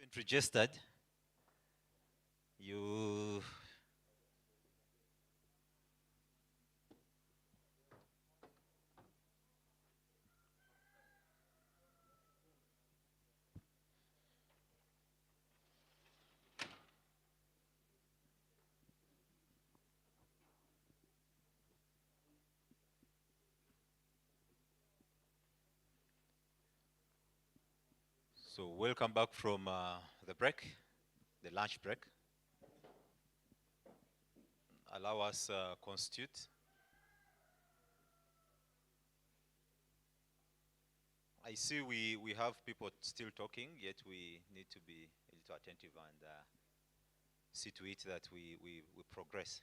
haven't registered, you so welcome back from the break, the lunch break. Allow us constitute. I see we have people still talking, yet we need to be a little attentive and see to it that we progress.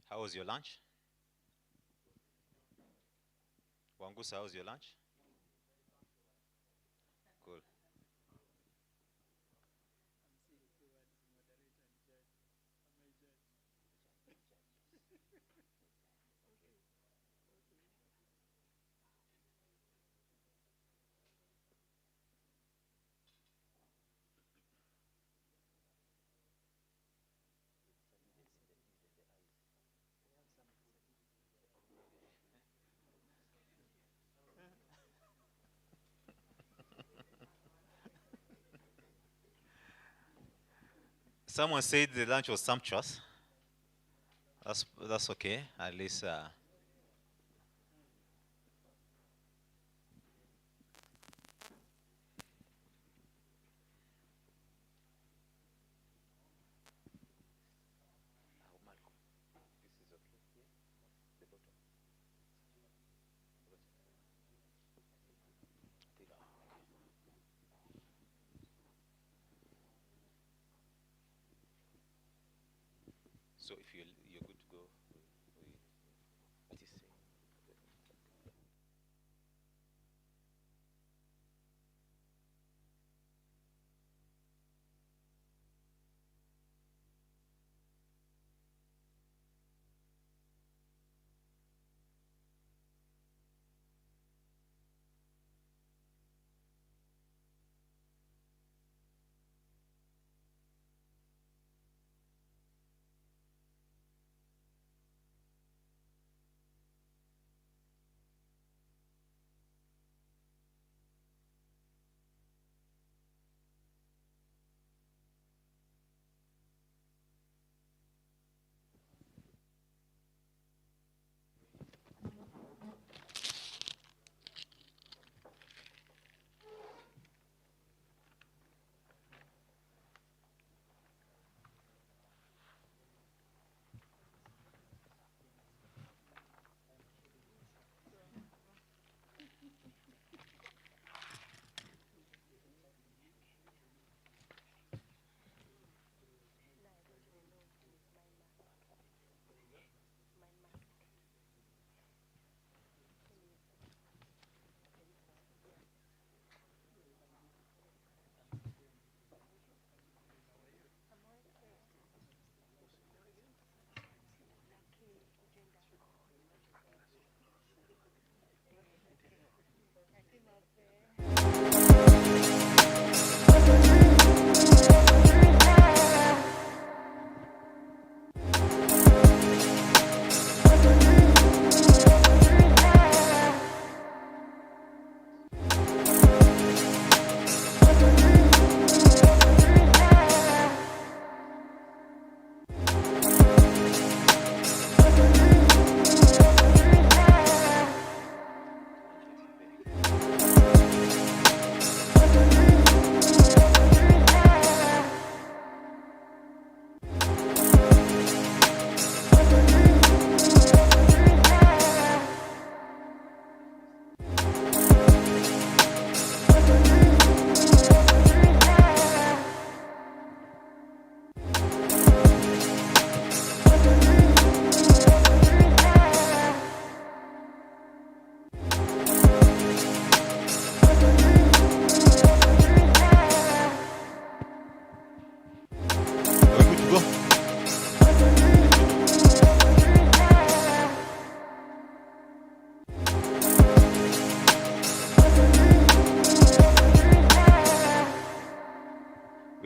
How was your lunch? Wangusa, how was your lunch? Cool. Someone said the lunch was sumptuous. That's okay. At least so if you're good to go, what is saying?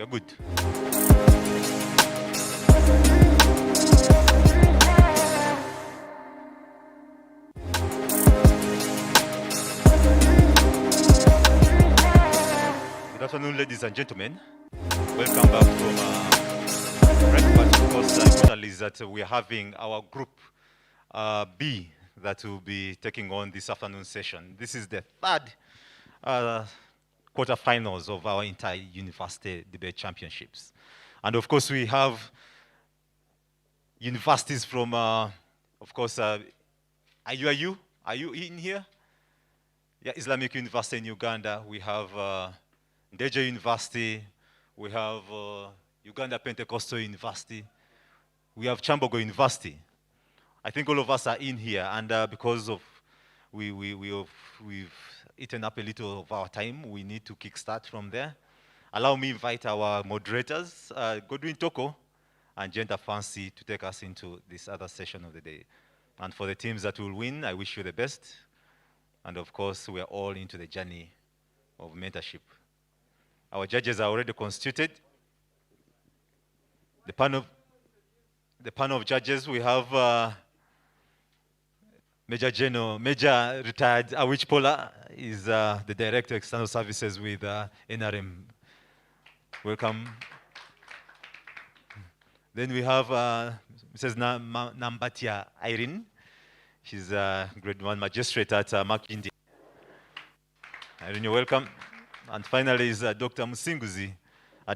You're good. Good afternoon, ladies and gentlemen. Welcome back from break. But of course, importantly is that we are having our group B that will be taking on this afternoon session. This is the third quarterfinals of our entire university debate championships. And of course, we have universities from, of course, are you in here? Yeah, Islamic University in Uganda. We have Ndeje University. We have Uganda Pentecostal University. We have Chambogo University. I think all of us are in here, and because of we've eaten up a little of our time, we need to kickstart from there. Allow me to invite our moderators, Godwin Toko and Gender Fancy, to take us into this other session of the day. And for the teams that will win, I wish you the best. And of course, we are all into the journey of mentorship. Our judges are already constituted. The panel of judges, we have Major Retired Awich Pola is the Director of External Services with NRM. Welcome. Then we have Mrs. Nambatia Irene. She's a grade 1 magistrate at Makindi. Irene, you're welcome. And finally is Dr. Musinguzi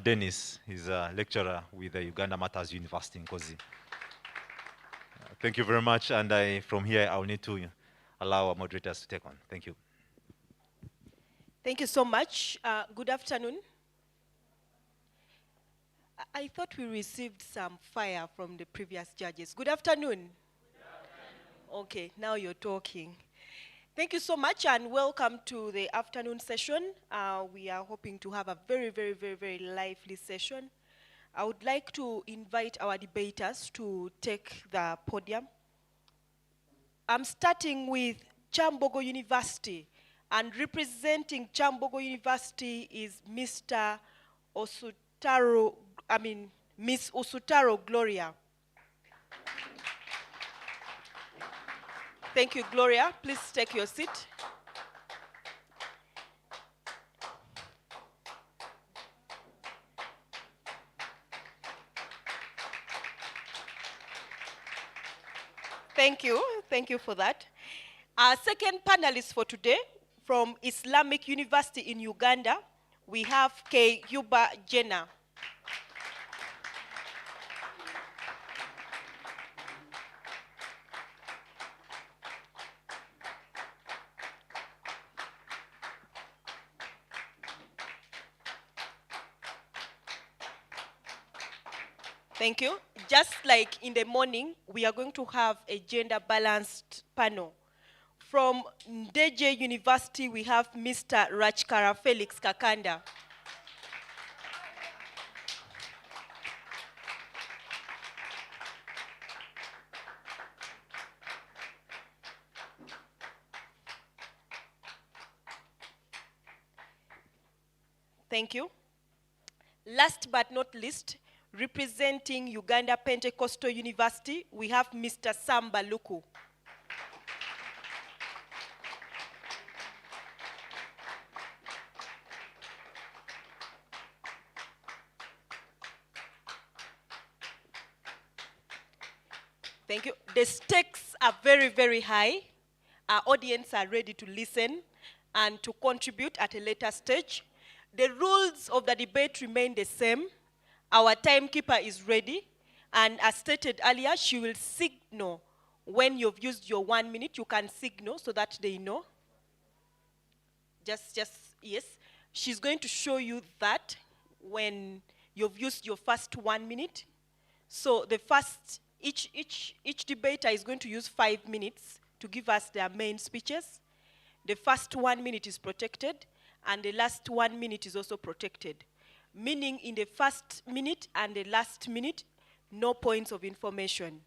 Dennis. He's a lecturer with the Uganda Matters University in Kozi. Thank you very much. And from here, I'll need to allow our moderators to take on. Thank you. Thank you so much. Good afternoon. I thought we received some fire from the previous judges. Good afternoon. Okay, now you're talking. Thank you so much and welcome to the afternoon session. We are hoping to have a very, very, very, very lively session. I would like to invite our debaters to take the podium. I'm starting with Chambogo University, and representing Chambogo University is Miss Osutaro Gloria. Thank you, Gloria. Please take your seat. Thank you. Thank you for that. Our second panelist for today, from Islamic University in Uganda, we have K. Yuba Jenna. Thank you. Just like in the morning, we are going to have a gender-balanced panel. From Ndeje University, we have Mr. Rachkara Felix Kakanda. Thank you. Last but not least, representing Uganda Pentecostal University, we have Mr. Samba Luku. Thank you. The stakes are very, very high. Our audience are ready to listen and to contribute at a later stage. The rules of the debate remain the same. Our timekeeper is ready, and as stated earlier, she will signal when you've used your 1 minute. You can signal so that they know. Yes. She's going to show you that when you've used your first 1 minute. So the first, each debater is going to use 5 minutes to give us their main speeches. The first 1 minute is protected, and the last 1 minute is also protected. Meaning in the first minute and the last minute, no points of information.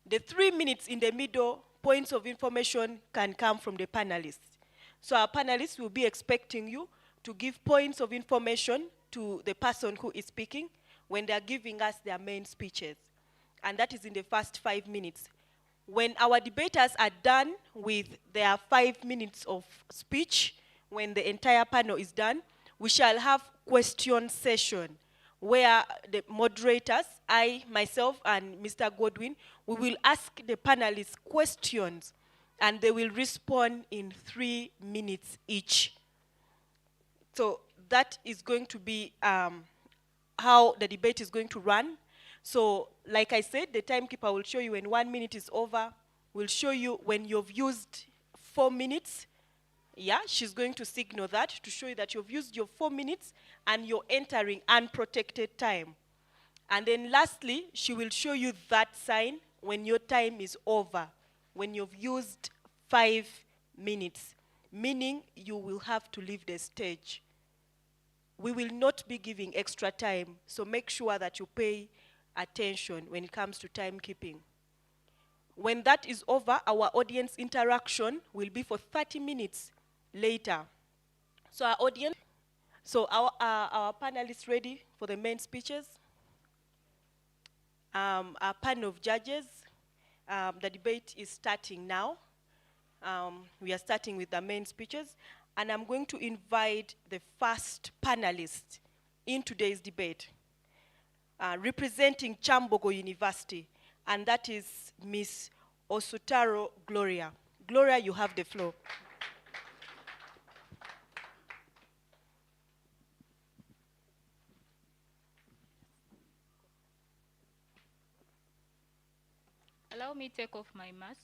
The 3 minutes in the middle, points of information can come from the panelists. So our panelists will be expecting you to give points of information to the person who is speaking when they are giving us their main speeches. And that is in the first 5 minutes. When our debaters are done with their 5 minutes of speech, when the entire panel is done, we shall have question session where the moderators, I, myself, and Mr. Godwin, we will ask the panelists questions, and they will respond in 3 minutes each. So that is going to be how the debate is going to run. So, like I said, the timekeeper will show you when 1 minute is over. We'll show you when you've used 4 minutes. Yeah, she's going to signal that to show you that you've used your 4 minutes and you're entering unprotected time. And then lastly, she will show you that sign when your time is over, when you've used 5 minutes, meaning you will have to leave the stage. We will not be giving extra time, so make sure that you pay attention when it comes to timekeeping. When that is over, our audience interaction will be for 30 minutes later. So our audience, our panelists ready for the main speeches. Our panel of judges, the debate is starting now. We are starting with the main speeches, and I'm going to invite the first panelist in today's debate, representing Chambogo University, and that is Miss Osutaro Gloria. Gloria, you have the floor. Allow me to take off my mask.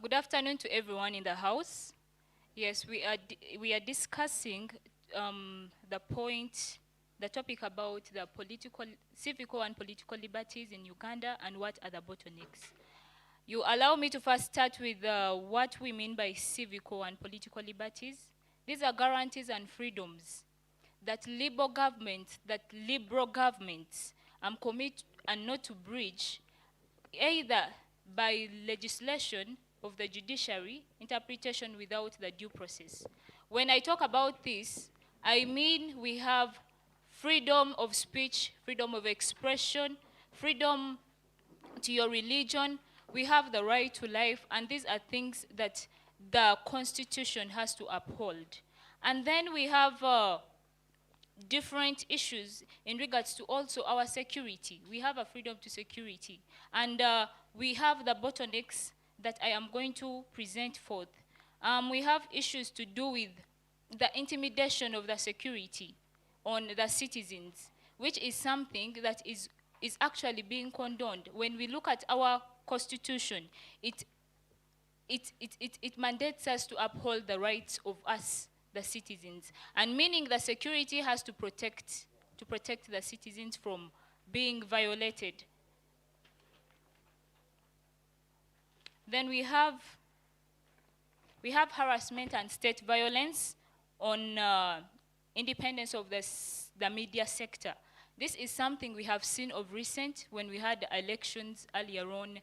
Good afternoon to everyone in the house. Yes, we are discussing the topic about the civic and political liberties in Uganda and what are the bottlenecks. You allow me to first start with what we mean by civic and political liberties. These are guarantees and freedoms that liberal governments commit and not to breach, either by legislation of the judiciary, interpretation without the due process. When I talk about this, I mean we have freedom of speech, freedom of expression, freedom to your religion. We have the right to life, and these are things that the Constitution has to uphold. And then we have different issues in regards to also our security. We have a freedom to security. And we have the bottlenecks that I am going to present forth. We have issues to do with the intimidation of the security on the citizens, which is something that is actually being condoned. When we look at our Constitution, it mandates us to uphold the rights of us, the citizens, and meaning the security has to protect the citizens from being violated. Then we have harassment and state violence on independence of the media sector. This is something we have seen of recent when we had the elections earlier on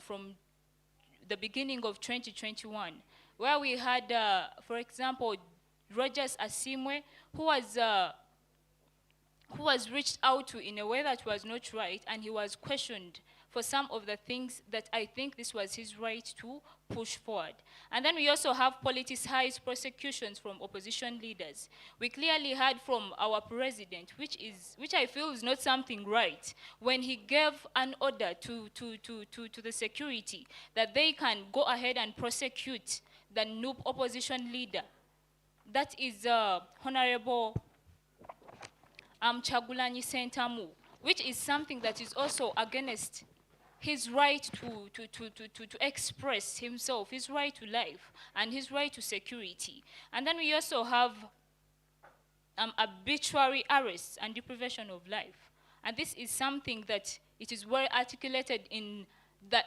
from the beginning of 2021, where we had, for example, Rogers Asimwe, who was reached out to in a way that was not right, and he was questioned for some of the things that I think this was his right to push forward. And then we also have politicized prosecutions from opposition leaders. We clearly heard from our president, which I feel is not something right, when he gave an order to the security that they can go ahead and prosecute the new opposition leader. That is Honorable Chagulanyi Sentamu, which is something that is also against his right to express himself, his right to life, and his right to security. And then we also have arbitrary arrests and deprivation of life. And this is something that it is well articulated in the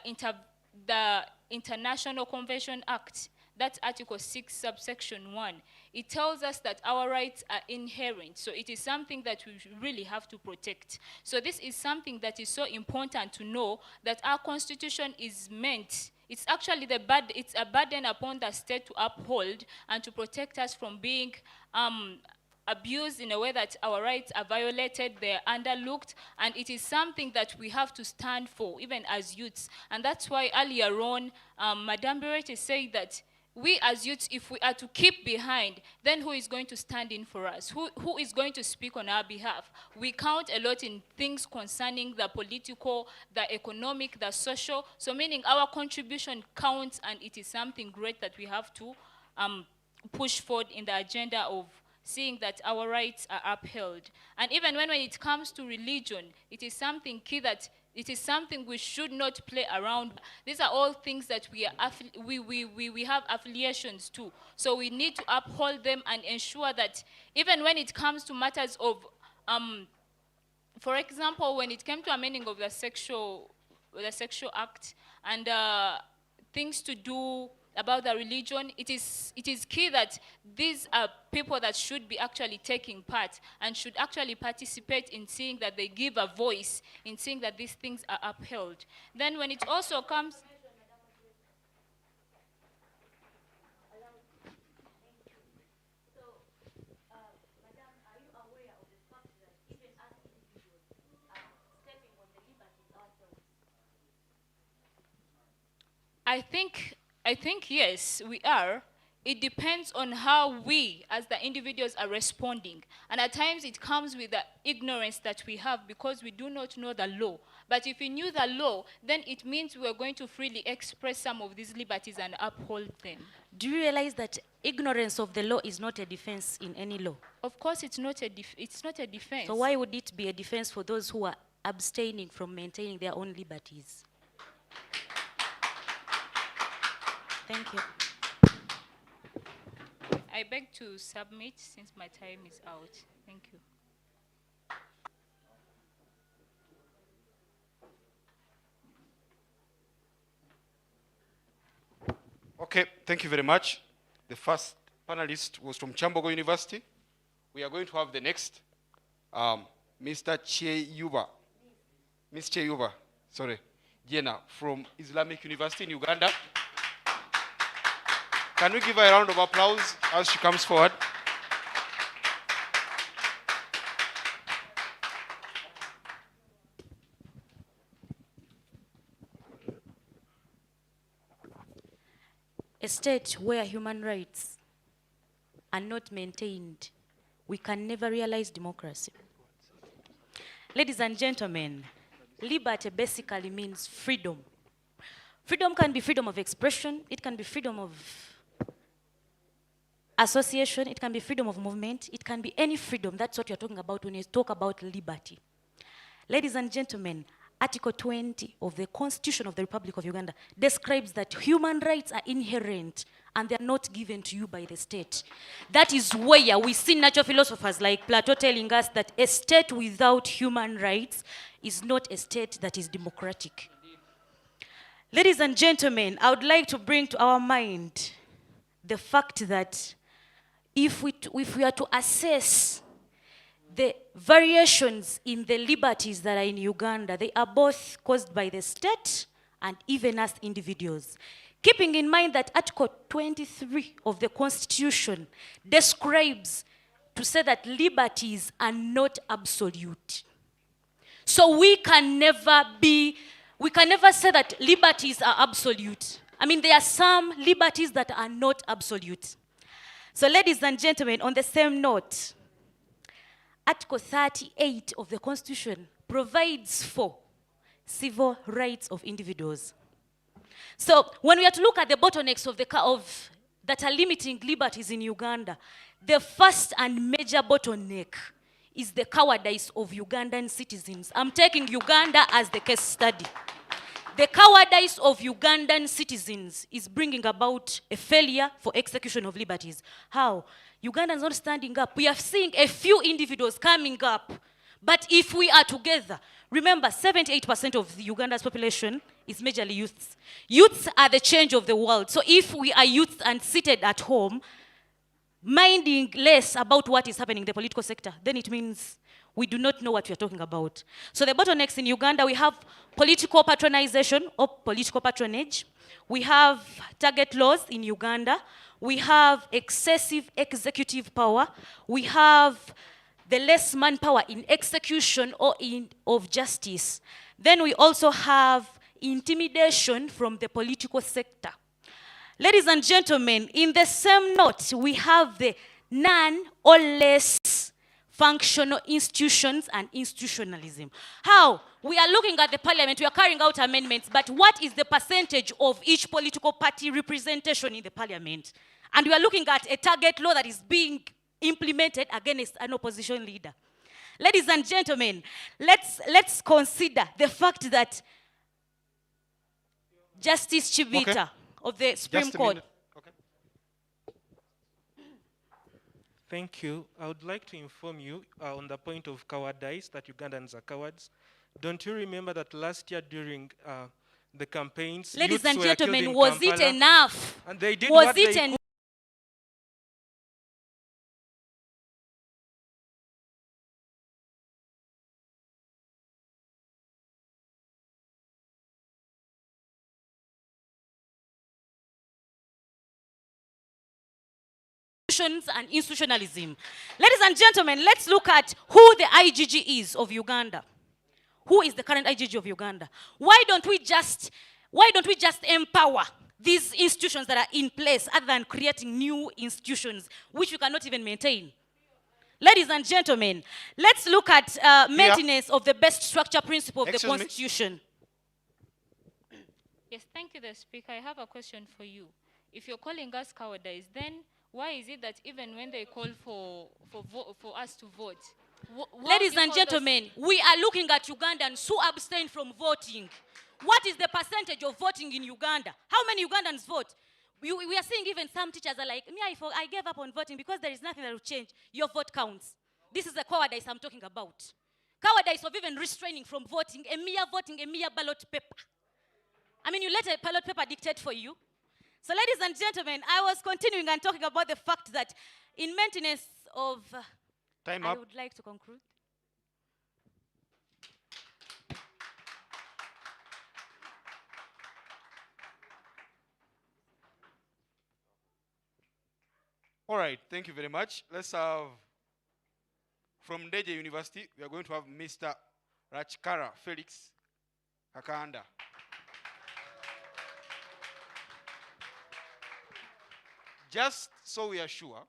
International Convention Act. That's Article 6, subsection 1. It tells us that our rights are inherent, so it is something that we really have to protect. So this is something that is so important to know, that our Constitution is meant, It's actually it's a burden upon the state to uphold and to protect us from being abused in a way that our rights are violated, they're underlooked, and it is something that we have to stand for, even as youths. And that's why earlier on, Madame Berete said that we as youths, if we are to keep behind, then who is going to stand in for us? Who is going to speak on our behalf? We count a lot in things concerning the political, the economic, the social, so meaning our contribution counts, and it is something great that we have to push forward in the agenda of seeing that our rights are upheld. And even when it comes to religion, it is something key that it is something we should not play around. These are all things that we have affiliations to. So we need to uphold them and ensure that even when it comes to matters of, for example, when it came to amending of the sexual act and things to do about the religion, it is key that these are people that should be actually taking part and should actually participate in seeing that they give a voice, in seeing that these things are upheld. Then when it also comes... I think yes, we are. It depends on how we, as the individuals, are responding. And at times it comes with the ignorance that we have because we do not know the law. But if we knew the law, then it means we are going to freely express some of these liberties and uphold them. Do you realize that ignorance of the law is not a defense in any law? Of course, it's not a defense. So why would it be a defense for those who are abstaining from maintaining their own liberties? Thank you. I beg to submit since my time is out. Thank you. Okay, thank you very much. The first panelist was from Chambogo University. We are going to have the next, Mr. Cheyuba. Ms. Cheyuba, sorry, Jena from Islamic University in Uganda. Can we give her a round of applause as she comes forward? A state where human rights are not maintained, we can never realize democracy. Ladies and gentlemen, liberty basically means freedom. Freedom can be freedom of expression, it can be freedom of association, it can be freedom of movement, it can be any freedom. That's what you're talking about when you talk about liberty. Ladies and gentlemen, Article 20 of the Constitution of the Republic of Uganda describes that human rights are inherent and they are not given to you by the state. That is where we see natural philosophers like Plato telling us that a state without human rights is not a state that is democratic. Ladies and gentlemen, I would like to bring to our mind the fact that if we are to assess the variations in the liberties that are in Uganda, they are both caused by the state and even us individuals. Keeping in mind that Article 23 of the Constitution describes to say that liberties are not absolute. So we can never say that liberties are absolute. I mean, there are some liberties that are not absolute. So ladies and gentlemen, on the same note, Article 38 of the Constitution provides for civil rights of individuals. So when we are to look at the bottlenecks that are limiting liberties in Uganda, the first and major bottleneck is the cowardice of Ugandan citizens. I'm taking Uganda as the case study. The cowardice of Ugandan citizens is bringing about a failure for execution of liberties. How? Ugandans not standing up. We are seeing a few individuals coming up. But if we are together, remember 78% of Uganda's population is majorly youths. Youths are the change of the world. So if we are youths and seated at home, minding less about what is happening in the political sector, then it means we do not know what we are talking about. So the bottlenecks in Uganda, we have political patronization or political patronage. We have target laws in Uganda. We have excessive executive power. We have the less manpower in execution or of justice. Then we also have intimidation from the political sector. Ladies and gentlemen, in the same note, we have the none or less functional institutions and institutionalism. How? We are looking at the parliament, we are carrying out amendments, but what is the percentage of each political party representation in the parliament? And we are looking at a target law that is being implemented against an opposition leader. Ladies and gentlemen, let's consider the fact that Justice Chivita of the Supreme Court. Okay. Thank you. I would like to inform you on the point of cowardice, that Ugandans are cowards. Don't you remember that last year during the campaigns, Ladies youths and were killed gentlemen, in was it Kampala, enough? and they did Was what it they enough? And institutionalism. Ladies and gentlemen, let's look at who the IGG is of Uganda. Who is the current IGG of Uganda? Why don't we just empower these institutions that are in place other than creating new institutions which we cannot even maintain? Ladies and gentlemen, let's look at maintenance of the best structure principle of the Constitution. Yes, thank you, the Speaker. I have a question for you. If you're calling us cowardice, then why is it that even when they call for us to vote? Ladies and gentlemen, we are looking at Ugandans who abstain from voting. What is the percentage of voting in Uganda? How many Ugandans vote? We are seeing even some teachers are like, me, I gave up on voting because there is nothing that will change. Your vote counts. This is the cowardice I'm talking about. Cowardice of even restraining from voting, a mere ballot paper. I mean, you let a ballot paper dictate for you. So ladies and gentlemen, I was continuing and talking about the fact that in maintenance of... Time up. I would like to conclude. All right, thank you very much. Let's have, from Ndeje University, we are going to have Mr. Rachkara Felix Kakanda. Just so we are sure,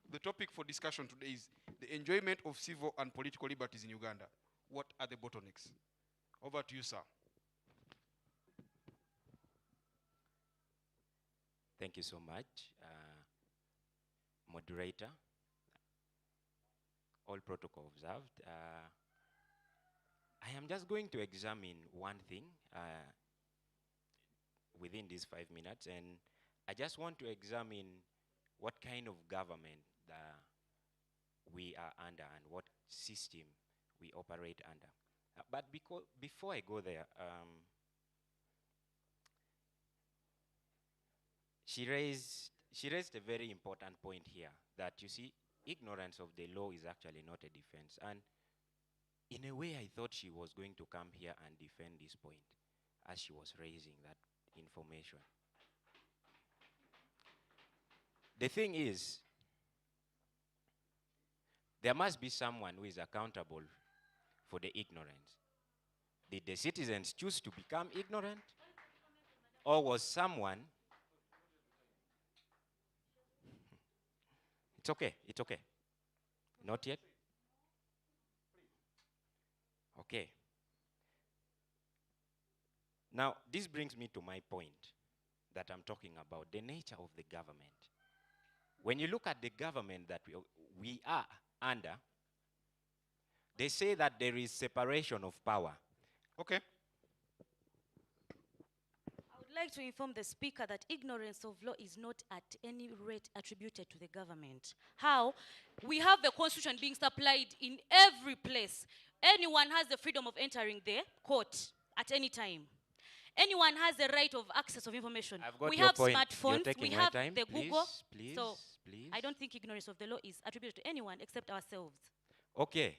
the topic for discussion today is the enjoyment of civil and political liberties in Uganda. What are the bottlenecks? Over to you, sir. Thank you so much, moderator. All protocol observed. I am just going to examine one thing within these 5 minutes, and I just want to examine what kind of government we are under and what system we operate under. But before I go there, she raised a very important point here, that you see, ignorance of the law is actually not a defense. And in a way, I thought she was going to come here and defend this point as she was raising that information. The thing is, there must be someone who is accountable for the ignorance. Did the citizens choose to become ignorant? Or was someone... It's okay, it's okay. Not yet? Okay. Now, this brings me to my point that I'm talking about, the nature of the government. When you look at the government that we are under, they say that there is separation of power. Okay. I would like to inform the Speaker that ignorance of law is not at any rate attributed to the government. How? We have the Constitution being supplied in every place. Anyone has the freedom of entering the court at any time. Anyone has the right of access of information. We have smartphones, we have the Google. So I don't think ignorance of the law is attributed to anyone except ourselves. Okay.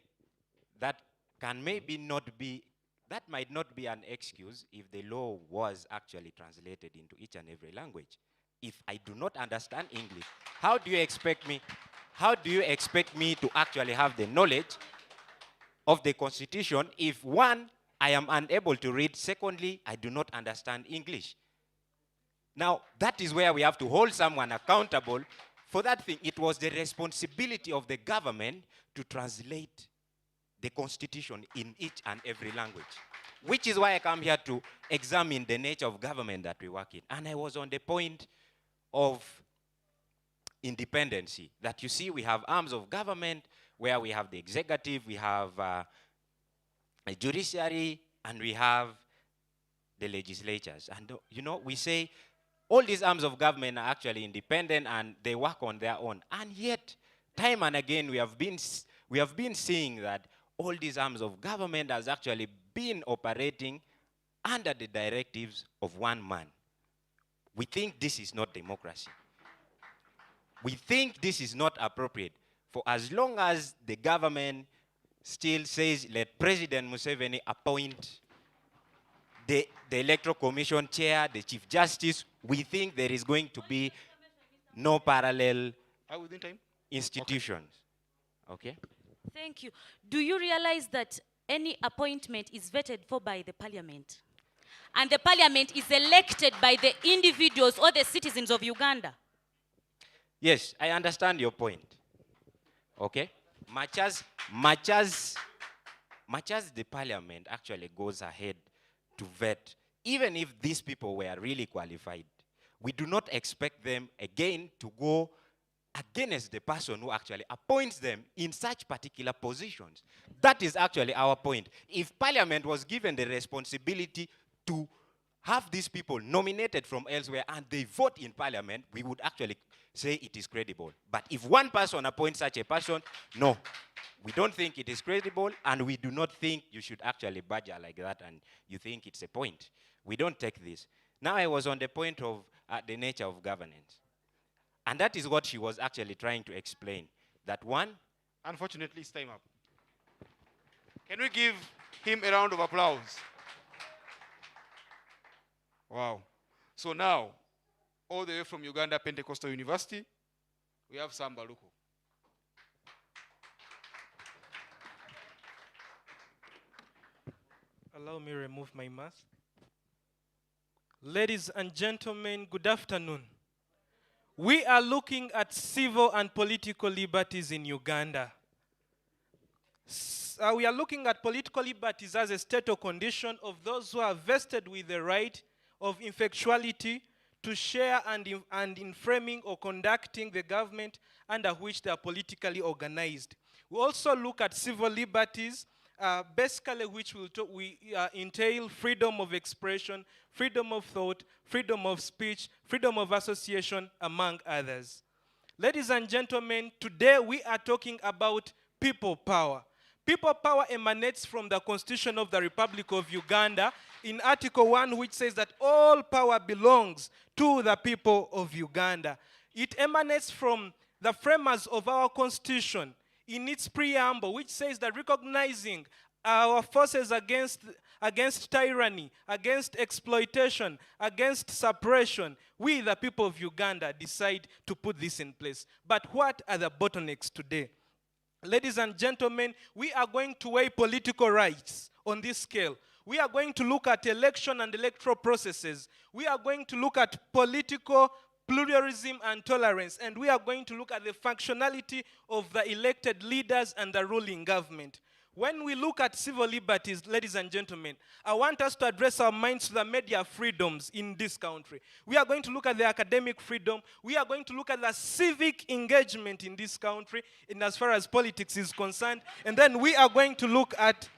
can maybe not be, that might not be an excuse if the law was actually translated into each and every language. If I do not understand English, how do you expect me to actually have the knowledge of the Constitution if, one, I am unable to read, secondly, I do not understand English? Now, that is where we have to hold someone accountable for that thing. It was the responsibility of the government to translate the Constitution in each and every language, which is why I come here to examine the nature of government that we work in. And I was on the point of independency, that you see we have arms of government where we have the executive, we have a judiciary, and we have the legislatures. And you know, we say all these arms of government are actually independent and they work on their own. And yet, time and again, we have been seeing that all these arms of government has actually been operating under the directives of one man. We think this is not democracy. We think this is not appropriate. For as long as the government still says, let President Museveni appoint the Electoral Commission chair, the Chief Justice, we think there is going to be no parallel institutions. Okay? Thank you. Do you realize that any appointment is vetted for by the parliament? And the parliament is elected by the individuals or the citizens of Uganda? Yes, I understand your point. Okay? Much as the parliament actually goes ahead to vet, even if these people were really qualified, we do not expect them again to go against the person who actually appoints them in such particular positions. That is actually our point. If Parliament was given the responsibility to have these people nominated from elsewhere and they vote in Parliament, we would actually say it is credible. But if one person appoints such a person, no, we don't think it is credible, and we do not think you should actually badger like that and you think it's a point. We don't take this. Now I was on the point of the nature of governance. And that is what she was actually trying to explain. That one, Unfortunately, it's time up. Can we give him a round of applause? Wow. So now, all the way from Uganda Pentecostal University, we have Sam Baluku. Allow me to remove my mask. Ladies and gentlemen, good afternoon. We are looking at civil and political liberties in Uganda. We are looking at political liberties as a state or condition of those who are vested with the right of effectuality to share and in framing or conducting the government under which they are politically organized. We also look at civil liberties, basically which entail freedom of expression, freedom of thought, freedom of speech, freedom of association, among others. Ladies and gentlemen, today we are talking about people power. People power emanates from the Constitution of the Republic of Uganda in Article 1, which says that all power belongs to the people of Uganda. It emanates from the framers of our Constitution in its preamble, which says that recognizing our forces against tyranny, against exploitation, against suppression, we, the people of Uganda, decide to put this in place. But what are the bottlenecks today? Ladies and gentlemen, we are going to weigh political rights on this scale. We are going to look at election and electoral processes. We are going to look at political pluralism and tolerance. And we are going to look at the functionality of the elected leaders and the ruling government. When we look at civil liberties, ladies and gentlemen, I want us to address our minds to the media freedoms in this country. We are going to look at the academic freedom. We are going to look at the civic engagement in this country in as far as politics is concerned. And then we are going to look at...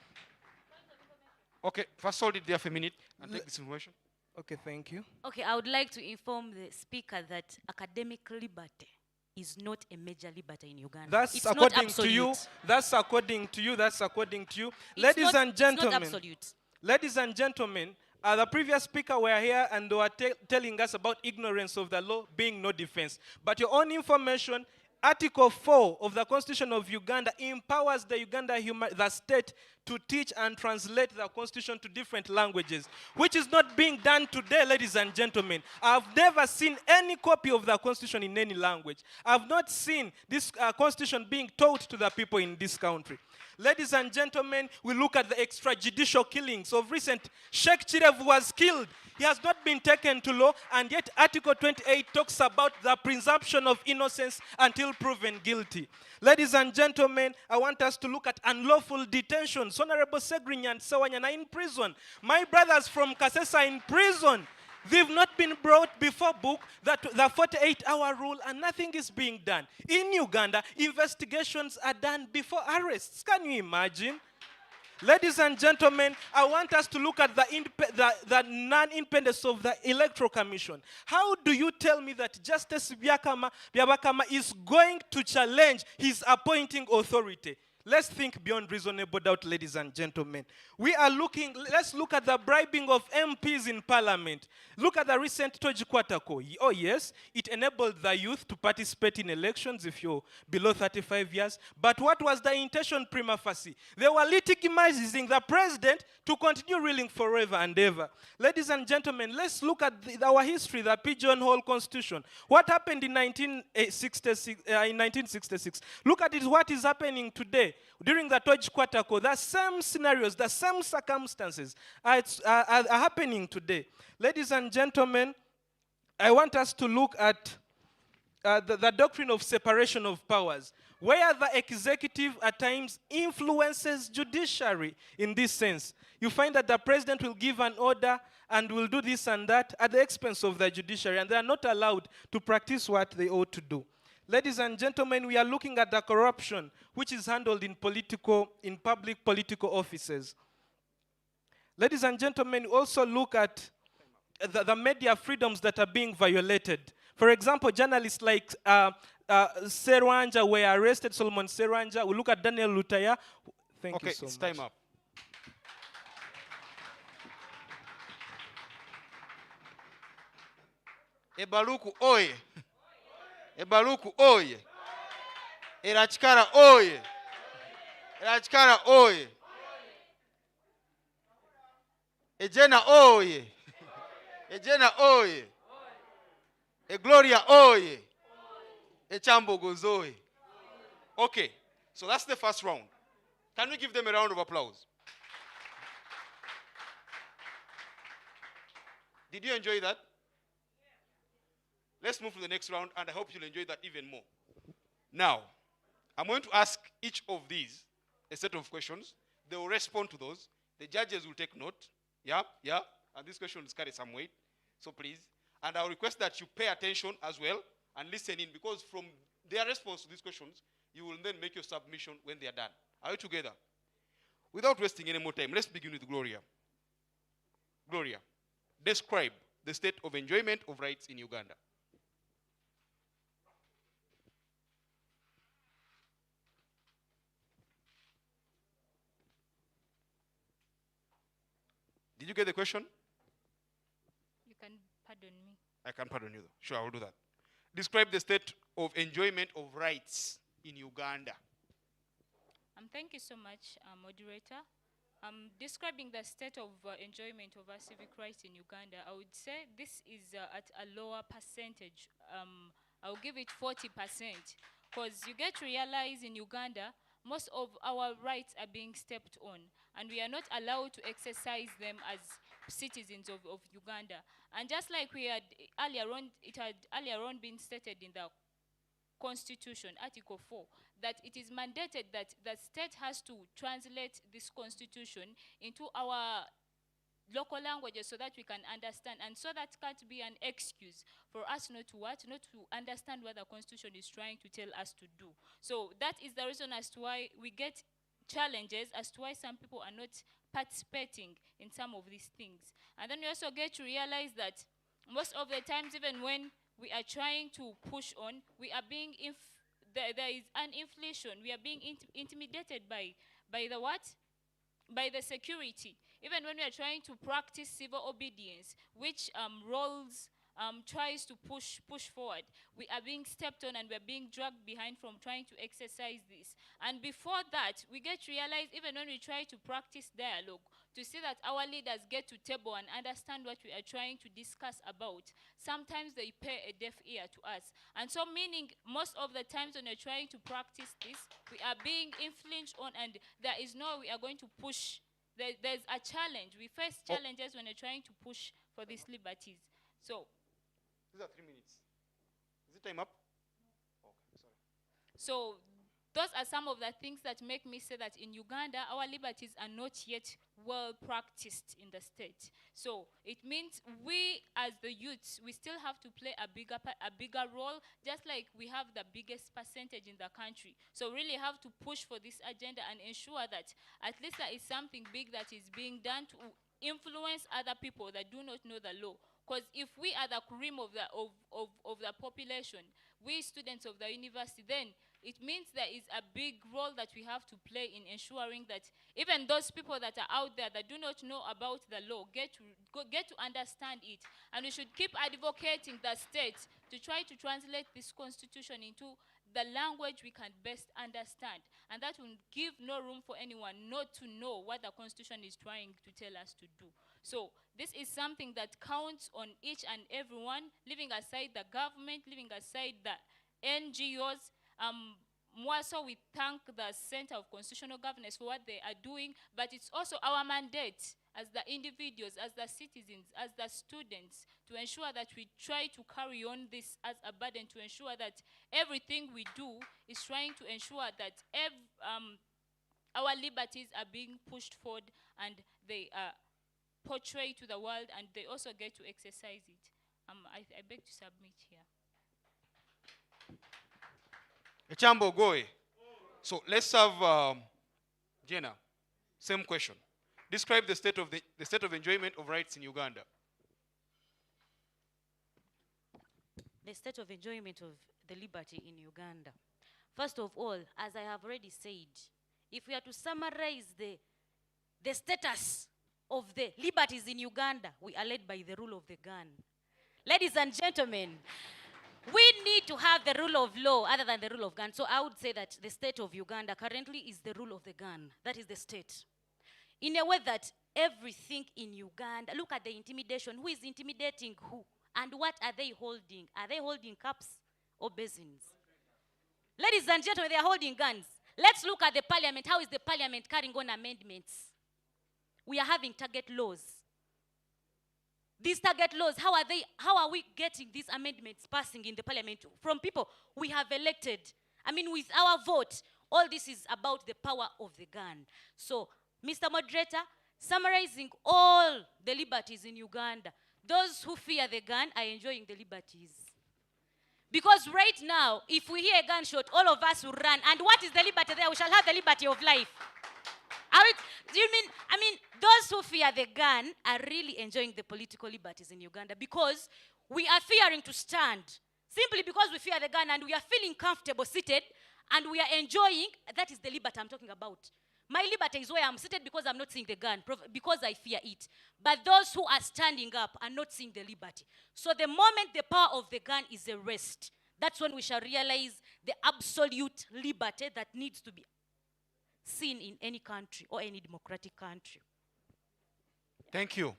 Okay, first hold it there for a minute and take this information. Okay, thank you. Okay, I would like to inform the speaker that academic liberty is not a major liberty in Uganda. That's it's according to you. That's according to you. That's according to you. Ladies and gentlemen. It's not absolute. Ladies and gentlemen, the previous speaker were here and they were telling us about ignorance of the law being no defense. But your own information Article 4 of the Constitution of Uganda empowers the state to teach and translate the Constitution to different languages, which is not being done today, ladies and gentlemen. I've never seen any copy of the Constitution in any language. I've not seen this Constitution being taught to the people in this country. Ladies and gentlemen, we look at the extrajudicial killings of recent. Sheikh Chirevu was killed. He has not been taken to law, and yet Article 28 talks about the presumption of innocence until proven guilty. Ladies and gentlemen, I want us to look at unlawful detentions. Honorable Segrinya and Sawanyana in prison. My brothers from Kasesa in prison. They've not been brought before book, that the 48-hour rule, and nothing is being done. In Uganda, investigations are done before arrests. Can you imagine? Ladies and gentlemen, I want us to look at the non-independence of the Electoral Commission. How do you tell me that Justice Byabakama is going to challenge his appointing authority? Let's think beyond reasonable doubt, ladies and gentlemen. Let's look at the bribing of MPs in parliament. Look at the recent Toji Kwatako. Oh yes, it enabled the youth to participate in elections if you're below 35 years. But what was the intention prima facie? They were legitimizing the president to continue ruling forever and ever. Ladies and gentlemen, let's look at our history, the Pigeonhole Constitution. What happened in 1966? Look at what is happening today. During the Toji Kwatako, the same scenarios, the same circumstances are happening today. Ladies and gentlemen, I want us to look at the doctrine of separation of powers, where the executive at times influences judiciary in this sense. You find that the president will give an order and will do this and that at the expense of the judiciary, and they are not allowed to practice what they ought to do. Ladies and gentlemen, we are looking at the corruption which is handled in public political offices. Ladies and gentlemen, we also look at the media freedoms that are being violated. For example, journalists like Serwanja were arrested, Solomon Serwanja. We look at Daniel Lutaya. Thank you so much. Okay, it's time up. Ebaluku oye. Ebaluku oye. Erachikara oye. Erachikara oye. Ejena oye. Ejena oye. Gloria oye. Echambogo zoe. Okay, so that's the first round. Can we give them a round of applause? Did you enjoy that? Let's move to the next round, and I hope you'll enjoy that even more. Now, I'm going to ask each of these a set of questions. They will respond to those. The judges will take note. Yeah, and these questions carry some weight. So please, and I'll request that you pay attention as well and listen in, because from their response to these questions, you will then make your submission when they are done. Are you together? Without wasting any more time, let's begin with Gloria. Gloria, describe the state of enjoyment of rights in Uganda. Did you get the question? You can pardon me. I can pardon you, though. Sure, I will do that. Describe the state of enjoyment of rights in Uganda. Thank you so much, moderator. Describing the state of enjoyment of our civic rights in Uganda, I would say this is at a lower percentage. I'll give it 40%, because you get to realize in Uganda, most of our rights are being stepped on, and we are not allowed to exercise them as citizens of Uganda. And just like we had earlier on, it had earlier on been stated in the Constitution, Article 4, that it is mandated that the state has to translate this Constitution into our local languages so that we can understand, and so that can't be an excuse for us not to understand what the Constitution is trying to tell us to do. So that is the reason as to why we get challenges, as to why some people are not participating in some of these things. And then we also get to realize that most of the times, even when we are trying to push on, we are being there is an inflation. We are being intimidated by the what? By the security. Even when we are trying to practice civil obedience, which roles tries to push forward, we are being stepped on and we're being dragged behind from trying to exercise this. And before that, we get to realize, even when we try to practice dialogue, to see that our leaders get to table and understand what we are trying to discuss about, sometimes they pay a deaf ear to us. And so meaning, most of the times when we're trying to practice this, we are being influenced on, and there is no we are going to push. There's a challenge. We face challenges when we're trying to push for these liberties. So These are 3 minutes. Is it time up? Okay, sorry. So those are some of the things that make me say that in Uganda, our liberties are not yet well practiced in the state. So it means we as the youths, we still have to play a bigger role, just like we have the biggest percentage in the country. So really have to push for this agenda and ensure that at least there is something big that is being done to influence other people that do not know the law. Because if we are the cream of the population, we students of the university, then it means there is a big role that we have to play in ensuring that even those people that are out there that do not know about the law get to understand it. And we should keep advocating the state to try to translate this constitution into the language we can best understand. And that will give no room for anyone not to know what the constitution is trying to tell us to do. So this is something that counts on each and everyone, leaving aside the government, leaving aside the NGOs. More so, we thank the Center of Constitutional Governance for what they are doing, but it's also our mandate as the individuals, as the citizens, as the students, to ensure that we try to carry on this as a burden, to ensure that everything we do is trying to ensure that our liberties are being pushed forward and they are portrayed to the world, and they also get to exercise it. I beg to submit here. Echambo Goe. So let's have Jenna. Same question. Describe the state of enjoyment of rights in Uganda. The state of enjoyment of the liberty in Uganda. First of all, as I have already said, if we are to summarize the status of the liberties in Uganda, we are led by the rule of the gun. Ladies and gentlemen, we need to have the rule of law other than the rule of gun. So I would say that the state of Uganda currently is the rule of the gun. That is the state. In a way that everything in Uganda, look at the intimidation. Who is intimidating who? And what are they holding? Are they holding cups or basins? Ladies and gentlemen, they are holding guns. Let's look at the parliament. How is the parliament carrying on amendments? We are having target laws. These target laws, how are we getting these amendments passing in the parliament from people we have elected? I mean, with our vote, all this is about the power of the gun. So, Mr. Moderator, summarizing all the liberties in Uganda, those who fear the gun are enjoying the liberties. Because right now, if we hear a gunshot, all of us will run. And what is the liberty there? We shall have the liberty of life. I mean, those who fear the gun are really enjoying the political liberties in Uganda because we are fearing to stand. Simply because we fear the gun and we are feeling comfortable seated and we are enjoying, that is the liberty I'm talking about. My liberty is where I'm seated because I'm not seeing the gun, because I fear it. But those who are standing up are not seeing the liberty. So the moment the power of the gun is erased, that's when we shall realize the absolute liberty that needs to be seen in any country or any democratic country. Thank you.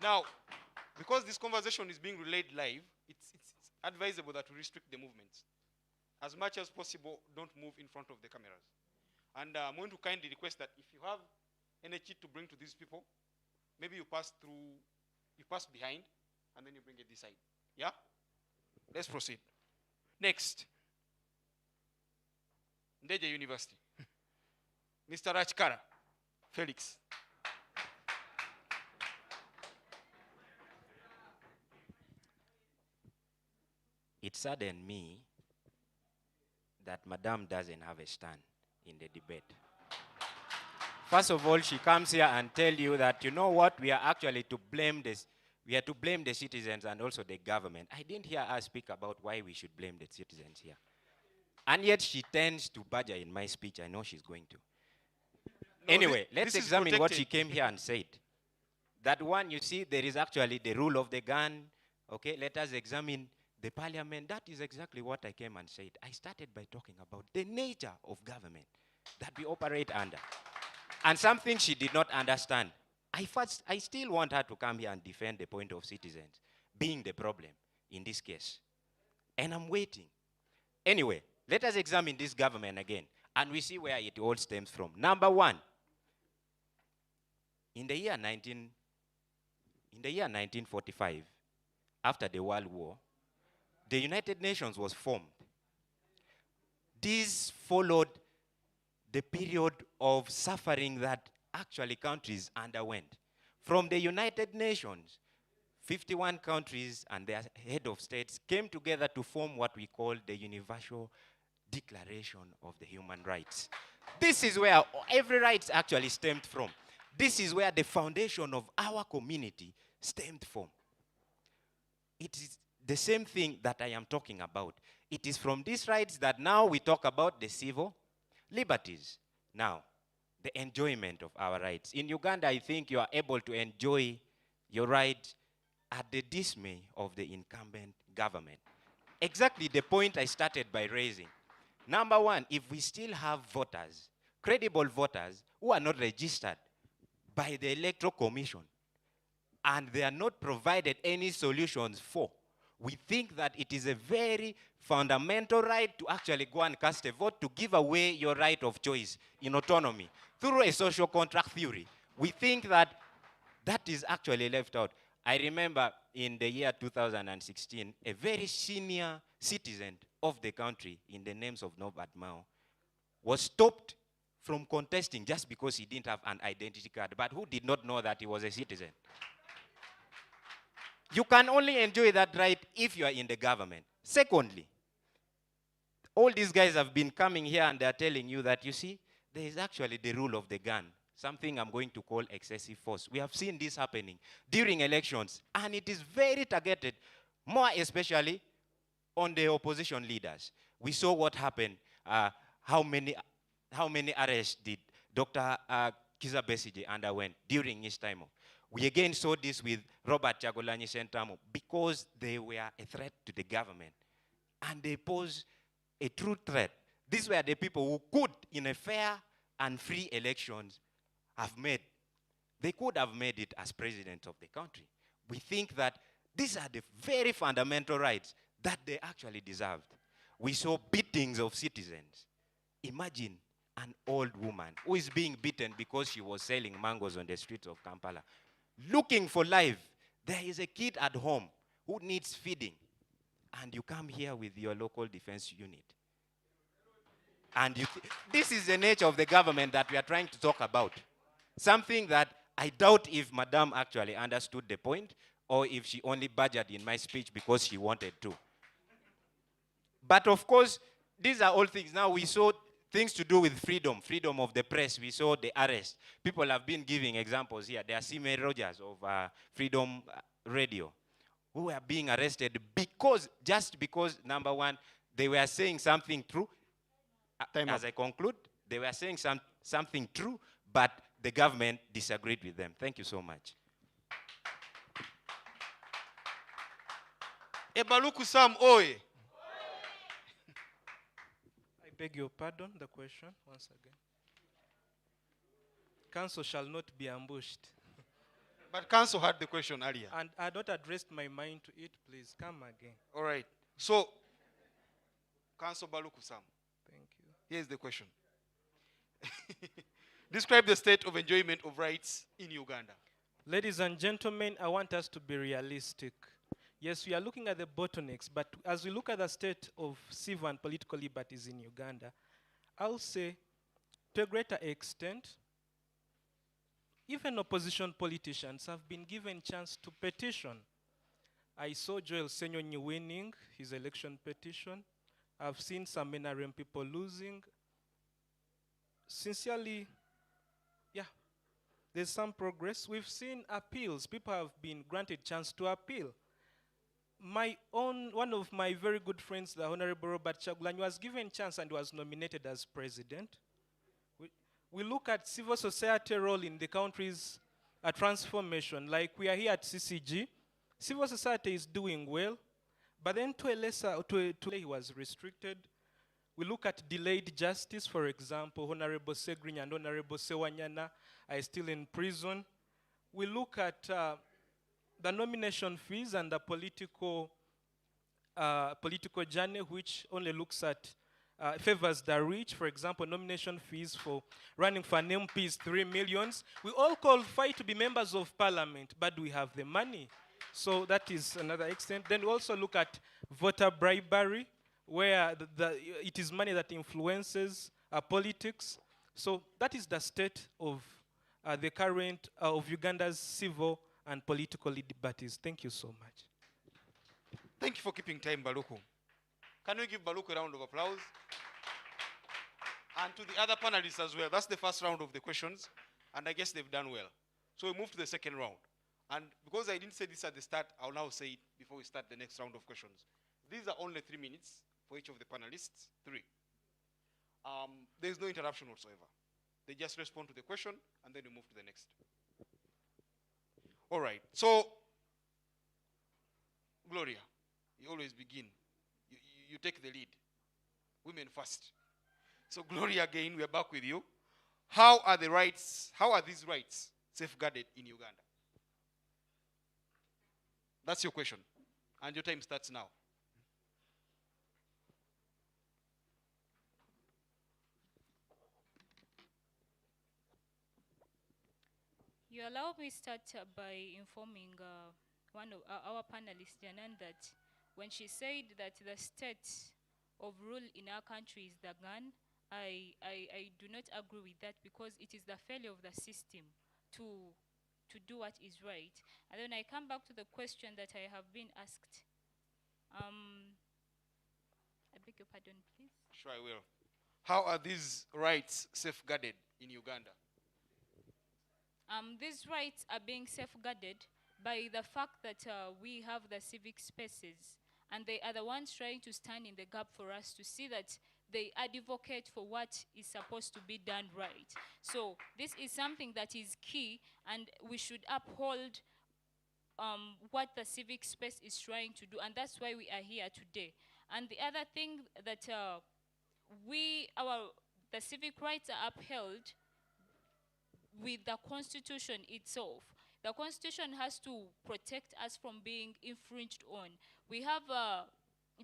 Now, because this conversation is being relayed live, it's advisable that we restrict the movements. As much as possible, don't move in front of the cameras. And I'm going to kindly request that if you have any cheat to bring to these people, maybe you pass behind, and then you bring it this side. Yeah? Let's proceed. Next. Ndeje University. Mr. Rachkara, Felix. It saddened me that Madame doesn't have a stand in the debate. First of all, she comes here and tell you that, you know what, we are actually to blame this. We are to blame the citizens and also the government. I didn't hear her speak about why we should blame the citizens here. And yet she tends to badger in my speech. I know she's going to. No, anyway, this let's is examine what protected. she came here and said. That one, you see, there is actually the rule of the gun. Okay, let us examine the parliament. That is exactly what I came and said. I started by talking about the nature of government that we operate under. And something she did not understand. I still want her to come here and defend the point of citizens being the problem in this case. And I'm waiting. Anyway, let us examine this government again, and we see where it all stems from. Number one, in the year 1945, after the World War, the United Nations was formed. This followed the period of suffering that actually countries underwent. From the United Nations, 51 countries and their head of states came together to form what we call the Universal Declaration of the Human Rights. This is where every right actually stemmed from. This is where the foundation of our community stemmed from. It is the same thing that I am talking about. It is from these rights that now we talk about the civil liberties. Now, the enjoyment of our rights. In Uganda, I think you are able to enjoy your right at the dismay of the incumbent government. Exactly the point I started by raising. Number one, if we still have voters, credible voters, who are not registered by the Electoral Commission, and they are not provided any solutions for, we think that it is a very fundamental right to actually go and cast a vote to give away your right of choice in autonomy. Through a social contract theory, we think that that is actually left out. I remember in the year 2016, a very senior citizen of the country in the names of Norbert Mao was stopped from contesting just because he didn't have an identity card, but who did not know that he was a citizen. You can only enjoy that right if you are in the government. Secondly, all these guys have been coming here and they're telling you that, you see, there is actually the rule of the gun, something I'm going to call excessive force. We have seen this happening during elections, and it is very targeted, more especially on the opposition leaders. We saw what happened, how many arrests did Dr. Kiza Besigye underwent during his time. We again saw this with Robert Chagulanyi Sentamu because they were a threat to the government. And they posed a true threat. These were the people who could, in a fair and free elections, have made. They could have made it as president of the country. We think that these are the very fundamental rights that they actually deserved. We saw beatings of citizens. Imagine an old woman who is being beaten because she was selling mangoes on the streets of Kampala. Looking for life. There is a kid at home who needs feeding. And you come here with your local defense unit. And this is the nature of the government that we are trying to talk about. Something that I doubt if Madame actually understood the point, or if she only badgered in my speech because she wanted to. But of course, these are all things. Now we saw things to do with freedom of the press. We saw the arrest. People have been giving examples here. There are Sime Rogers of Freedom Radio, who were being arrested just because, number one, they were saying something true. As I conclude, they were saying something true, but the government disagreed with them. Thank you so much. Ebaluku Sam Oye. I beg your pardon, the question once again. Council shall not be ambushed. But Council had the question earlier. And I don't address my mind to it, please. Come again. All right. So, Council Baluku Sam, Thank you. here's the question. Describe the state of enjoyment of rights in Uganda. Ladies and gentlemen, I want us to be realistic. Yes, we are looking at the bottlenecks, but as we look at the state of civil and political liberties in Uganda, I'll say, to a greater extent, even opposition politicians have been given chance to petition. I saw Joel Senyonyi winning his election petition. I've seen some NRM people losing. Sincerely, yeah, there's some progress. We've seen appeals. People have been granted chance to appeal. One of my very good friends, the Honorable Robert Chagulanyi, was given chance and was nominated as president. We look at civil society role in the countries a transformation. Like we are here at CCG, civil society is doing well, but then to a lesser, he was restricted. We look at delayed justice, for example, Honorable Segrinya and Honorable Sewanyana are still in prison. We look at the nomination fees and the political journey, which only looks at favors the rich. For example, nomination fees for running for an MP is 3 million. We all qualify to be members of parliament, but we have the money. So that is another extent. Then we also look at voter bribery, where it is money that influences politics. So that is the state of the current of Uganda's civil and political liberties. Thank you so much. Thank you for keeping time, Baluku. Can we give Baluku a round of applause? And to the other panelists as well. That's the first round of the questions, and I guess they've done well. So we move to the second round. And because I didn't say this at the start, I'll now say it before we start the next round of questions. These are only 3 minutes for each of the panelists. 3. There's no interruption whatsoever. They just respond to the question, and then we move to the next. All right. So, Gloria, you always begin. You take the lead. Women first. So, Gloria, again, we are back with you. How are these rights safeguarded in Uganda? That's your question. And your time starts now. You allow me start by informing one of our panelists, Janan, that when she said that the state of rule in our country is the gun, I do not agree with that, because it is the failure of the system to do what is right. And then I come back to the question that I have been asked. I beg your pardon, please. Sure, I will. How are these rights safeguarded in Uganda? These rights are being safeguarded by the fact that we have the civic spaces, and they are the ones trying to stand in the gap for us to see that they advocate for what is supposed to be done right. So this is something that is key, and we should uphold what the civic space is trying to do, and that's why we are here today. And the other thing that the civic rights are upheld with the Constitution itself. The Constitution has to protect us from being infringed on. We have,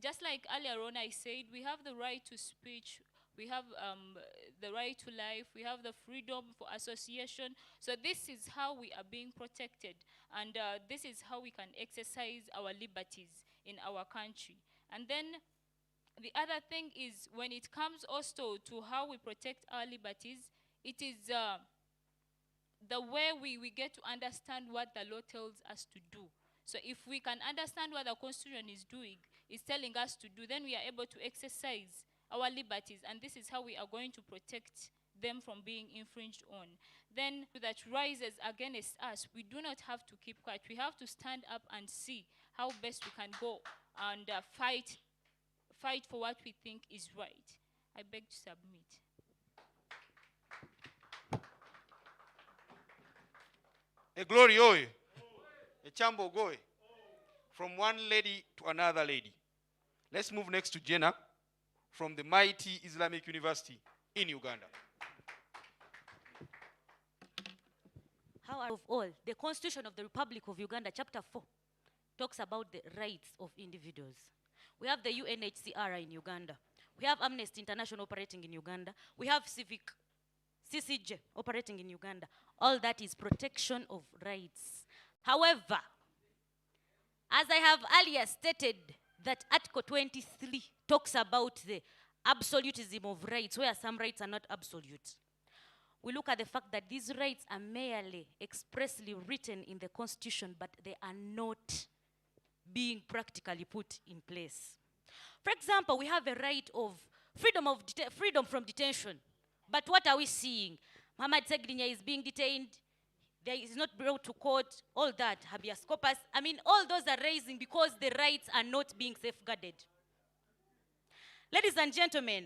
just like earlier on I said, we have the right to speech, we have the right to life, we have the freedom for association. So this is how we are being protected, and this is how we can exercise our liberties in our country. And then the other thing is, when it comes also to how we protect our liberties, it is the way we get to understand what the law tells us to do. So if we can understand what the Constitution is doing, is telling us to do, then we are able to exercise our liberties, and this is how we are going to protect them from being infringed on. Then that rises against us, we do not have to keep quiet. We have to stand up and see how best we can go and fight for what we think is right. I beg to submit. A glory oi. A chambo goy. From one lady to another lady. Let's move next to Jenna from the mighty Islamic University in Uganda. How of all, the Constitution of the Republic of Uganda, Chapter 4, talks about the rights of individuals. We have the UNHCR in Uganda. We have Amnesty International operating in Uganda. We have CCJ operating in Uganda. All that is protection of rights. However, as I have earlier stated, that Article 23 talks about the absolutism of rights, where some rights are not absolute. We look at the fact that these rights are merely expressly written in the Constitution, but they are not being practically put in place. For example, we have a right of freedom from detention. But what are we seeing? Mohamed Segrinya is being detained. There is not brought to court. All that, habeas corpus. I mean, all those are raising because the rights are not being safeguarded. Ladies and gentlemen,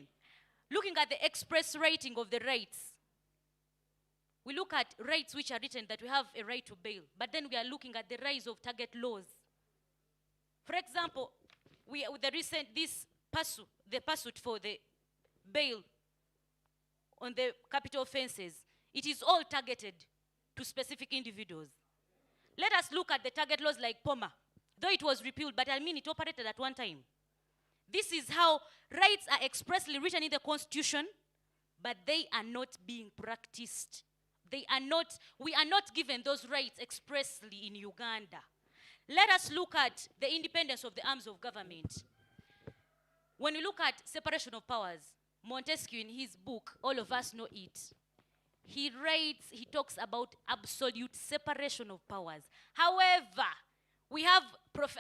looking at the express writing of the rights, We look at rights which are written that we have a right to bail, but then we are looking at the rise of target laws. For example, with the recent, the pursuit for the bail on the capital offenses, it is all targeted to specific individuals. Let us look at the target laws like POMA, though it was repealed, but I mean it operated at one time. This is how rights are expressly written in the Constitution, but they are not being practiced. We are not given those rights expressly in Uganda. Let us look at the independence of the arms of government. When we look at separation of powers, Montesquieu in his book, all of us know it. He talks about absolute separation of powers. However, we have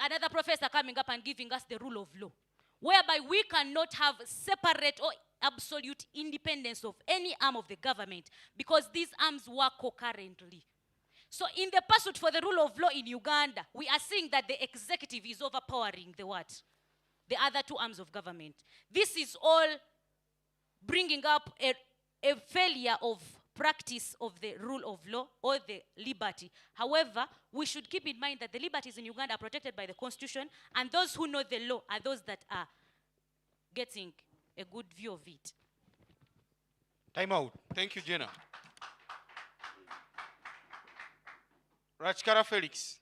another professor coming up and giving us the rule of law, whereby we cannot have separate or absolute independence of any arm of the government because these arms work concurrently. So in the pursuit for the rule of law in Uganda, we are seeing that the executive is overpowering the what? The other two arms of government. This is all bringing up a failure of practice of the rule of law or the liberty. However, we should keep in mind that the liberties in Uganda are protected by the Constitution, and those who know the law are those that are getting a good view of it. Time out. Thank you, Jenna. Rachkara Felix.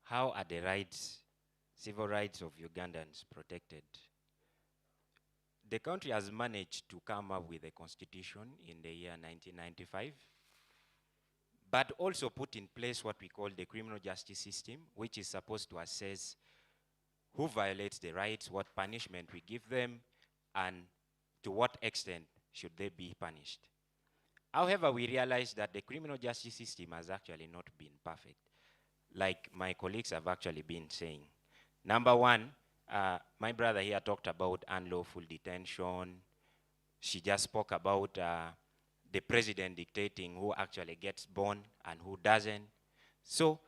How are the rights, civil rights of Ugandans protected? The country has managed to come up with a constitution in the year 1995, but also put in place what we call the criminal justice system, which is supposed to assess who violates the rights, what punishment we give them, and to what extent should they be punished. However, we realize that the criminal justice system has actually not been perfect, like my colleagues have actually been saying. Number one, my brother here talked about unlawful detention. She just spoke about the president dictating who actually gets born and who doesn't. So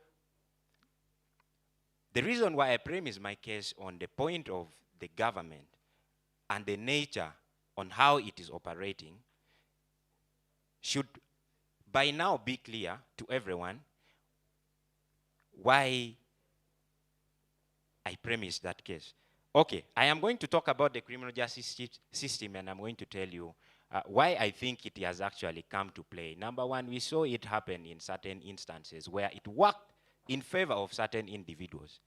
the reason why I premise my case on the point of the government and the nature on how it is operating should by now be clear to everyone why I premise that case. Okay, I am going to talk about the criminal justice system, and I'm going to tell you why I think it has actually come to play. Number one, we saw it happen in certain instances where it worked in favor of certain individuals.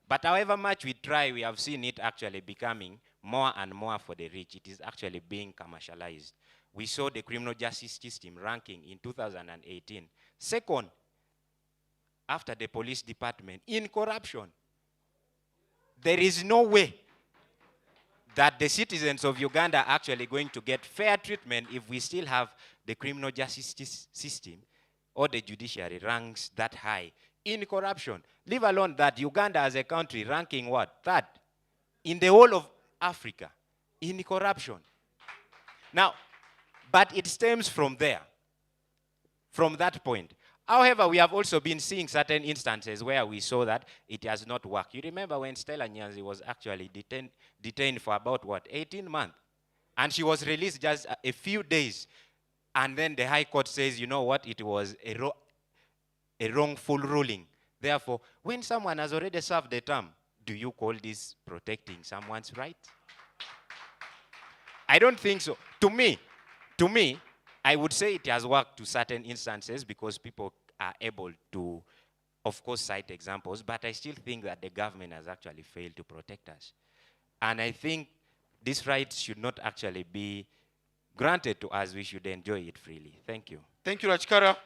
But however much we try, we have seen it actually becoming more and more for the rich. It is actually being commercialized. We saw the criminal justice system ranking in 2018 second after the police department in corruption. There is no way that the citizens of Uganda are actually going to get fair treatment if we still have the criminal justice system or the judiciary ranks that high in corruption. Leave alone that Uganda as a country ranking what? Third in the whole of Africa in corruption. Now, but it stems from there, from that point. However, we have also been seeing certain instances where we saw that it has not worked. You remember when Stella Nyanzi was actually detained for about, what, 18 months? And she was released just a few days. And then the High Court says, you know what, it was a wrongful ruling. Therefore, when someone has already served the term, do you call this protecting someone's right? I don't think so. To me, I would say it has worked to certain instances because people are able to, of course, cite examples, but I still think that the government has actually failed to protect us. And I think these rights should not actually be granted to us. We should enjoy it freely. Thank you. Thank you, Rachkara.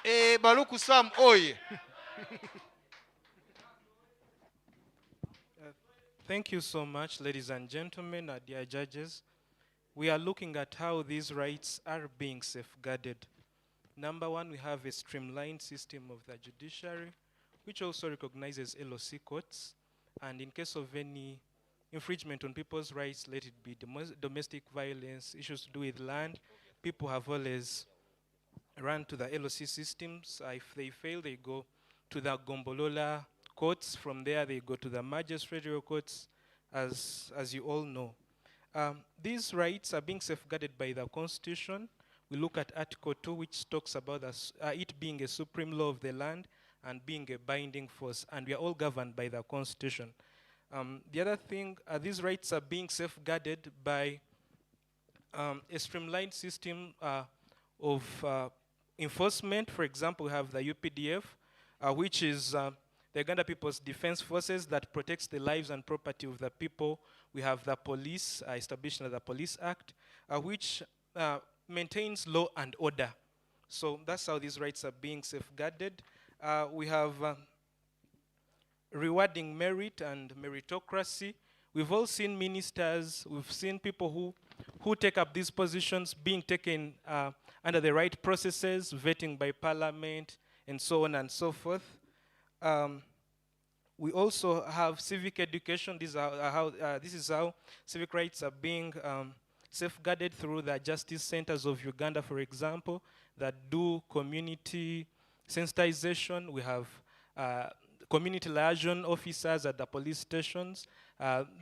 Baluku Sam Oye. Thank you so much, ladies and gentlemen, dear judges. We are looking at how these rights are being safeguarded. Number one, we have a streamlined system of the judiciary, which also recognizes LOC courts. And in case of any infringement on people's rights, let it be domestic violence, issues to do with land, people have always run to the LOC systems. If they fail, they go to the Gombolola courts. From there, they go to the magistrate courts, as you all know. These rights are being safeguarded by the Constitution. We look at Article 2, which talks about it being a supreme law of the land and being a binding force, and we are all governed by the Constitution. The other thing, these rights are being safeguarded by a streamlined system of enforcement. For example, we have the UPDF, which is the Uganda People's Defense Forces that protects the lives and property of the people. We have the police, established under the Police Act, which maintains law and order. So that's how these rights are being safeguarded. We have rewarding merit and meritocracy. We've all seen ministers, we've seen people who take up these positions being taken under the right processes, vetting by parliament, and so on and so forth. We also have civic education. This is how civic rights are being safeguarded through the justice centers of Uganda, for example, that do community sensitization. We have community liaison officers at the police stations.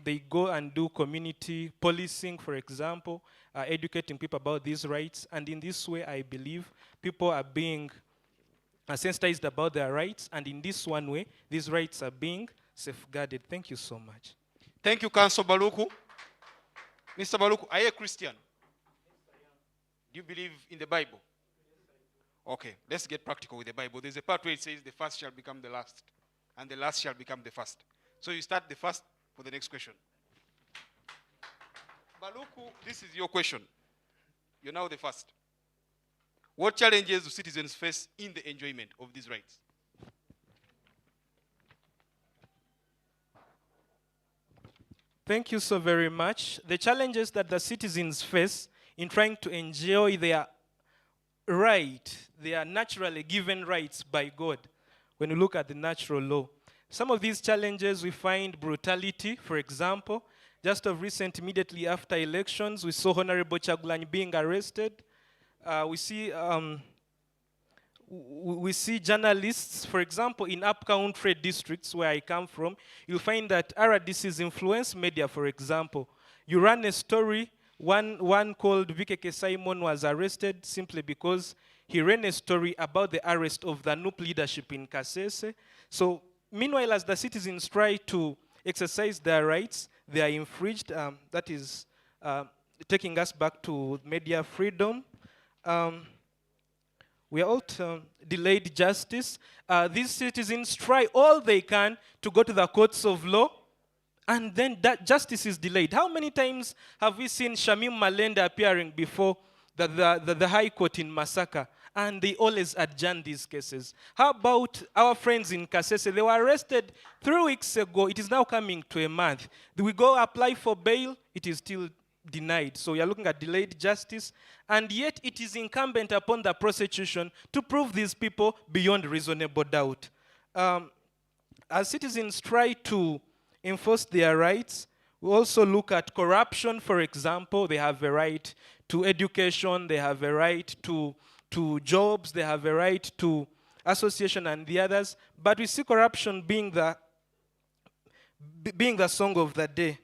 They go and do community policing, for example, educating people about these rights. And in this way, I believe people are being sensitized about their rights. And in this one way, these rights are being safeguarded. Thank you so much. Thank you, Councillor Baluku. Mr. Baluku, are you a Christian? Do you believe in the Bible? Okay, let's get practical with the Bible. There's a part where it says the first shall become the last, and the last shall become the first. So you start the first for the next question. Baluku, this is your question. You're now the first. What challenges do citizens face in the enjoyment of these rights? Thank you so very much. The challenges that the citizens face in trying to enjoy their right, their naturally given rights by God, when you look at the natural law. Some of these challenges we find brutality, for example. Just of recent, immediately after elections, we saw Honorable Chagulanyi being arrested. We see journalists, for example, in up-country districts where I come from, you'll find that RDC's influence media, for example. You run a story, one called Vikeke Simon was arrested simply because he ran a story about the arrest of the NUP leadership in Kasese. So meanwhile, as the citizens try to exercise their rights, they are infringed. That is taking us back to media freedom. We are all delayed justice. These citizens try all they can to go to the courts of law, and then that justice is delayed. How many times have we seen Shamim Malenda appearing before the High Court in Masaka, and they always adjourn these cases? How about our friends in Kasese? They were arrested 3 weeks ago. It is now coming to a month. Do we go apply for bail? It is still denied. So we are looking at delayed justice, and yet it is incumbent upon the prosecution to prove these people beyond reasonable doubt. As citizens try to enforce their rights, we also look at corruption, for example. They have a right to education, they have a right to jobs, they have a right to association and the others, but we see corruption being the song of the day.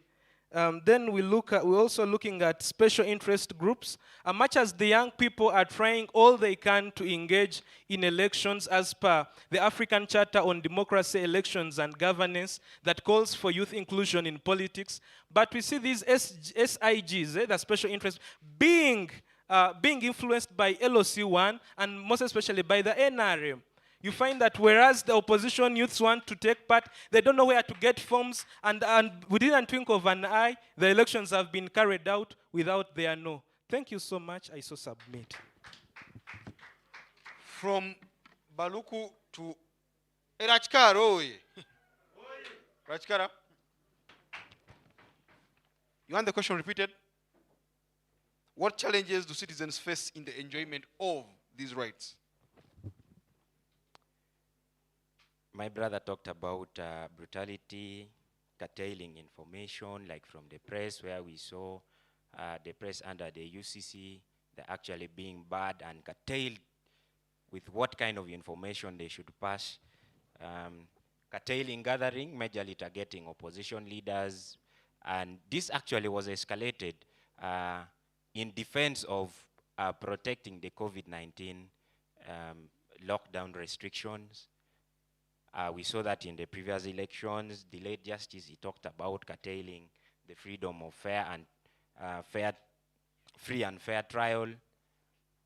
Then we're also looking at special interest groups. Much as the young people are trying all they can to engage in elections as per the African Charter on Democracy, Elections and Governance that calls for youth inclusion in politics, but we see these SIGs, the special interest, being influenced by LOC1 and most especially by the NRM. You find that whereas the opposition youths want to take part, they don't know where to get forms, and within a twinkle of an eye, the elections have been carried out without their know. Thank you so much. I so submit. From Baluku to Rachkara. Rachkara. You want the question repeated? What challenges do citizens face in the enjoyment of these rights? My brother talked about brutality, curtailing information, like from the press, where we saw the press under the UCC they're actually being barred and curtailed with what kind of information they should pass. Curtailing gathering, majorly targeting opposition leaders, and this actually was escalated in defense of protecting the COVID-19 lockdown restrictions. We saw that in the previous elections. The late justice, he talked about curtailing the freedom of free and fair trial.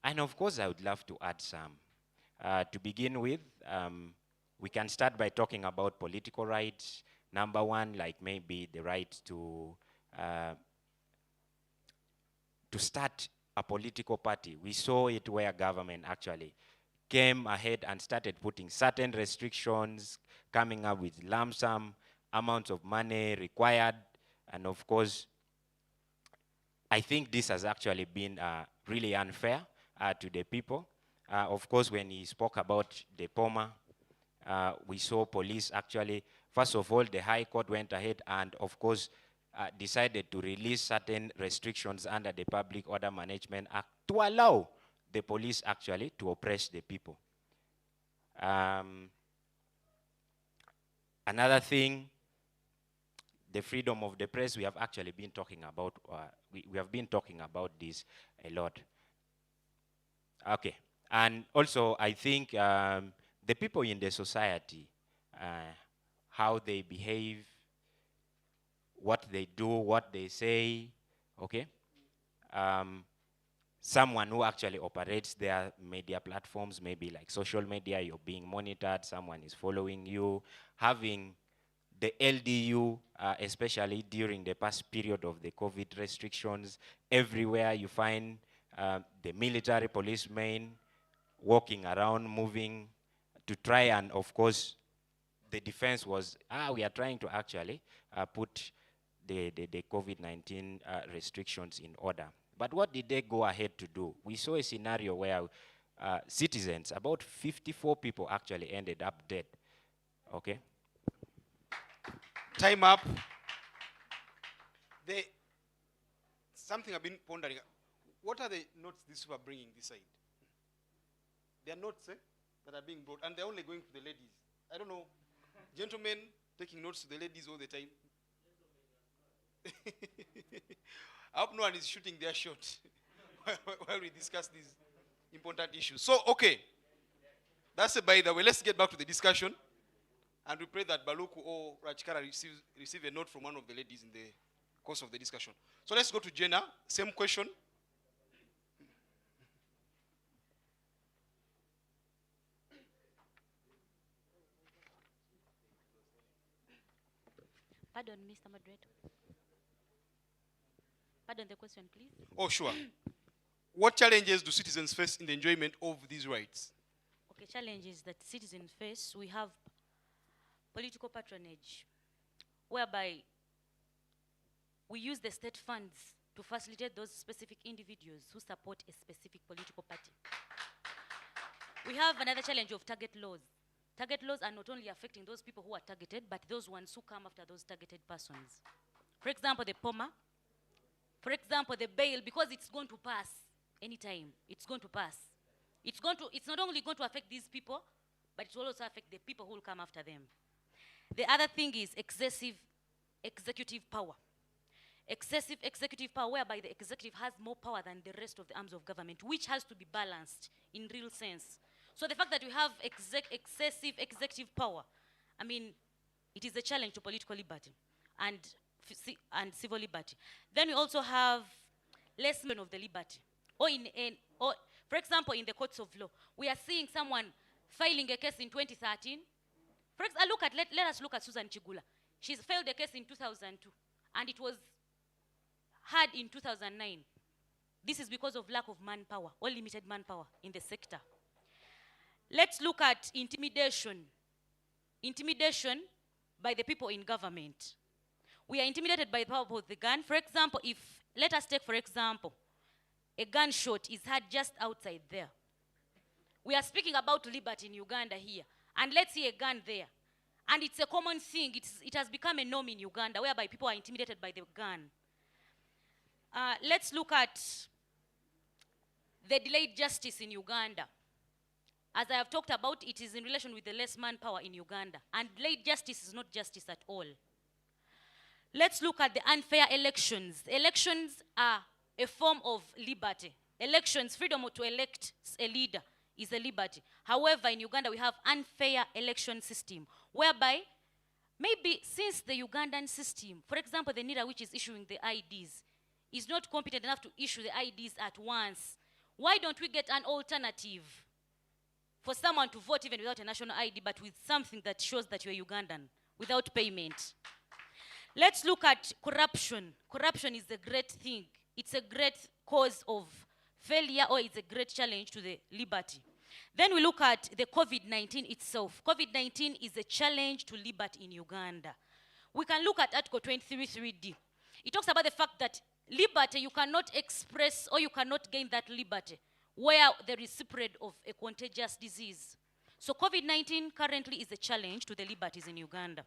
And of course, I would love to add some. To begin with, we can start by talking about political rights. Number one, like maybe the right to start a political party. We saw it where government actually came ahead and started putting certain restrictions, coming up with lump sum amounts of money required. And of course, I think this has actually been really unfair to the people. Of course, when he spoke about the POMA, we saw police actually, first of all, the High Court went ahead and, of course, decided to release certain restrictions under the Public Order Management Act to allow the police actually to oppress the people. Another thing, the freedom of the press, we have actually been talking about, we have been talking about this a lot. Okay, and also I think the people in the society, how they behave, what they do, what they say, okay? Someone who actually operates their media platforms, maybe like social media, you're being monitored, someone is following you, having the LDU, especially during the past period of the COVID restrictions, everywhere you find the military policemen walking around, moving to try and, of course, the defense was, we are trying to actually put the COVID-19 restrictions in order. But what did they go ahead to do? We saw a scenario where citizens, about 54 people actually ended up dead, okay? Time up. Something I've been pondering. What are the notes these people are bringing this side? They are notes that are being brought, and they're only going to the ladies. I don't know. Gentlemen taking notes to the ladies all the time. I hope no one is shooting their shot while we discuss these important issues. So, okay. That's it, by the way. Let's get back to the discussion. And we pray that Baluku or Rajkara receive a note from one of the ladies in the course of the discussion. So let's go to Jenna. Same question. Pardon, Mr. Moderator. Pardon the question, please. Oh, sure. What challenges do citizens face in the enjoyment of these rights? Okay, challenges that citizens face, we have political patronage, whereby we use the state funds to facilitate those specific individuals who support a specific political party. We have another challenge of target laws. Target laws are not only affecting those people who are targeted, but those ones who come after those targeted persons. For example, the POMA. For example, the bail, because it's going to pass anytime. It's going to pass. It's not only going to affect these people, but it will also affect the people who will come after them. The other thing is excessive executive power. Excessive executive power, whereby the executive has more power than the rest of the arms of government, which has to be balanced in real sense. So the fact that we have excessive executive power, I mean, it is a challenge to political liberty and civil liberty. Then we also have less of the liberty. Or for example, in the courts of law, we are seeing someone filing a case in 2013. Let us look at Susan Chigula. She's filed a case in 2002, and it was heard in 2009. This is because of lack of manpower, or limited manpower in the sector. Let's look at intimidation. Intimidation by the people in government. We are intimidated by the power of the gun. For example, let us take, for example, a gunshot is heard just outside there. We are speaking about liberty in Uganda here, and let's see a gun there. And it's a common thing. It has become a norm in Uganda, whereby people are intimidated by the gun. Let's look at the delayed justice in Uganda. As I have talked about, it is in relation with the less manpower in Uganda. And delayed justice is not justice at all. Let's look at the unfair elections. Elections are a form of liberty. Elections, freedom to elect a leader is a liberty. However, in Uganda, we have unfair election system, whereby maybe since the Ugandan system, for example, the NIRA which is issuing the IDs, is not competent enough to issue the IDs at once, why don't we get an alternative for someone to vote even without a national ID, but with something that shows that you're Ugandan, without payment? Let's look at corruption. Corruption is a great thing. It's a great cause of failure, or it's a great challenge to the liberty. Then we look at the COVID-19 itself. COVID-19 is a challenge to liberty in Uganda. We can look at Article 23.3d. It talks about the fact that liberty, you cannot express or you cannot gain that liberty where there is spread of a contagious disease. So COVID-19 currently is a challenge to the liberties in Uganda.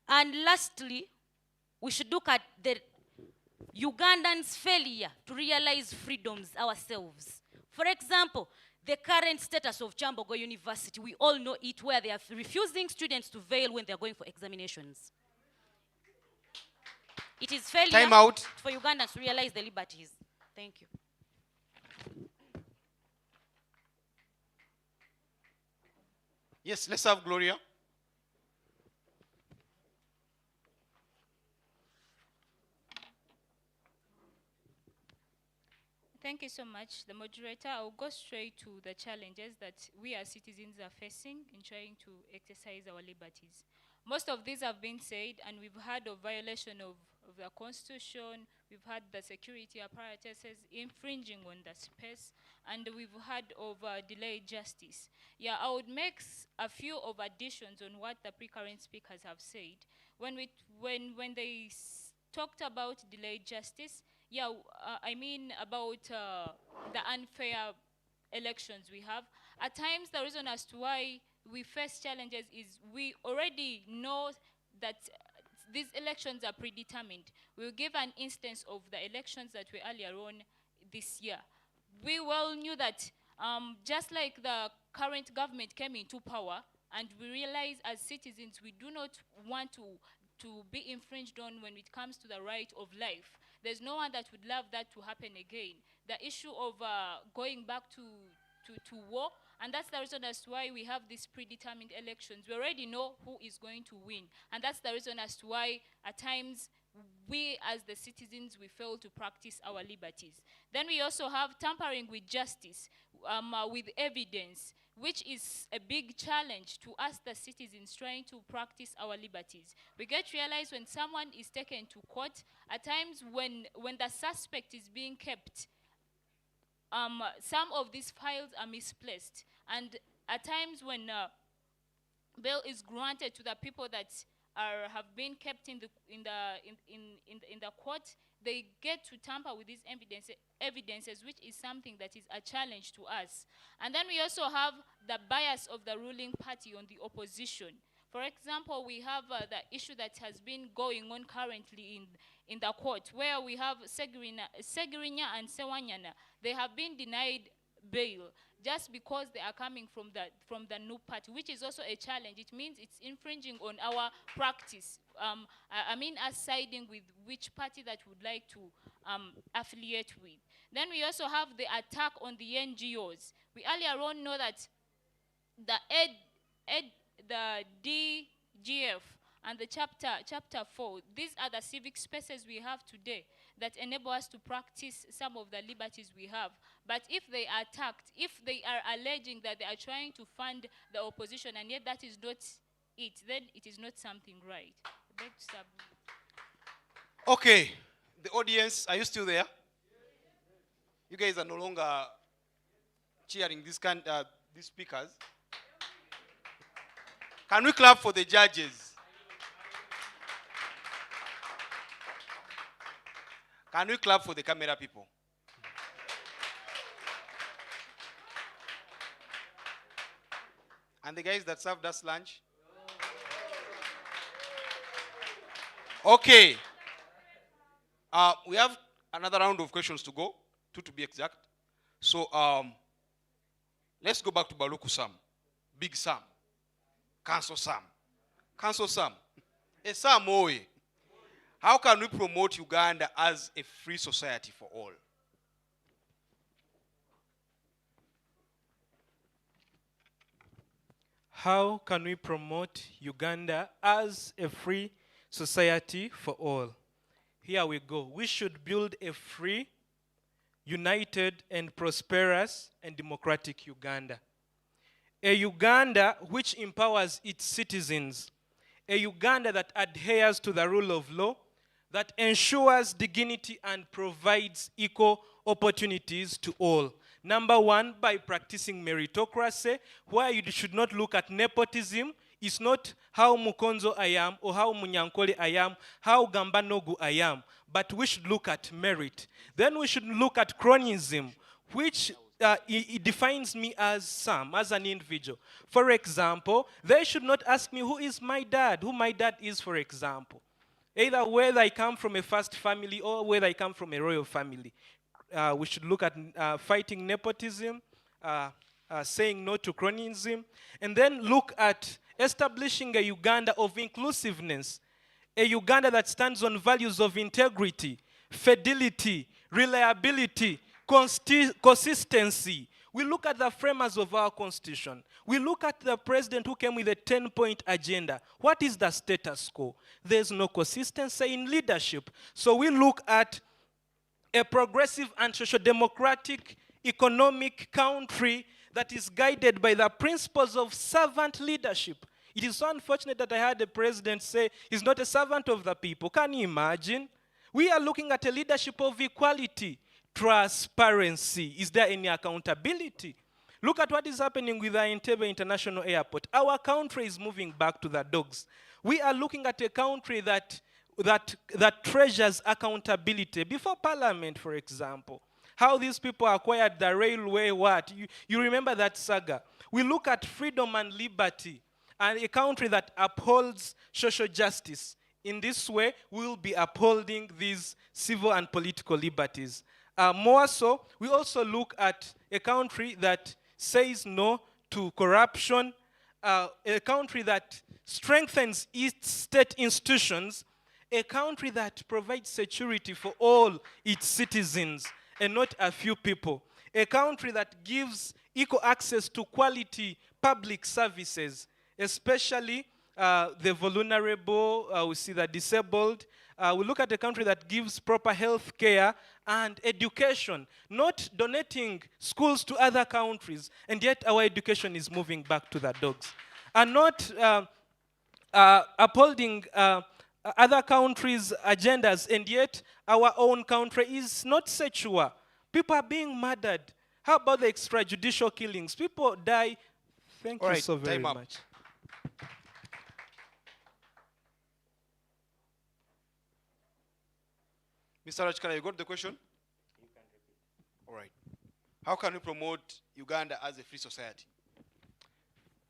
And lastly, we should look at the Ugandans' failure to realize freedoms ourselves. For example, the current status of Chambogo University, we all know it, where they are refusing students to veil when they are going for examinations. It is failure Time out. for Ugandans to realize the liberties. Thank you. Yes, let's have Gloria. Thank you so much, the moderator. I'll go straight to the challenges that we as citizens are facing in trying to exercise our liberties. Most of these have been said, and we've heard of violation of the constitution, we've had the security apparatuses infringing on the space, and we've heard of delayed justice. Yeah, I would make a few of additions on what the pre-current speakers have said. When they talked about delayed justice, yeah, I mean about the unfair elections we have. At times, the reason as to why we face challenges is we already know that these elections are predetermined. We'll give an instance of the elections that were earlier on this year. We well knew that just like the current government came into power, and we realize as citizens we do not want to be infringed on when it comes to the right of life. There's no one that would love that to happen again. The issue of going back to war, and that's the reason as to why we have these predetermined elections. We already know who is going to win, and that's the reason as to why at times we as the citizens, we fail to practice our liberties. Then we also have tampering with justice, with evidence, which is a big challenge to us, the citizens, trying to practice our liberties. We get to realize when someone is taken to court, at times when the suspect is being kept, some of these files are misplaced. And at times when bail is granted to the people that have been kept in the court, they get to tamper with these evidences, which is something that is a challenge to us. And then we also have the bias of the ruling party on the opposition. For example, we have the issue that has been going on currently in the court, where we have Segirinya and Sewanyana. They have been denied bail just because they are coming from the new party, which is also a challenge. It means it's infringing on our practice. I mean, us siding with which party that would like to affiliate with. Then we also have the attack on the NGOs. We earlier on know that the DGF and the chapter 4, these are the civic spaces we have today that enable us to practice some of the liberties we have. But if they are attacked, if they are alleging that they are trying to fund the opposition, and yet that is not it, then it is not something right. I beg to stop. Okay, the audience, are you still there? You guys are no longer cheering these speakers. Can we clap for the judges? Can we clap for the camera people? And the guys that served us lunch? Okay. We have another round of questions to go, two to be exact. So let's go back to Baluku Sam, Big Sam, Council Sam. Council Sam. Hey, Sam, how can we promote Uganda as a free society for all? How can we promote Uganda as a free society for all? Here we go. We should build a free, united, and prosperous and democratic Uganda. A Uganda which empowers its citizens. A Uganda that adheres to the rule of law, that ensures dignity and provides equal opportunities to all. Number one, by practicing meritocracy, where you should not look at nepotism. It's not how Mukonzo I am or how Munyankole I am, how Gambanogu I am, but we should look at merit. Then we should look at cronyism, which it defines me as Sam, as an individual. For example, they should not ask me who is my dad, who my dad is, for example. Either whether I come from a first family or whether I come from a royal family. We should look at fighting nepotism, saying no to cronyism, and then look at establishing a Uganda of inclusiveness, a Uganda that stands on values of integrity, fidelity, reliability, consistency. We look at the framers of our constitution. We look at the president who came with a 10-point agenda. What is the status quo? There's no consistency in leadership. So we look at a progressive and social-democratic economic country that is guided by the principles of servant leadership. It is so unfortunate that I had a president say he's not a servant of the people. Can you imagine? We are looking at a leadership of equality, transparency. Is there any accountability? Look at what is happening with the Entebbe International Airport. Our country is moving back to the dogs. We are looking at a country that treasures accountability. Before Parliament, for example, how these people acquired the railway, what? You remember that saga. We look at freedom and liberty, and a country that upholds social justice. In this way, we will be upholding these civil and political liberties. More so, we also look at a country that says no to corruption, a country that strengthens its state institutions, a country that provides security for all its citizens and not a few people, a country that gives equal access to quality public services, especially the vulnerable, we see the disabled. We look at a country that gives proper health care and education, not donating schools to other countries, and yet our education is moving back to the dogs. And not upholding other countries' agendas, and yet our own country is not secure. People are being murdered. How about the extrajudicial killings? People die. Thank you so very much. Mr. Rajkana, you got the question? You can repeat. All right. How can we promote Uganda as a free society?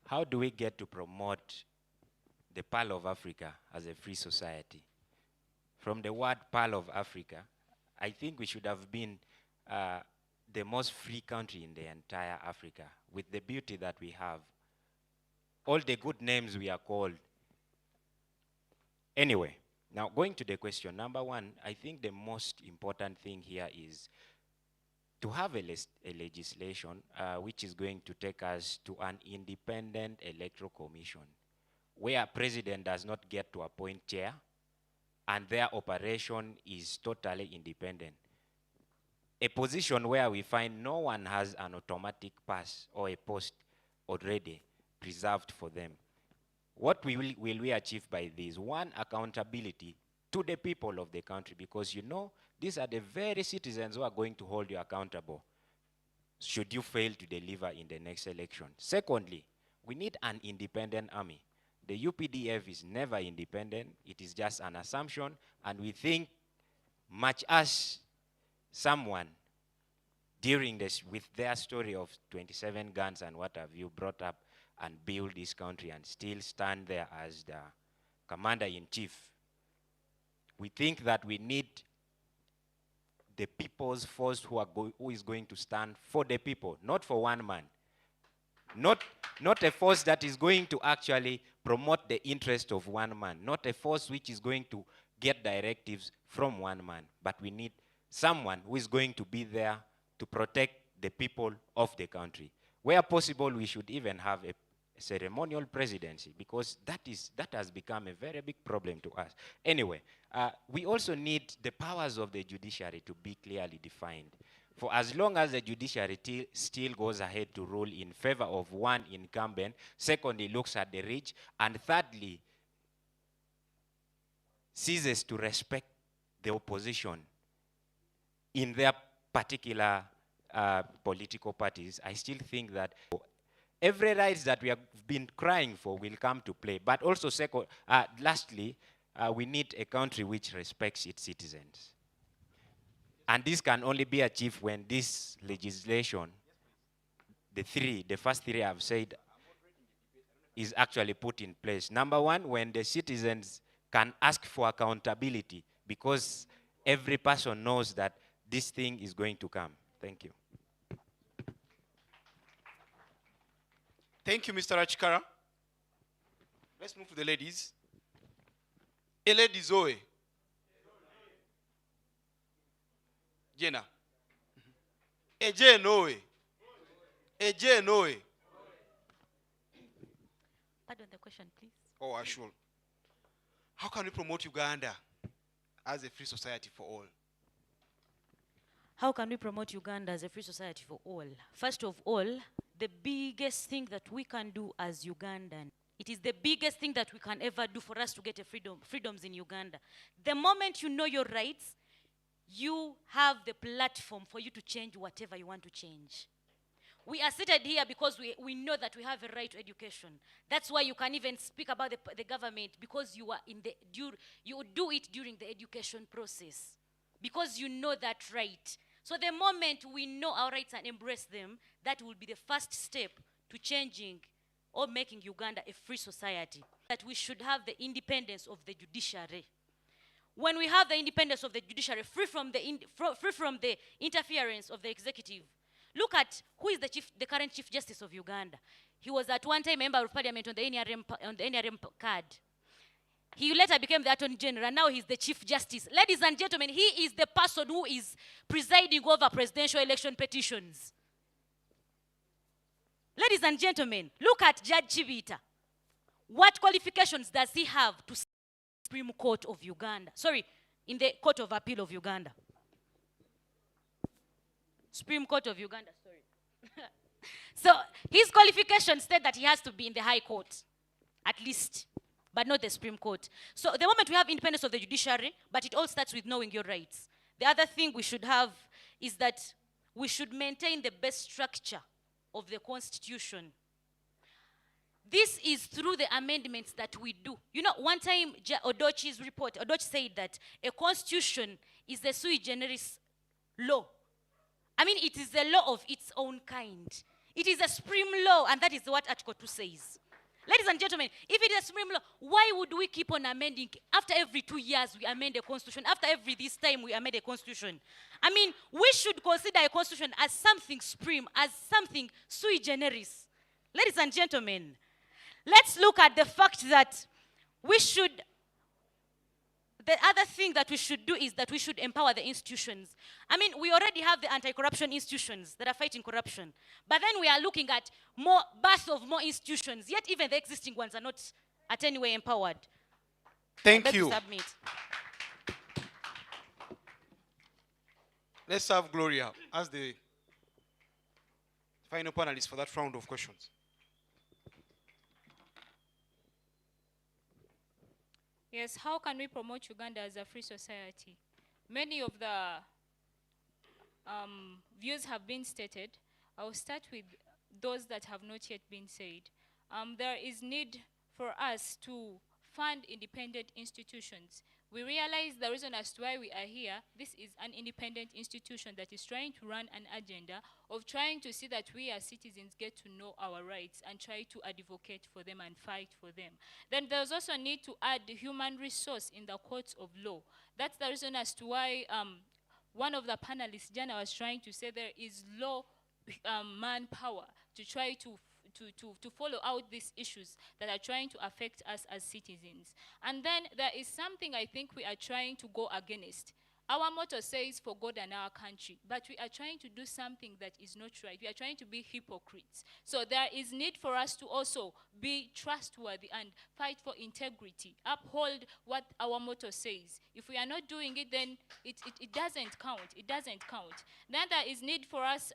How do we get to promote the Pearl of Africa as a free society? From the word Pearl of Africa, I think we should have been the most free country in the entire Africa, with the beauty that we have. All the good names we are called. Anyway, now going to the question, number one, I think the most important thing here is to have a legislation which is going to take us to an independent electoral commission, where president does not get to appoint chair, and their operation is totally independent. A position where we find no one has an automatic pass or a post already preserved for them. What will we achieve by this? One, accountability to the people of the country, because you know, these are the very citizens who are going to hold you accountable should you fail to deliver in the next election. Secondly, we need an independent army. The UPDF is never independent. It is just an assumption, and we think much as someone during this, with their story of 27 guns and what have you, brought up and build this country and still stand there as the commander-in-chief. We think that we need the people's force who is going to stand for the people, not for one man. Not a force that is going to actually promote the interest of one man, not a force which is going to get directives from one man, but we need someone who is going to be there to protect the people of the country. Where possible, we should even have a ceremonial presidency, because that has become a very big problem to us. Anyway, we also need the powers of the judiciary to be clearly defined. For as long as the judiciary still goes ahead to rule in favor of one incumbent, secondly, looks at the rich, and thirdly, ceases to respect the opposition in their particular political parties, I still think that every right that we have been crying for will come to play. But also, lastly, we need a country which respects its citizens. And this can only be achieved when this legislation, the first three I've said, is actually put in place. Number one, when the citizens can ask for accountability, because every person knows that this thing is going to come. Thank you. Thank you, Mr. Achikara. Let's move to the ladies. Eledi Zoe. Jenna. Eje Noe. Eje Noe. Pardon the question, please. Oh, I should. How can we promote Uganda as a free society for all? How can we promote Uganda as a free society for all? First of all, the biggest thing that we can do as Ugandan, it is the biggest thing that we can ever do for us to get a freedoms in Uganda. The moment you know your rights, you have the platform for you to change whatever you want to change. We are seated here because we know that we have a right to education. That's why you can even speak about the government, because you are you do it during the education process, because you know that right. So the moment we know our rights and embrace them, that will be the first step to changing or making Uganda a free society. That we should have the independence of the judiciary. When we have the independence of the judiciary, free from the interference of the executive, look at who is the current Chief Justice of Uganda. He was at one time member of parliament on the NRM card. He later became the Attorney General, and now he's the Chief Justice. Ladies and gentlemen, he is the person who is presiding over presidential election petitions. Ladies and gentlemen, look at Judge Chibita. What qualifications does he have to Supreme Court of Uganda? Sorry, in the Court of Appeal of Uganda. Supreme Court of Uganda, sorry. So his qualifications state that he has to be in the High Court, at least, but not the Supreme Court. So the moment we have independence of the judiciary, but it all starts with knowing your rights. The other thing we should have is that we should maintain the best structure of the Constitution. This is through the amendments that we do. You know, one time, Odochi's report, Odochi said that a constitution is a sui generis law. I mean, it is a law of its own kind. It is a supreme law, and that is what Article 2 says. Ladies and gentlemen, if it is a supreme law, why would we keep on amending? After every 2 years, we amend a constitution. After every this time, we amend a constitution. I mean, we should consider a constitution as something supreme, as something sui generis. Ladies and gentlemen, let's look at the fact that we should, the other thing that we should do is that we should empower the institutions. I mean, we already have the anti-corruption institutions that are fighting corruption. But then we are looking at birth of more institutions, yet even the existing ones are not at any way empowered. Thank you. Submit. Let's have Gloria as the final panelist for that round of questions. Yes, how can we promote Uganda as a free society? Many of the views have been stated. I will start with those that have not yet been said. There is need for us to fund independent institutions. We realize the reason as to why we are here, this is an independent institution that is trying to run an agenda of trying to see that we as citizens get to know our rights and try to advocate for them and fight for them. Then there's also a need to add the human resource in the courts of law. That's the reason as to why one of the panelists, Jana, was trying to say there is low manpower to try to follow out these issues that are trying to affect us as citizens. And then there is something I think we are trying to go against. Our motto says for God and our country, but we are trying to do something that is not right. We are trying to be hypocrites. So there is need for us to also be trustworthy and fight for integrity, uphold what our motto says. If we are not doing it, then it doesn't count. It doesn't count. Then there is need for us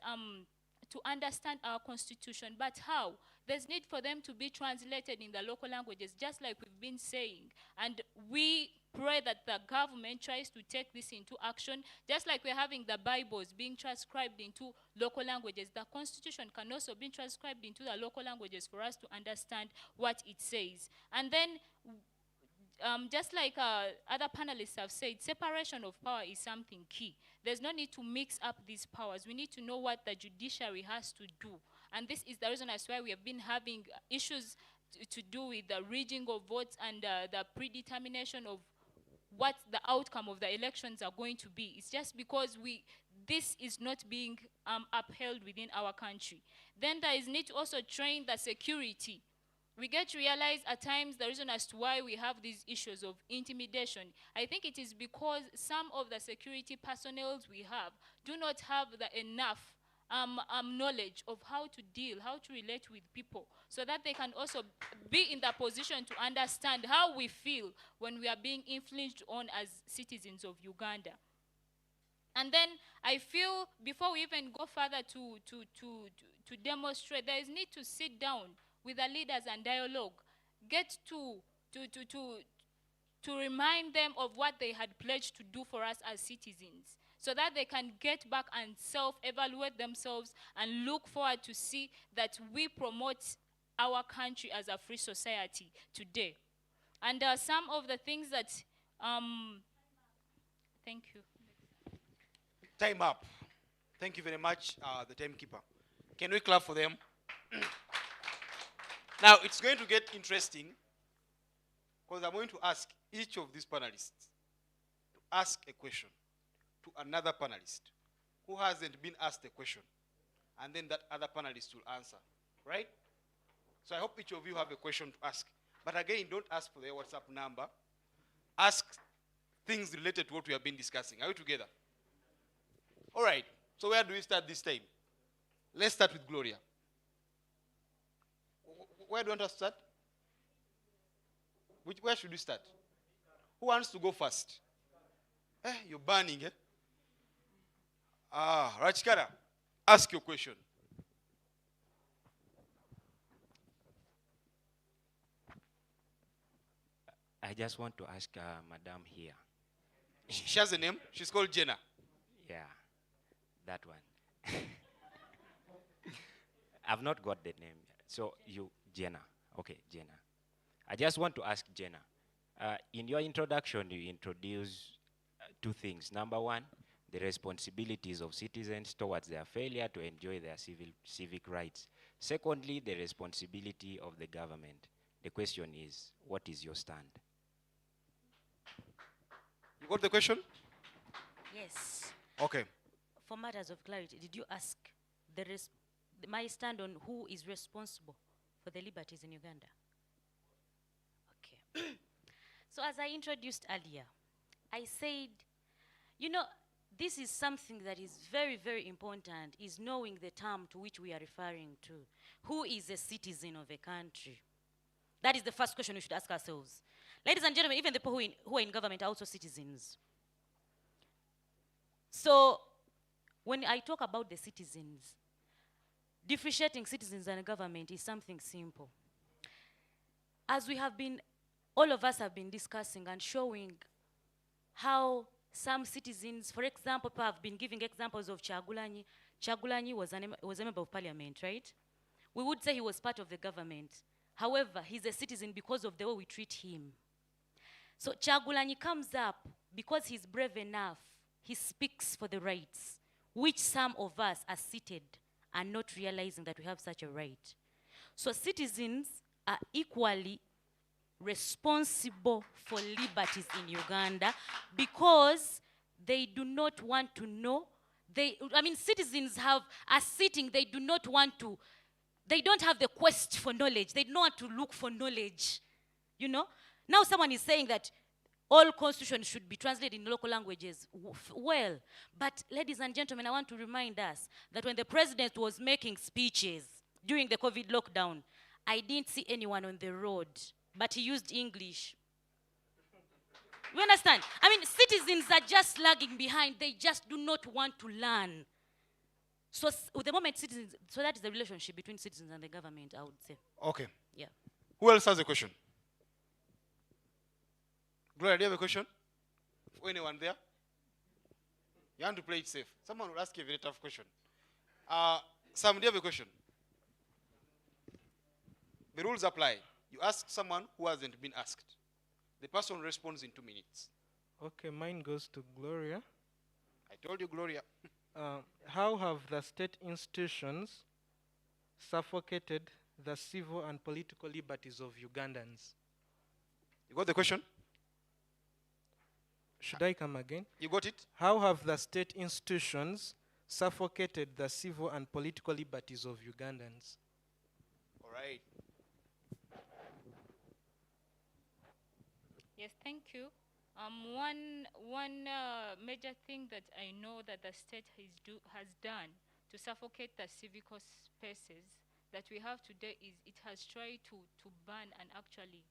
to understand our constitution, but how? There's need for them to be translated in the local languages, just like we've been saying. And we pray that the government tries to take this into action, just like we're having the Bibles being transcribed into local languages. The constitution can also be transcribed into the local languages for us to understand what it says. And then just like other panelists have said, separation of power is something key. There's no need to mix up these powers. We need to know what the judiciary has to do. And this is the reason as why we have been having issues to do with the rigging of votes and the predetermination of what the outcome of the elections are going to be. It's just because this is not being upheld within our country. Then there is need to also train the security. We get to realize at times the reason as to why we have these issues of intimidation. I think it is because some of the security personnel we have do not have the enough knowledge of how to deal, how to relate with people, so that they can also be in the position to understand how we feel when we are being infringed on as citizens of Uganda. And then I feel before we even go further to demonstrate, there is need to sit down with the leaders and dialogue, get to remind them of what they had pledged to do for us as citizens, so that they can get back and self-evaluate themselves and look forward to see that we promote our country as a free society today. And some of the things that, thank you. Time up. Thank you very much, the timekeeper. Can we clap for them? Now, it's going to get interesting because I'm going to ask each of these panelists to ask a question to another panelist who hasn't been asked a question, and then that other panelist will answer, right? So I hope each of you have a question to ask. But again, don't ask for their WhatsApp number. Ask things related to what we have been discussing. Are we together? All right. So where do we start this time? Let's start with Gloria. Where do you want us to start? Where should we start? Who wants to go first? You're burning, eh? Rachikara, ask your question. I just want to ask Madam here. She has a name. She's called Jenna. Yeah, that one. I've not got the name yet. So you, Jenna. Okay, Jenna. I just want to ask Jenna. In your introduction, you introduced two things. Number one, the responsibilities of citizens towards their failure to enjoy their civic rights. Secondly, the responsibility of the government. The question is, what is your stand? You got the question? Yes. Okay. For matters of clarity, did you ask my stand on who is responsible for the liberties in Uganda? Okay. So as I introduced earlier, I said, you know, this is something that is very, very important, is knowing the term to which we are referring to. Who is a citizen of a country? That is the first question we should ask ourselves. Ladies and gentlemen, even the people who are in government are also citizens. So when I talk about the citizens, differentiating citizens and government is something simple. As we have been, all of us have been discussing and showing how some citizens, for example, people have been giving examples of Chagulanyi. Chagulanyi was a member of parliament, right? We would say he was part of the government. However, he's a citizen because of the way we treat him. So Chagulanyi comes up because he's brave enough. He speaks for the rights, which some of us are seated and not realizing that we have such a right. So citizens are equally responsible for liberties in Uganda because They do not want to know. Citizens are sitting, they do not want to, they don't have the quest for knowledge. They don't want to look for knowledge. Now someone is saying that all constitutions should be translated in local languages. Well, but ladies and gentlemen, I want to remind us that when the president was making speeches during the COVID lockdown, I didn't see anyone on the road, but he used English. You understand? Citizens are just lagging behind. They just do not want to learn. So with the moment citizens, so that is the relationship between citizens and the government, I would say. Okay. Yeah. Who else has a question? Gloria, do you have a question? For anyone there? You want to play it safe. Someone will ask you a very tough question. Sam, do you have a question? The rules apply. You ask someone who hasn't been asked. The person responds in 2 minutes. Okay, mine goes to Gloria. I told you, Gloria. How have the state institutions suffocated the civil and political liberties of Ugandans? You got the question? Should I come again? You got it? How have the state institutions suffocated the civil and political liberties of Ugandans? All right. Yes, thank you. One major thing that I know that the state has done to suffocate the civic spaces that we have today is it has tried to ban and actually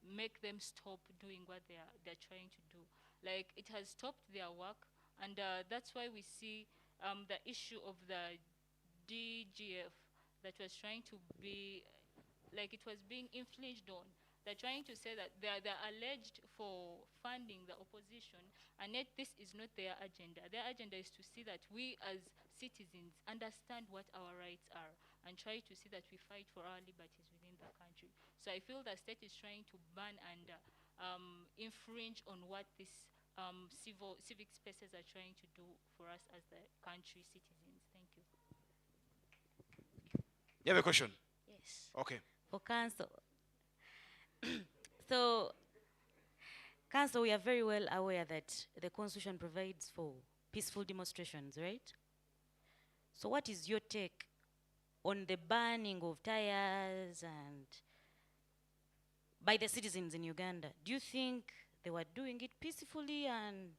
make them stop doing what they're trying to do. Like, it has stopped their work, and that's why we see the issue of the DGF that was trying to be, like, it was being infringed on. They're trying to say that they're alleged for funding the opposition, and yet this is not their agenda. Their agenda is to see that we as citizens understand what our rights are and try to see that we fight for our liberties within the country. So I feel the state is trying to ban and infringe on what these civic spaces are trying to do for us as the country citizens. Thank you. You have a question? Yes. Okay. For council. So, council, we are very well aware that the Constitution provides for peaceful demonstrations, right? So what is your take on the burning of tires and by the citizens in Uganda? Do you think they were doing it peacefully, and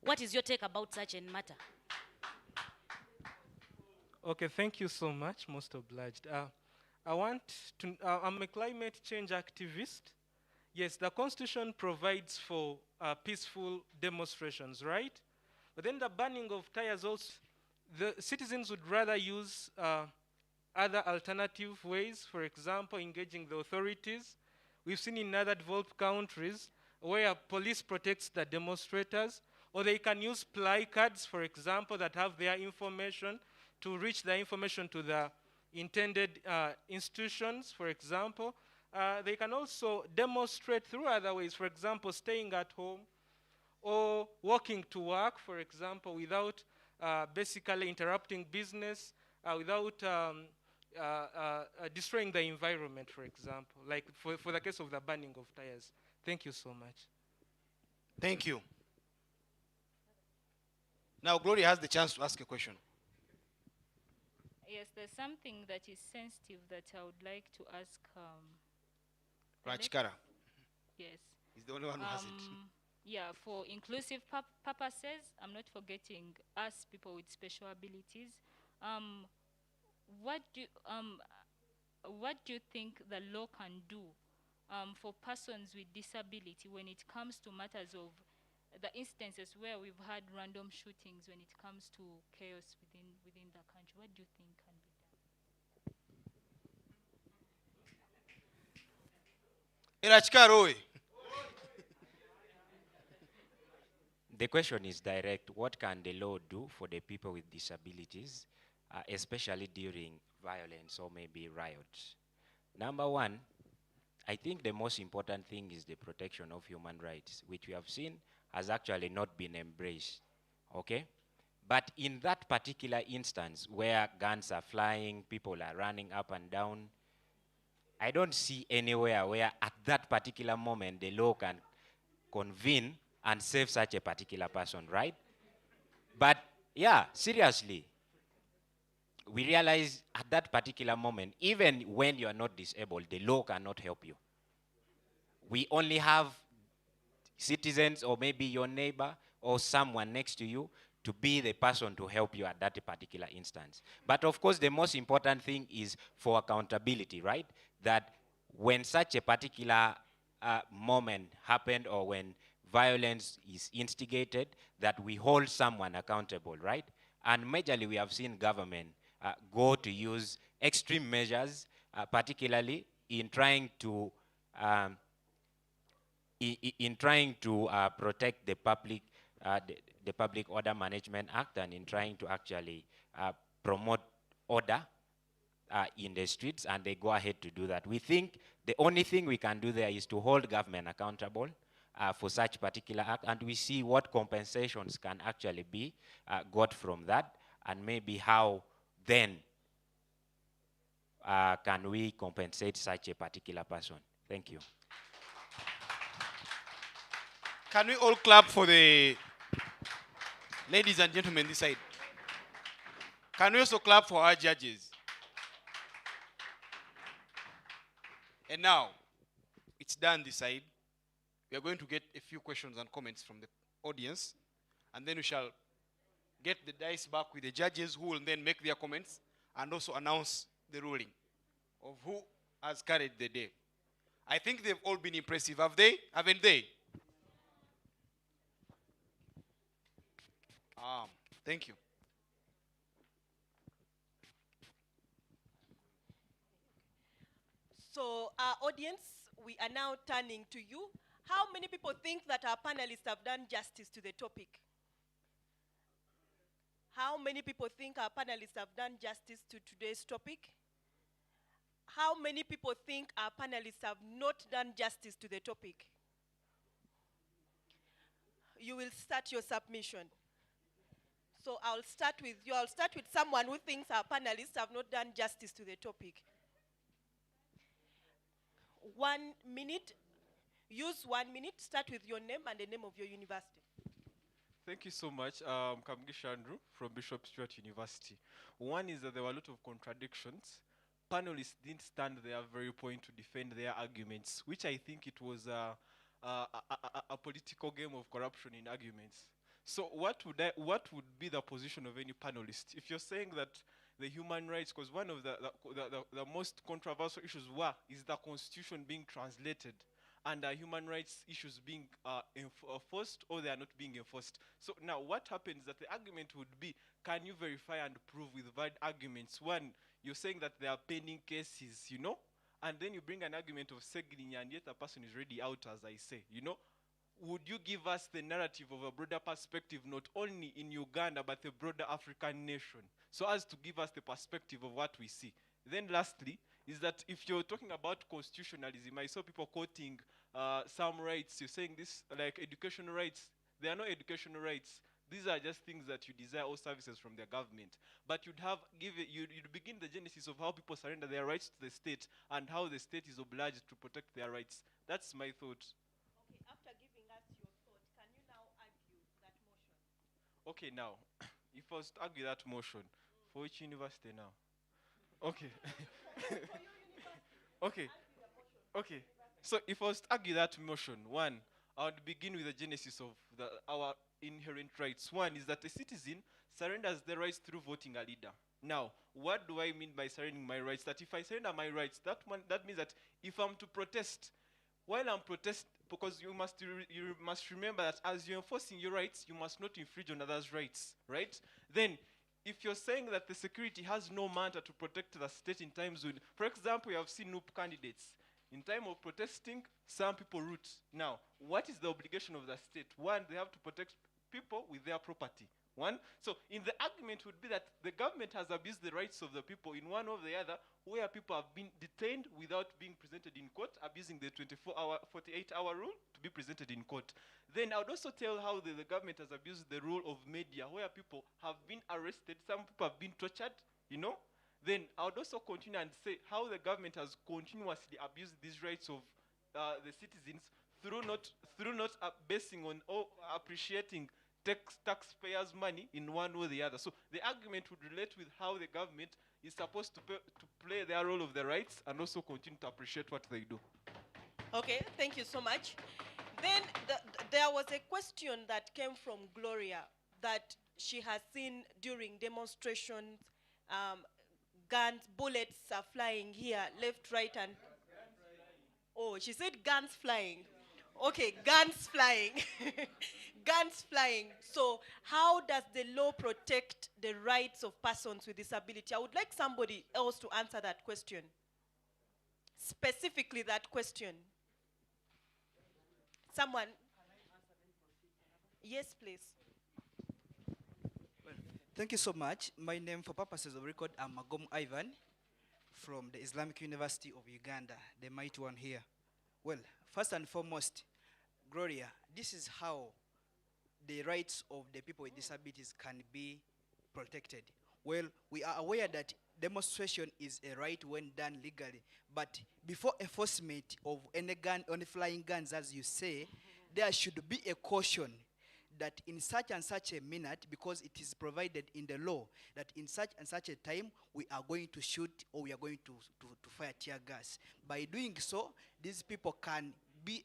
what is your take about such a matter? Okay, thank you so much, most obliged. I'm a climate change activist. Yes, the Constitution provides for peaceful demonstrations, right? But then the burning of tires also, the citizens would rather use other alternative ways, for example, engaging the authorities. We've seen in other developed countries where police protects the demonstrators, or they can use placards, for example, that have their information to reach the information to the intended institutions, for example. They can also demonstrate through other ways, for example, staying at home or walking to work, for example, without basically interrupting business, without destroying the environment, for example, like for the case of the burning of tires. Thank you so much. Thank you. Now, Gloria has the chance to ask a question. Yes, there's something that is sensitive that I would like to ask. Rajkara. Yes. He's the only one who has it. Yeah, for inclusive purposes, I'm not forgetting us, people with special abilities. What do you think the law can do for persons with disability when it comes to matters of the instances where we've had random shootings when it comes to chaos within the country? What do you think can be done? Rajkara. The question is direct. What can the law do for the people with disabilities, especially during violence or maybe riots? Number one, I think the most important thing is the protection of human rights, which we have seen has actually not been embraced, okay? But in that particular instance where guns are flying, people are running up and down, I don't see anywhere where at that particular moment the law can convene and save such a particular person, right? But yeah, seriously, we realize at that particular moment, even when you are not disabled, the law cannot help you. We only have citizens or maybe your neighbor or someone next to you to be the person to help you at that particular instance. But of course, the most important thing is for accountability, right? That when such a particular moment happened or when violence is instigated, that we hold someone accountable, right? And majorly we have seen government go to use extreme measures, particularly in trying to protect the public, the Public Order Management Act, and in trying to actually promote order in the streets, and they go ahead to do that. We think the only thing we can do there is to hold government accountable for such particular act, and we see what compensations can actually be got from that, and maybe how then can we compensate such a particular person. Thank you. Can we all clap for the ladies and gentlemen this side? Can we also clap for our judges? And now, it's done this side. We are going to get a few questions and comments from the audience, and then we shall get the dice back with the judges, who will then make their comments and also announce the ruling of who has carried the day. I think they've all been impressive, have they? Haven't they? Thank you. So our audience, we are now turning to you. How many people think that our panelists have done justice to the topic? How many people think our panelists have done justice to today's topic? How many people think our panelists have not done justice to the topic? You will start your submission. So I'll start with you. I'll start with someone who thinks our panelists have not done justice to the topic. 1 minute. Use 1 minute. Start with your name and the name of your university. Thank you so much. Kamgish Andrew from Bishop Stuart University. One is that there were a lot of contradictions. Panelists didn't stand their very point to defend their arguments, which I think it was a political game of corruption in arguments. So what would be the position of any panelist? If you're saying that the human rights, because one of the most controversial issues is the constitution being translated and human rights issues being enforced, or they are not being enforced. So now what happens that the argument would be, can you verify and prove with valid arguments? One, you're saying that there are pending cases, you know, and then you bring an argument of Segrinya, and yet the person is already out, as I say, you know. Would you give us the narrative of a broader perspective, not only in Uganda, but the broader African nation, so as to give us the perspective of what we see? Then lastly, is that if you're talking about constitutionalism, I saw people quoting some rights. You're saying this, like educational rights. There are no educational rights. These are just things that you desire, or services from the government. But you'd begin the genesis of how people surrender their rights to the state and how the state is obliged to protect their rights. That's my thought. Okay, after giving us your thought, can you now argue that motion? Okay, now, if I was to argue that motion, for which university now? Okay. Okay. Okay. So if I was to argue that motion, one, I would begin with the genesis of our inherent rights. One is that a citizen surrenders their rights through voting a leader. Now, what do I mean by surrendering my rights? That if I surrender my rights, that means that if I'm to protest, while I'm protesting, because you must remember that as you're enforcing your rights, you must not infringe on others' rights, right? Then, if you're saying that the security has no matter to protect the state in times when, for example, you have seen NUP candidates. In time of protesting, some people root. Now, what is the obligation of the state? One, they have to protect people with their property. One, so in the argument would be that the government has abused the rights of the people in one or the other, where people have been detained without being presented in court, abusing the 48-hour rule to be presented in court. Then I would also tell how the government has abused the rule of media, where people have been arrested, some people have been tortured, you know. Then I would also continue and say how the government has continuously abused these rights of the citizens through not basing on or appreciating taxpayers' money in one way or the other. So the argument would relate with how the government is supposed to play their role of the rights and also continue to appreciate what they do. Okay, thank you so much. Then there was a question that came from Gloria that she has seen during demonstrations, guns, bullets are flying here, left, right, and... Oh, she said guns flying. Okay, guns flying. Guns flying. So how does the law protect the rights of persons with disability? I would like somebody else to answer that question. Specifically that question. Someone? Yes, please. Well, thank you so much. My name, for purposes of record, I'm Magom Ivan from the Islamic University of Uganda, the mighty one here. Well, first and foremost, Gloria, this is how the rights of the people with disabilities can be protected. Well, we are aware that demonstration is a right when done legally, but before enforcement of any gun, any flying guns, as you say, there should be a caution that in such and such a minute, because it is provided in the law, that in such and such a time, we are going to shoot or we are going to fire tear gas. By doing so, these people can be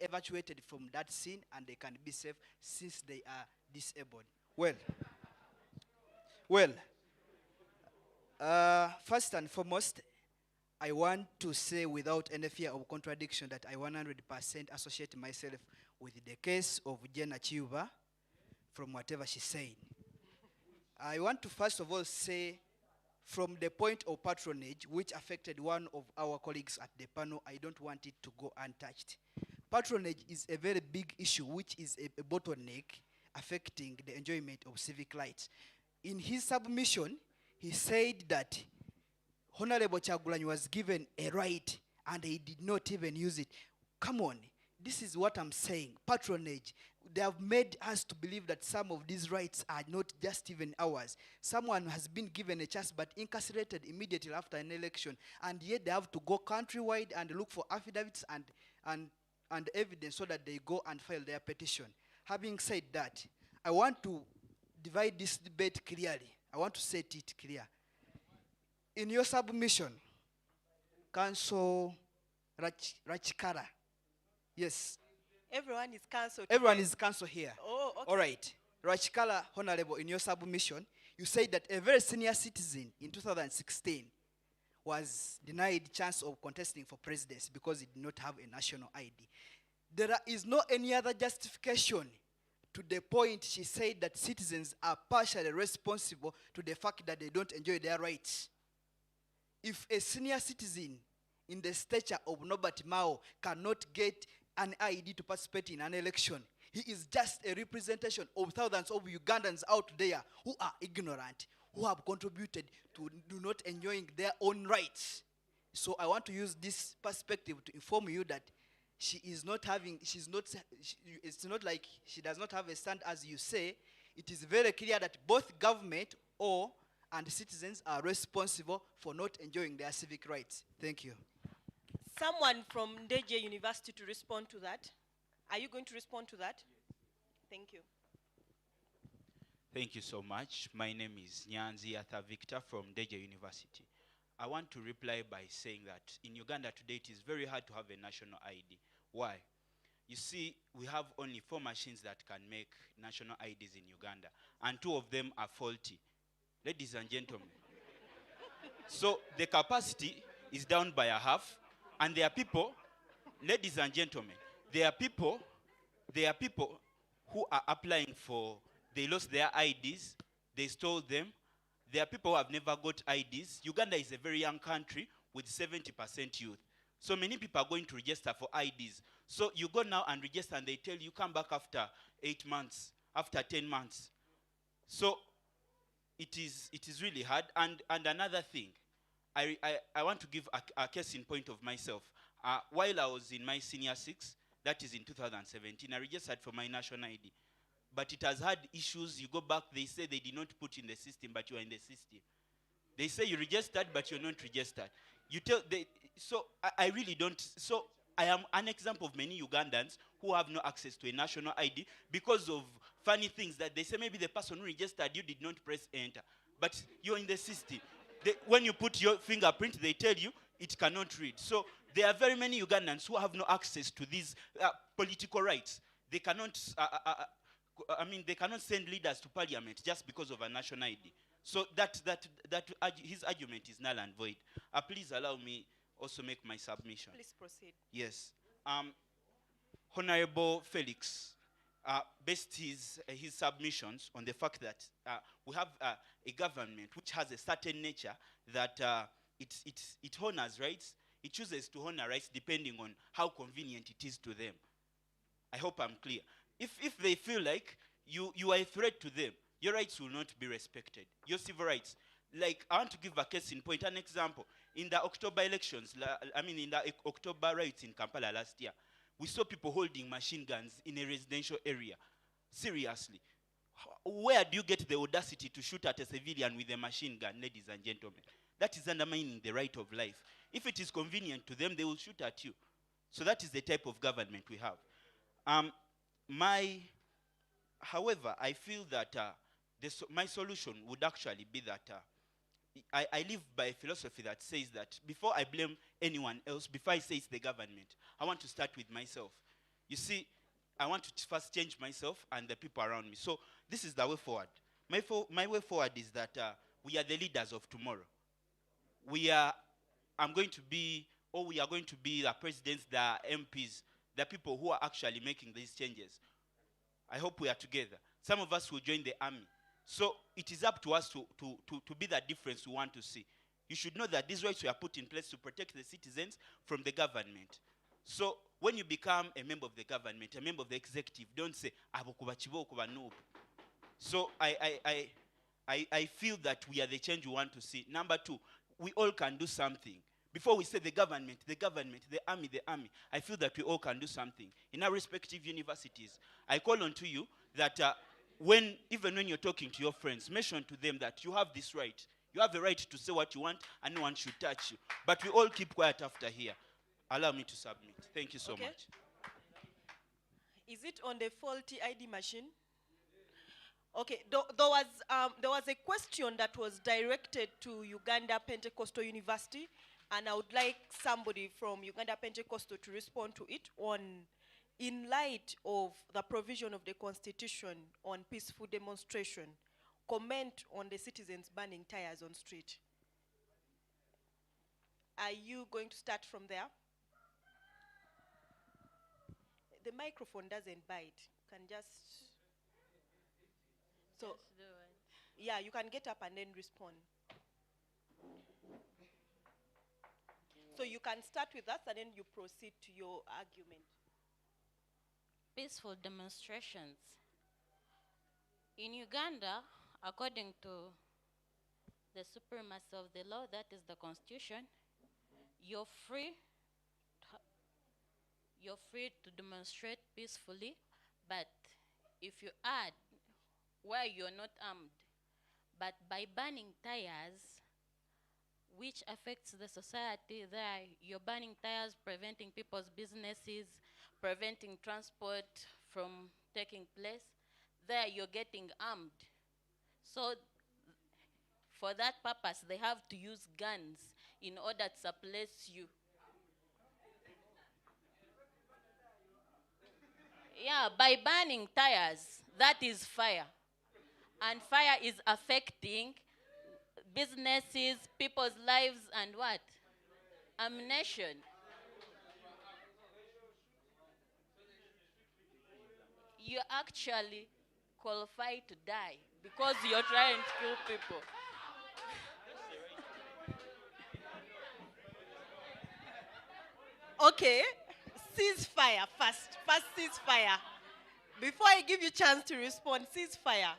evacuated from that scene and they can be safe since they are disabled. Well, first and foremost, I want to say without any fear of contradiction that I 100% associate myself with the case of Jenna Chiuba from whatever she said. I want to first of all say, from the point of patronage, which affected one of our colleagues at the panel, I don't want it to go untouched. Patronage is a very big issue, which is a bottleneck affecting the enjoyment of civic rights. In his submission, he said that Honorable Chagulanyi was given a right and he did not even use it. Come on, this is what I'm saying, patronage. They have made us to believe that some of these rights are not just even ours. Someone has been given a chance but incarcerated immediately after an election, and yet they have to go countrywide and look for affidavits and evidence so that they go and file their petition. Having said that, I want to divide this debate clearly. I want to set it clear. In your submission, Council Rachikara, yes. Everyone is cancelled. Everyone is cancelled here. Oh, okay. All right. Rachikala, Honorable, in your submission, you said that a very senior citizen in 2016 was denied chance of contesting for presidency because he did not have a national ID. There is no any other justification to the point she said that citizens are partially responsible to the fact that they don't enjoy their rights. If a senior citizen in the stature of Norbert Mao cannot get an ID to participate in an election, he is just a representation of thousands of Ugandans out there who are ignorant, who have contributed to not enjoying their own rights. So I want to use this perspective to inform you that she is not having, it's not like she does not have a stand as you say. It is very clear that both government and citizens are responsible for not enjoying their civic rights. Thank you. Someone from Ndeje University to respond to that. Are you going to respond to that? Thank you. Thank you so much. My name is Nyanzi Arthur Victor from Ndeje University. I want to reply by saying that in Uganda today it is very hard to have a national ID. Why? You see, we have only 4 machines that can make national IDs in Uganda, and 2 of them are faulty. Ladies and gentlemen. So the capacity is down by a half, and there are people, ladies and gentlemen, there are people who are applying for, they lost their IDs, they stole them. There are people who have never got IDs. Uganda is a very young country with 70% youth. So many people are going to register for IDs. So you go now and register and they tell you come back after 8 months, after 10 months. So it is really hard. And another thing, I want to give a case in point of myself. While I was in my senior 6, that is in 2017, I registered for my national ID. But it has had issues. You go back, they say they did not put in the system, but you are in the system. They say you registered, but you're not registered. You tell they, so I really don't. So I am an example of many Ugandans who have no access to a national ID because of funny things that they say maybe the person who registered you did not press enter. But you're in the system. When you put your fingerprint, they tell you it cannot read. So there are very many Ugandans who have no access to these political rights. They cannot, they cannot send leaders to parliament just because of a national ID. So his argument is null and void. Please allow me also make my submission. Please proceed. Yes. Honorable Felix based his submissions on the fact that we have a government which has a certain nature that it honors rights. It chooses to honor rights depending on how convenient it is to them. I hope I'm clear. If they feel like you are a threat to them, your rights will not be respected. Your civil rights. Like, I want to give a case in point, an example. In the October elections, in the October riots in Kampala last year, we saw people holding machine guns in a residential area. Seriously. Where do you get the audacity to shoot at a civilian with a machine gun, ladies and gentlemen? That is undermining the right of life. If it is convenient to them, they will shoot at you. So that is the type of government we have. However, I feel that my solution would actually be that I live by a philosophy that says that before I blame anyone else, before I say it's the government, I want to start with myself. You see, I want to first change myself and the people around me. So this is the way forward. My way forward is that we are the leaders of tomorrow. We are going to be the presidents, the MPs, the people who are actually making these changes. I hope we are together. Some of us will join the army. So it is up to us to be the difference we want to see. You should know that these rights were put in place to protect the citizens from the government. So when you become a member of the government, a member of the executive, don't say, "Abokuba chibo okuba noob." So I feel that we are the change we want to see. Number two, we all can do something. Before we say the government, the army, I feel that we all can do something. In our respective universities, I call on to you that even when you're talking to your friends, mention to them that you have this right. You have the right to say what you want and no one should touch you. But we all keep quiet after here. Allow me to submit. Thank you so much. Is it on the faulty ID machine? Okay, there was a question that was directed to Uganda Pentecostal University, and I would like somebody from Uganda Pentecostal to respond to it in light of the provision of the Constitution on peaceful demonstration. Comment on the citizens burning tires on street. Are you going to start from there? The microphone doesn't bite. You can just... So, Just do it. yeah, you can get up and then respond. So you can start with us and then you proceed to your argument. Peaceful demonstrations. In Uganda, according to the supremacy of the law, that is the Constitution, you're free to demonstrate peacefully, but if you add where you're not armed, but by burning tires, which affects the society, there you're burning tires, preventing people's businesses, preventing transport from taking place, there you're getting armed. So for that purpose, they have to use guns in order to suppress you. Yeah, by burning tires, that is fire. And fire is affecting businesses, people's lives, and what? Ammunition. You actually qualify to die because you're trying to kill people. Okay, ceasefire first. First ceasefire. Before I give you a chance to respond, ceasefire.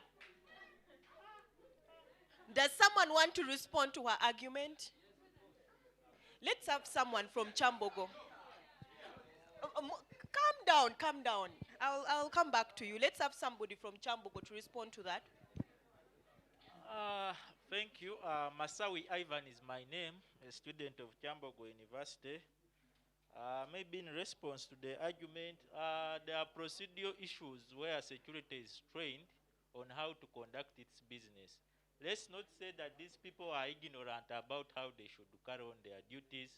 Does someone want to respond to her argument? Let's have someone from Chambogo. Calm down. I'll come back to you. Let's have somebody from Chambogo to respond to that. Thank you. Masawi Ivan is my name, a student of Chambogo University. Maybe in response to the argument, there are procedural issues where security is trained on how to conduct its business. Let's not say that these people are ignorant about how they should carry on their duties.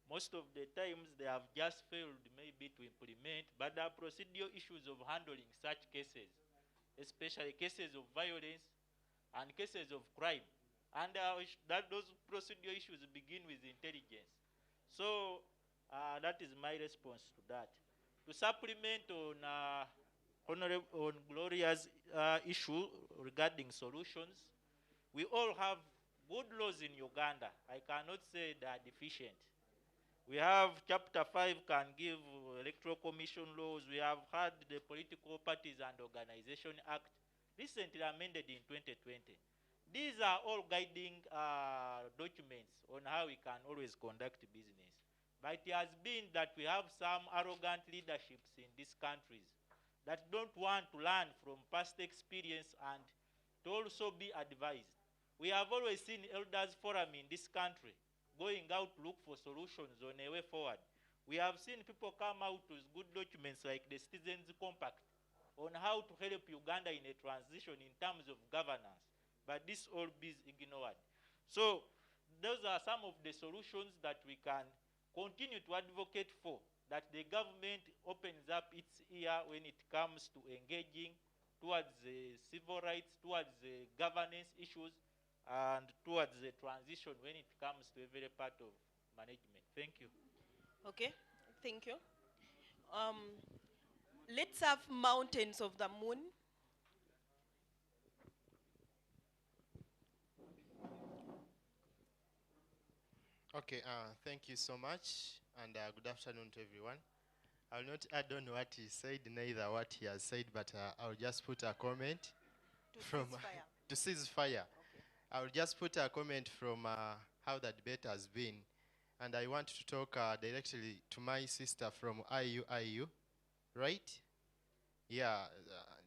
Most of the times they have just failed maybe to implement, but there are procedural issues of handling such cases, especially cases of violence and cases of crime. And those procedural issues begin with intelligence. So that is my response to that. To supplement on Gloria's issue regarding solutions, we all have good laws in Uganda. I cannot say they are deficient. We have Chapter 5 can give electoral commission laws. We have had the Political Parties and Organization Act recently amended in 2020. These are all guiding documents on how we can always conduct business. But it has been that we have some arrogant leaderships in these countries that don't want to learn from past experience and to also be advised. We have always seen elders forum in this country going out to look for solutions on a way forward. We have seen people come out with good documents like the Citizens Compact on how to help Uganda in a transition in terms of governance, but this all is ignored. So those are some of the solutions that we can continue to advocate for, that the government opens up its ear when it comes to engaging towards the civil rights, towards the governance issues, and towards the transition when it comes to every part of management. Thank you. Okay, thank you. Let's have Mountains of the Moon. Okay, thank you so much, and good afternoon to everyone. I'll not add on what he said, neither what he has said, but I'll just put a comment from to cease fire. Okay. I'll just put a comment from how the debate has been, and I want to talk directly to my sister from IU, right? Yeah,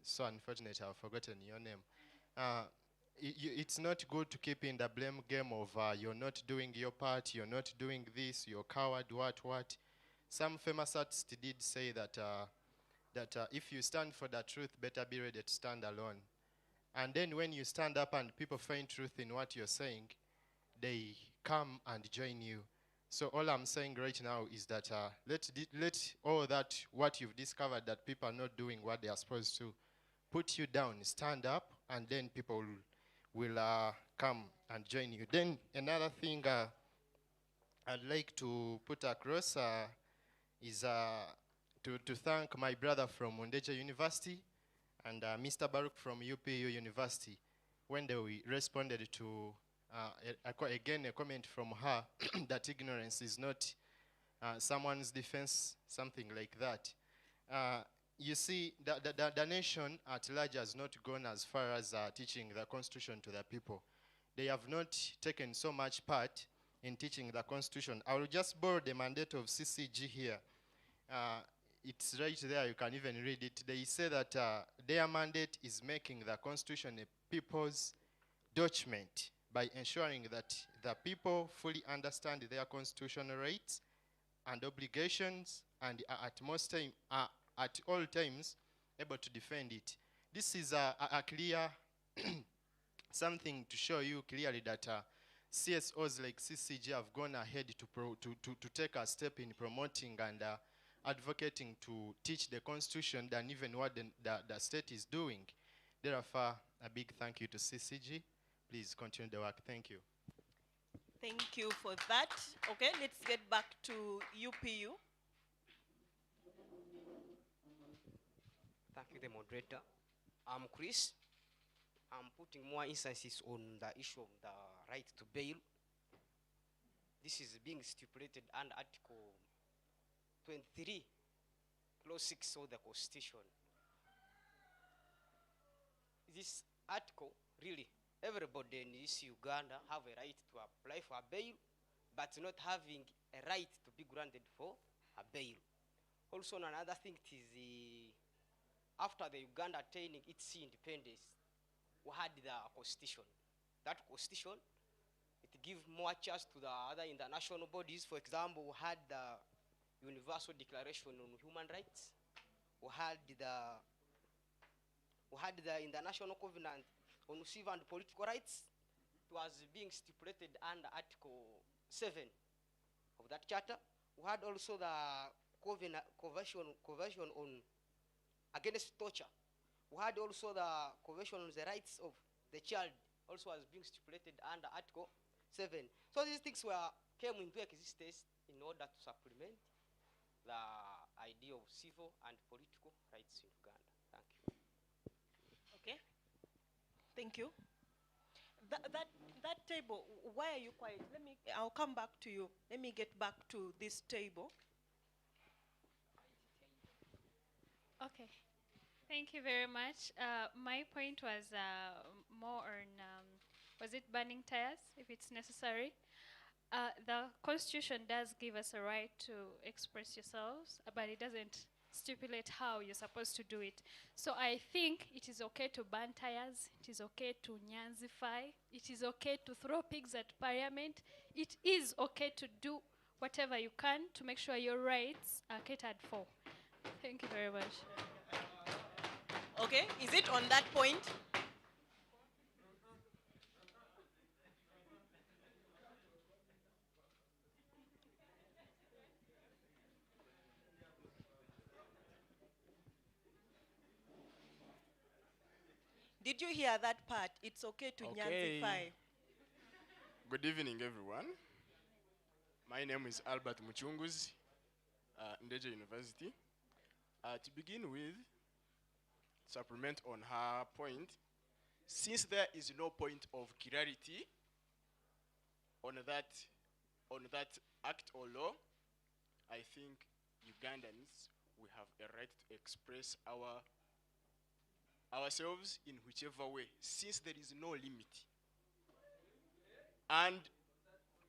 so unfortunate I've forgotten your name. It's not good to keep in the blame game of you're not doing your part, you're not doing this, you're coward, what. Some famous artists did say that if you stand for the truth, better be ready to stand alone. And then when you stand up and people find truth in what you're saying, they come and join you. So all I'm saying right now is that let all that what you've discovered that people are not doing what they are supposed to, put you down, stand up, and then people will come and join you. Then another thing I'd like to put across is to thank my brother from Mundeja University and Mr. Baruch from UPU University when they responded to, again, a comment from her that ignorance is not someone's defense, something like that. You see, the nation at large has not gone as far as teaching the Constitution to the people. They have not taken so much part in teaching the Constitution. I will just borrow the mandate of CCG here. It's right there, you can even read it. They say that their mandate is making the Constitution a people's document by ensuring that the people fully understand their constitutional rights and obligations and at all times able to defend it. This is a clear something to show you clearly that CSOs like CCG have gone ahead to take a step in promoting and advocating to teach the Constitution than even what the state is doing. Therefore, a big thank you to CCG. Please continue the work. Thank you. Thank you for that. Okay, let's get back to UPU. Thank you, the moderator. I'm Chris. I'm putting more emphasis on the issue of the right to bail. This is being stipulated under Article 23, Clause 6 of the Constitution. This article, really, everybody in this Uganda have a right to apply for a bail, but not having a right to be granted for a bail. Also, another thing is after the Uganda attaining its independence, we had the Constitution. That Constitution, it gives more chance to the other international bodies. For example, we had the Universal Declaration on Human Rights. We had the International Covenant on Civil and Political Rights. It was being stipulated under Article 7 of that charter. We had also the Convention on Against Torture. We had also the Convention on the Rights of the Child, also was being stipulated under Article 7. So these things came into existence in order to supplement the idea of civil and political rights in Uganda. Thank you. Okay. Thank you. That table, why are you quiet? I'll come back to you. Let me get back to this table. Okay. Thank you very much. My point was more on, was it burning tires, if it's necessary? The Constitution does give us a right to express yourselves, but it doesn't stipulate how you're supposed to do it. So I think it is okay to burn tires, it is okay to nyanzify, it is okay to throw pigs at parliament, it is okay to do whatever you can to make sure your rights are catered for. Thank you very much. Okay, is it on that point? Did you hear that part? It's okay to nyanzify. Good evening, everyone. My name is Albert Muchunguzi, Ndeje University. To begin with, supplement on her point, since there is no point of clarity on that act or law, I think Ugandans, we have a right to express ourselves in whichever way, since there is no limit. And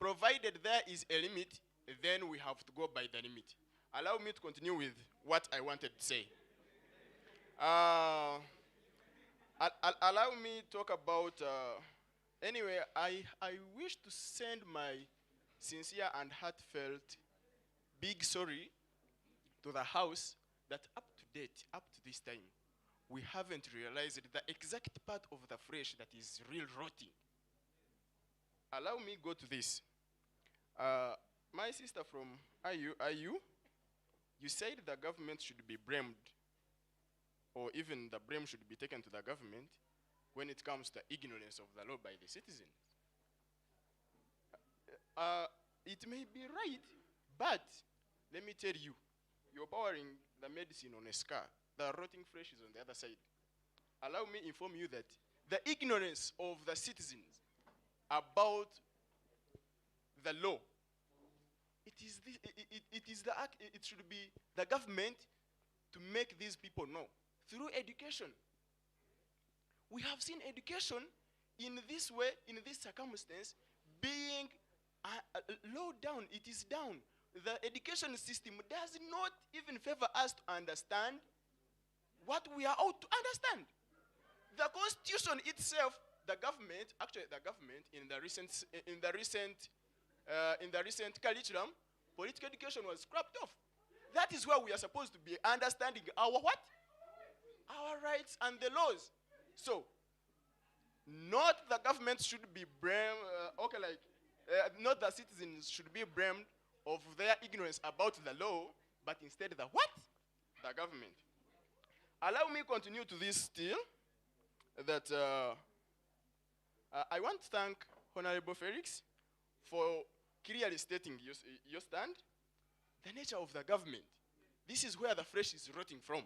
provided there is a limit, then we have to go by the limit. Allow me to continue with what I wanted to say. Allow me to talk about, anyway, I wish to send my sincere and heartfelt big sorry to the House that up to date, up to this time, we haven't realized the exact part of the flesh that is real rotting. Allow me go to this. My sister from IU, you said the government should be blamed, or even the blame should be taken to the government when it comes to ignorance of the law by the citizens. It may be right, but let me tell you, you're pouring the medicine on a scar. The rotting flesh is on the other side. Allow me inform you that the ignorance of the citizens about the law, it should be the government to make these people know through education. We have seen education in this way, in this circumstance, being low down. It is down. The education system does not even favor us to understand what we are out to understand. The Constitution itself, the government in the recent curriculum, political education was scrapped off. That is where we are supposed to be understanding our what? Our rights and the laws. So, not the government should be blamed, not the citizens should be blamed of their ignorance about the law, but instead the what? The government. Allow me continue to this still, that I want to thank Honorable Felix for clearly stating your stand. The nature of the government. This is where the flesh is rotting from.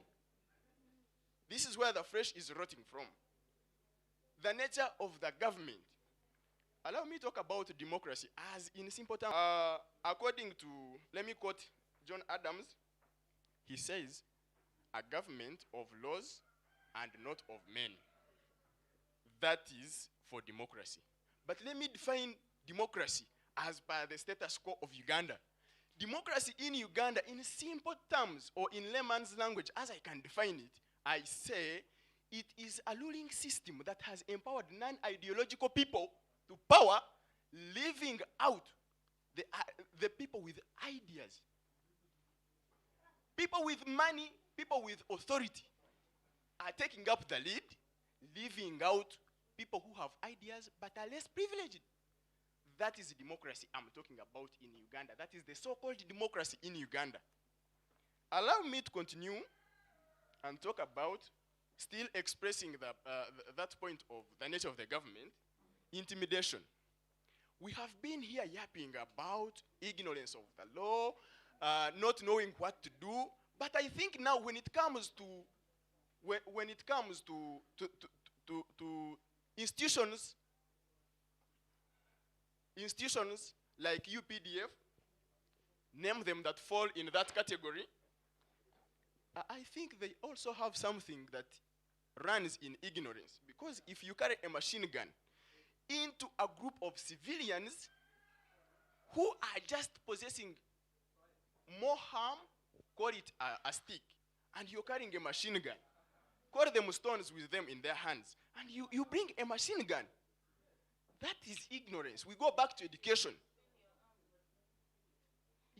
This is where the flesh is rotting from. The nature of the government. Allow me to talk about democracy as in simple terms. According to, let me quote John Adams, he says, a government of laws and not of men. That is for democracy. But let me define democracy as per the status quo of Uganda. Democracy in Uganda, in simple terms, or in layman's language, as I can define it, I say it is a ruling system that has empowered non-ideological people to power, leaving out the people with ideas. People with money, people with authority are taking up the lead, leaving out people who have ideas but are less privileged. That is democracy I'm talking about in Uganda. That is the so-called democracy in Uganda. Allow me to continue and talk about, still expressing that point of the nature of the government, intimidation. We have been here yapping about ignorance of the law, not knowing what to do, but I think now when it comes to institutions like UPDF, name them that fall in that category, I think they also have something that runs in ignorance. Because if you carry a machine gun into a group of civilians who are just possessing more harm, call it a stick, and you're carrying a machine gun, call them stones with them in their hands, and you bring a machine gun. That is ignorance. We go back to education.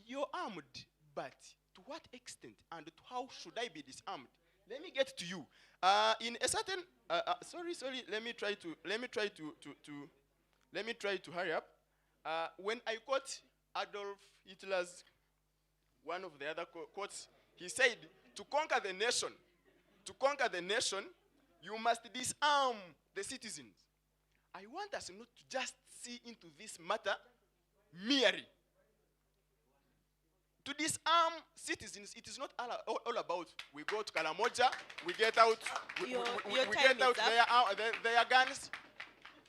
You're armed, but to what extent and to how should I be disarmed? Let me get to you. In a certain, sorry, let me try to hurry up. When I quote Adolf Hitler's, one of the other quotes, he said, to conquer the nation, you must disarm the citizens. I want us not to just see into this matter merely. To disarm citizens, it is not all about we go to Kalamoja, we get out, we get out their guns.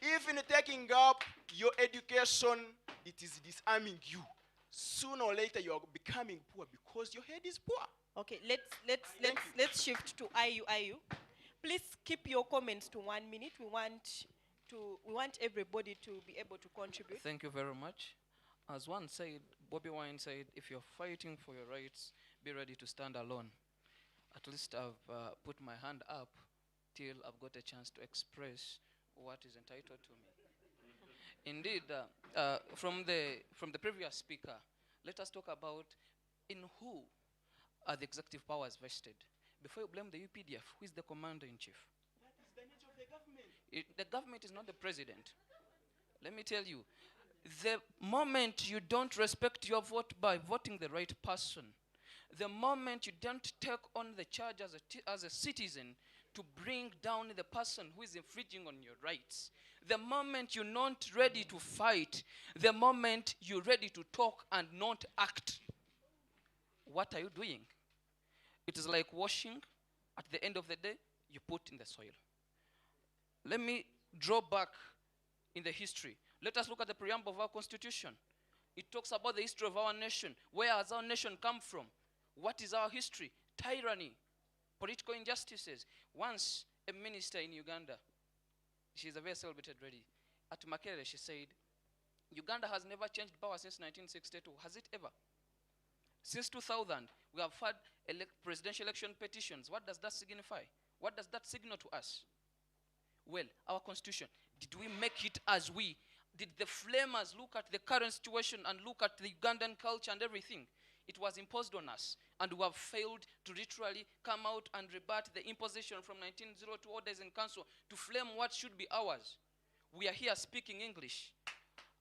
Even taking up your education, it is disarming you. Sooner or later, you are becoming poor because your head is poor. Okay, let's shift to IU. Please keep your comments to 1 minute. We want everybody to be able to contribute. Thank you very much. As one said, Bobby Wine said, if you're fighting for your rights, be ready to stand alone. At least I've put my hand up till I've got a chance to express what is entitled to me. Indeed, from the previous speaker, let us talk about in who are the executive powers vested. Before you blame the UPDF, who is the commander-in-chief? That is the nature of the government. The government is not the president. Let me tell you, the moment you don't respect your vote by voting the right person, the moment you don't take on the charge as a citizen to bring down the person who is infringing on your rights, the moment you're not ready to fight, the moment you're ready to talk and not act, what are you doing? It is like washing. At the end of the day, you put in the soil. Let me draw back in the history. Let us look at the preamble of our constitution. It talks about the history of our nation. Where has our nation come from? What is our history? Tyranny, political injustices. Once a minister in Uganda, she's a very celebrated lady, at Makerere, she said, Uganda has never changed power since 1962. Has it ever? Since 2000, we have had presidential election petitions. What does that signify? What does that signal to us? Well, our constitution, did we make it as we? Did the flamers look at the current situation and look at the Ugandan culture and everything? It was imposed on us, and we have failed to literally come out and rebut the imposition from 1902 orders in council to flame what should be ours. We are here speaking English.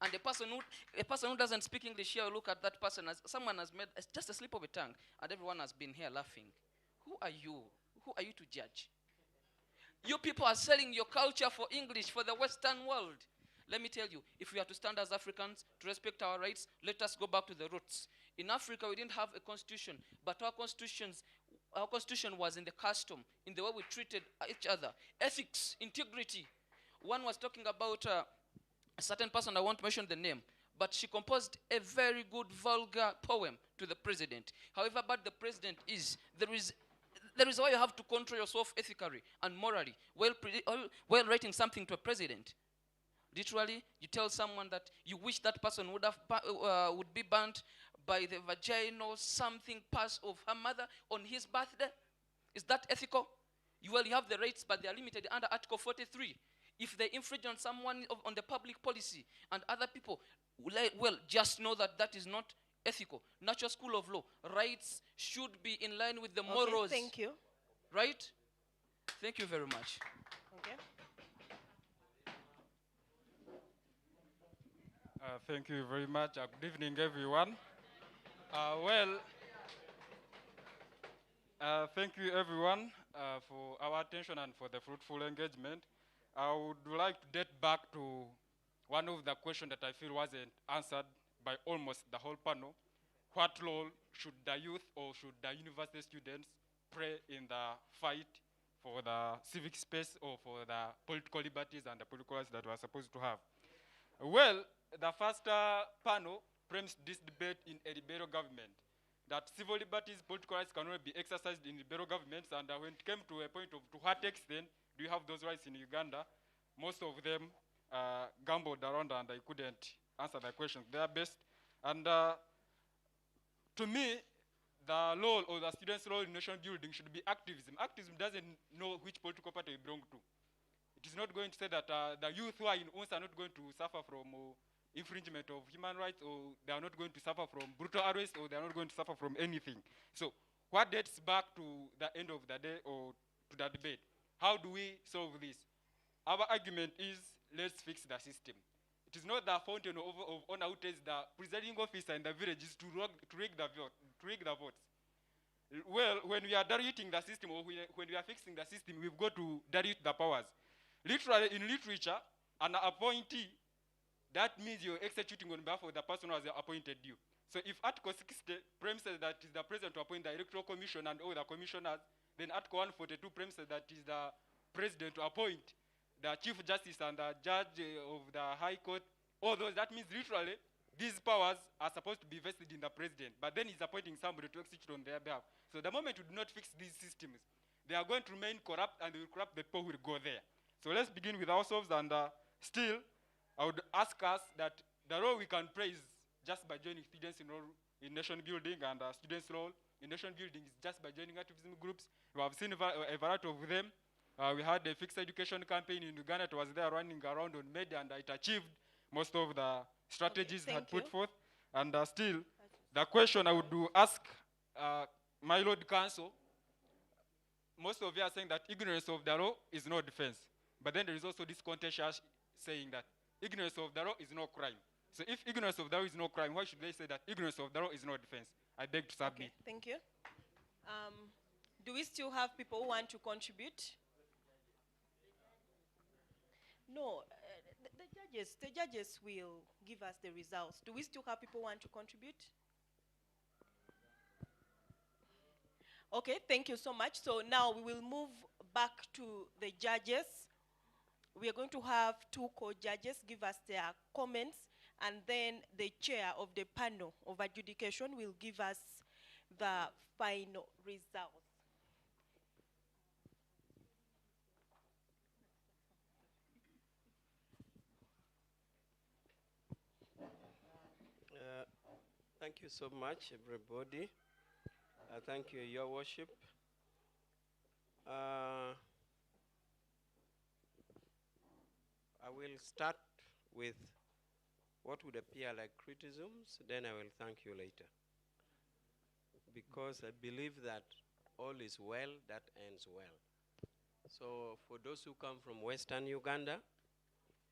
And a person who doesn't speak English here will look at that person as someone has made just a slip of a tongue, and everyone has been here laughing. Who are you? Who are you to judge? You people are selling your culture for English, for the Western world. Let me tell you, if we are to stand as Africans, to respect our rights, let us go back to the roots. In Africa, we didn't have a constitution, but our constitution was in the custom, in the way we treated each other. Ethics, integrity. One was talking about a certain person, I won't mention the name, but she composed a very good, vulgar poem to the president. However bad the president is, there is why you have to control yourself ethically and morally while writing something to a president. Literally, you tell someone that you wish that person would be burnt by the vaginal something pass of her mother on his birthday. Is that ethical? You have the rights, but they are limited under Article 43. If they infringe on someone on the public policy and other people, well, just know that that is not ethical. Natural school of law. Rights should be in line with the Okay, morals. thank you. Right? Thank you very much. Okay. Thank you very much. Good evening, everyone. Thank you, everyone, for our attention and for the fruitful engagement. I would like to date back to one of the questions that I feel wasn't answered by almost the whole panel. What role should the youth or should the university students play in the fight for the civic space or for the political liberties and the political rights that we are supposed to have? Well, the first panel premised this debate in a liberal government, that civil liberties, political rights can only be exercised in liberal governments, and when it came to a point of to what extent do you have those rights in Uganda, most of them gambled around and I couldn't answer the questions they are best. And to me, the role or the students' role in nation building should be activism. Activism doesn't know which political party you belong to. It is not going to say that the youth who are in UNS are not going to suffer from infringement of human rights, or they are not going to suffer from brutal arrest, or they are not going to suffer from anything. So what dates back to the end of the day or to the debate? How do we solve this? Our argument is, let's fix the system. It is not the fountain of honor who tells the presiding officer in the villages to rig the votes. Well, when we are diluting the system, or when we are fixing the system, we've got to dilute the powers. Literally, in literature, an appointee, that means you're executing on behalf of the person who has appointed you. So if Article 60 premises that is the president to appoint the electoral commission and all the commissioners, then Article 142 premises that is the president to appoint the chief justice and the judge of the high court. All those, that means literally these powers are supposed to be vested in the president, but then he's appointing somebody to execute on their behalf. So the moment we do not fix these systems, they are going to remain corrupt, and they will corrupt the people who will go there. So let's begin with ourselves, and still, I would ask us that the role we can play is just by joining students in nation building, and students' role in nation building is just by joining activism groups. We have seen a variety of them. We had a fixed education campaign in Uganda. It was there running around on media, and it achieved most of the strategies that put forth. And still, the question I would ask my Lord Council, most of you are saying that ignorance of the law is no defense. But then there is also this contentious saying that ignorance of the law is no crime. So if ignorance of the law is no crime, why should they say that ignorance of the law is no defense? I beg to submit. Okay, thank you. Do we still have people who want to contribute? No, the judges will give us the results. Do we still have people who want to contribute? Okay, thank you so much. So now we will move back to the judges. We are going to have two co-judges give us their comments, and then the chair of the panel of adjudication will give us the final results. Thank you so much, everybody. Thank you, Your Worship. I will start with what would appear like criticisms, then I will thank you later. Because I believe that all is well that ends well. So for those who come from Western Uganda,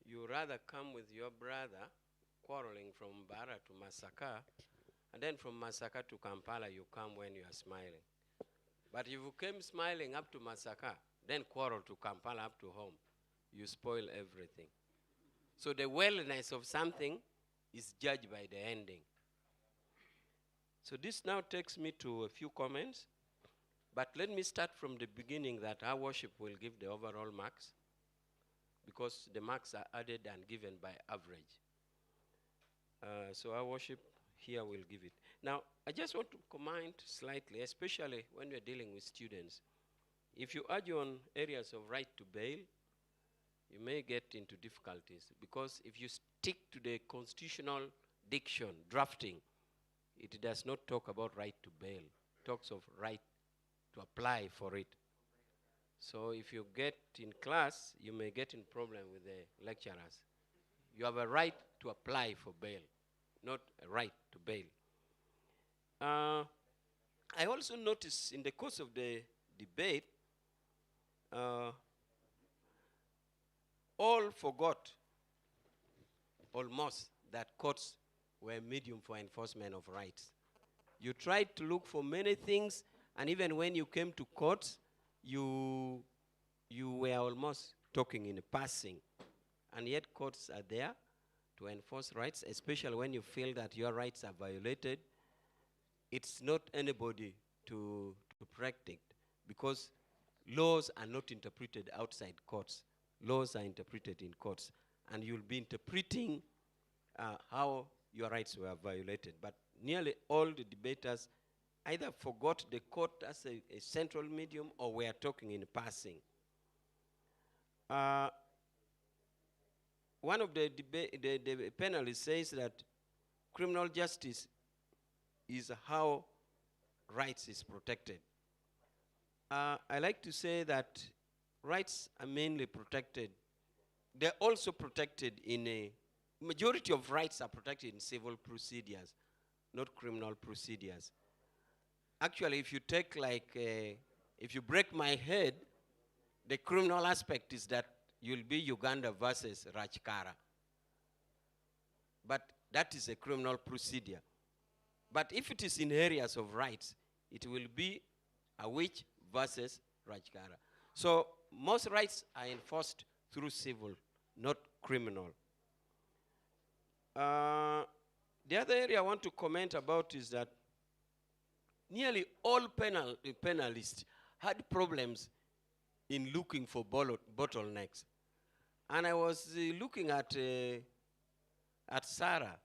you rather come with your brother quarreling from Bara to Masaka, and then from Masaka to Kampala you come when you are smiling. But if you came smiling up to Masaka, then quarrel to Kampala up to home, you spoil everything. So the wellness of something is judged by the ending. So this now takes me to a few comments, but let me start from the beginning that our worship will give the overall marks, because the marks are added and given by average. So our worship here will give it. Now, I just want to comment slightly, especially when you're dealing with students. If you argue on areas of right to bail, you may get into difficulties, because if you stick to the constitutional diction, drafting, it does not talk about right to bail. It talks of right to apply for it. So if you get in class, you may get in problem with the lecturers. You have a right to apply for bail, not a right to bail. I also noticed in the course of the debate, all forgot, almost, that courts were a medium for enforcement of rights. You tried to look for many things, and even when you came to courts, you were almost talking in passing. And yet courts are there to enforce rights, especially when you feel that your rights are violated. It's not anybody to practice, because laws are not interpreted outside courts. Laws are interpreted in courts, and you'll be interpreting how your rights were violated. But nearly all the debaters either forgot the court as a central medium, or were talking in passing. One of the panelists says that criminal justice is how rights is protected. I like to say that rights are mainly protected. They're also protected in a majority of rights are protected in civil procedures, not criminal procedures. Actually, if you take if you break my head, the criminal aspect is that you'll be Uganda versus Rajkara. But that is a criminal procedure. But if it is in areas of rights, it will be a witch versus Rajkara. So most rights are enforced through civil, not criminal. The other area I want to comment about is that nearly all panelists had problems in looking for bottlenecks. And I was looking at Sarah.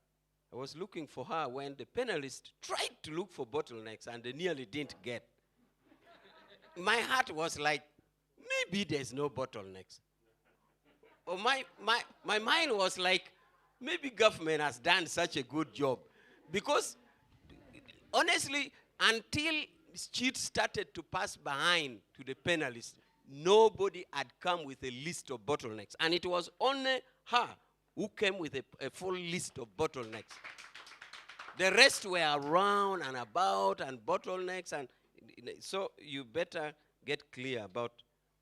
I was looking for her when the panelists tried to look for bottlenecks and they nearly didn't get. My heart was like, maybe there's no bottlenecks. Or my mind was like, maybe government has done such a good job. Because honestly, until sheet started to pass behind to the panelists, nobody had come with a list of bottlenecks. And it was only her who came with a full list of bottlenecks. The rest were around and about and bottlenecks. And so you better get clear about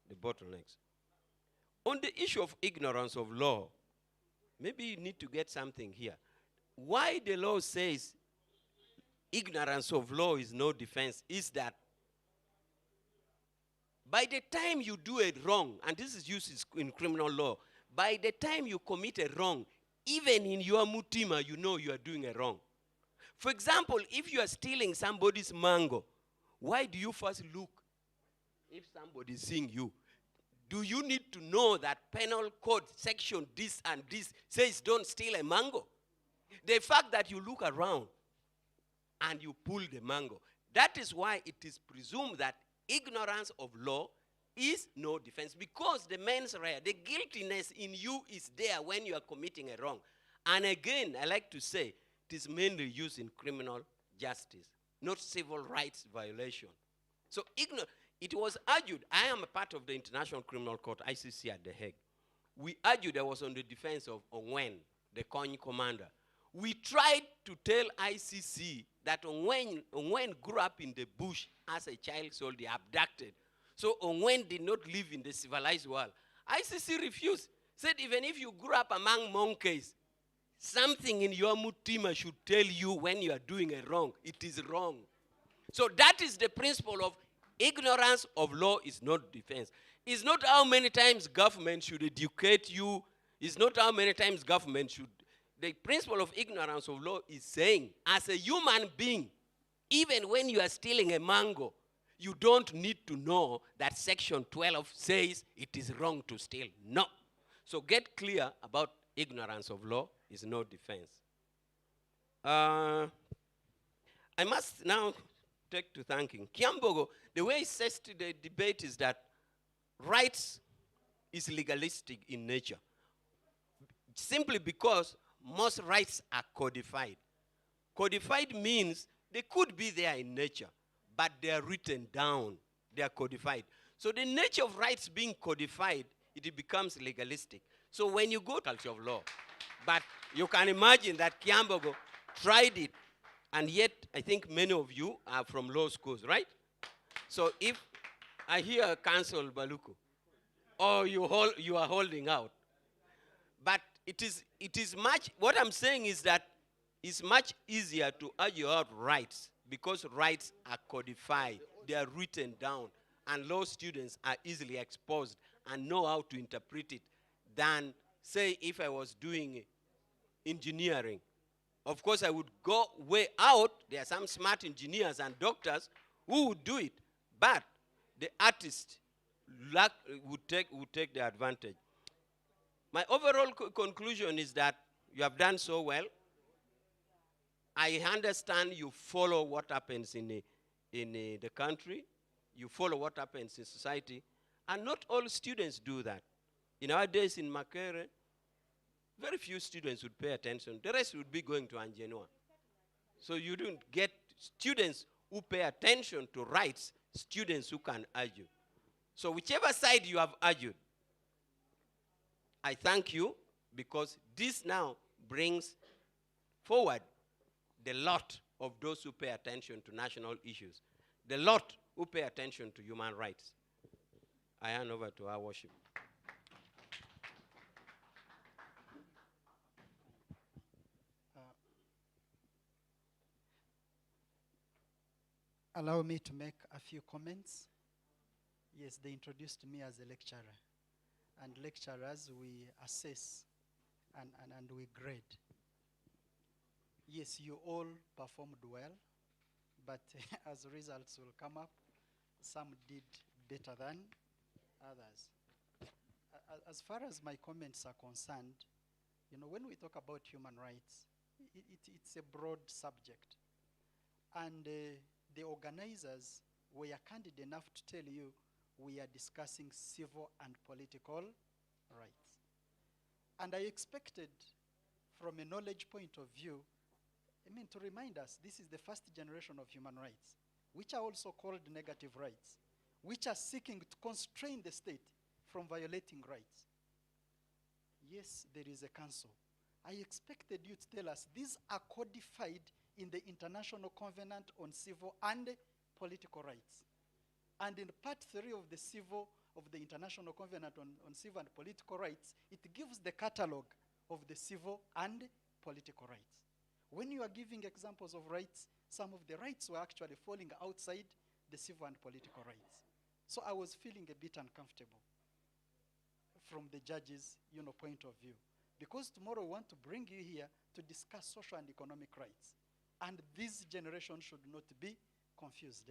the bottlenecks. On the issue of ignorance of law, maybe you need to get something here. Why the law says ignorance of law is no defense is that by the time you do a wrong, and this is used in criminal law, by the time you commit a wrong, even in your mutima, you know you are doing a wrong. For example, if you are stealing somebody's mango, why do you first look if somebody is seeing you? Do you need to know that penal code section this and this says don't steal a mango? The fact that you look around and you pull the mango, that is why it is presumed that ignorance of law is no defense, because the mens rea, the guiltiness in you is there when you are committing a wrong. And again, I like to say, it is mainly used in criminal justice, not civil rights violation. So it was argued, I am a part of the International Criminal Court, ICC at The Hague. We argued, I was on the defense of Ongwen, the Kony commander. We tried to tell ICC that Ongwen grew up in the bush as a child soldier, abducted. So Ongwen did not live in the civilized world. ICC refused, said even if you grew up among monkeys, something in your mutima should tell you when you are doing a wrong. It is wrong. So that is the principle of ignorance of law is not defense. It's not how many times government should educate you. It's not how many times government should. The principle of ignorance of law is saying, as a human being, even when you are stealing a mango, you don't need to know that section 12 says it is wrong to steal. No. So get clear about ignorance of law is no defense. I must now take to thanking Kiambogo. The way he says to the debate is that rights is legalistic in nature, simply because most rights are codified. Codified means they could be there in nature, but they are written down. They are codified. So the nature of rights being codified, it becomes legalistic. So when you go to culture of law, but you can imagine that Kiambogo tried it And yet, I think many of you are from law schools, right? So if I hear Council Baluku, or you are holding out, but it is much, what I'm saying is that it's much easier to argue out rights because rights are codified, they are written down, and law students are easily exposed and know how to interpret it than, say, if I was doing engineering. Of course, I would go way out. There are some smart engineers and doctors who would do it, but the artist would take the advantage. My overall conclusion is that you have done so well. I understand you follow what happens in the country. You follow what happens in society. And not all students do that. In our days in Makere, very few students would pay attention. The rest would be going to Angenua. So you don't get students who pay attention to rights, students who can argue. So whichever side you have argued, I thank you because this now brings forward the lot of those who pay attention to national issues, the lot who pay attention to human rights. I hand over to our worship. Allow me to make a few comments. Yes, they introduced me as a lecturer. And lecturers, we assess and we grade. Yes, you all performed well, but as results will come up, some did better than others. As far as my comments are concerned, you know, when we talk about human rights, it's a broad subject. And the organizers were candid enough to tell you we are discussing civil and political rights. And I expected, from a knowledge point of view, to remind us this is the first generation of human rights, which are also called negative rights, which are seeking to constrain the state from violating rights. Yes, there is a council. I expected you to tell us these are codified in the International Covenant on Civil and Political Rights. And in part 3 of the International Covenant on Civil and Political Rights, it gives the catalog of the civil and political rights. When you are giving examples of rights, some of the rights were actually falling outside the civil and political rights. So I was feeling a bit uncomfortable from the judge's point of view. Because tomorrow we want to bring you here to discuss social and economic rights. And this generation should not be confused.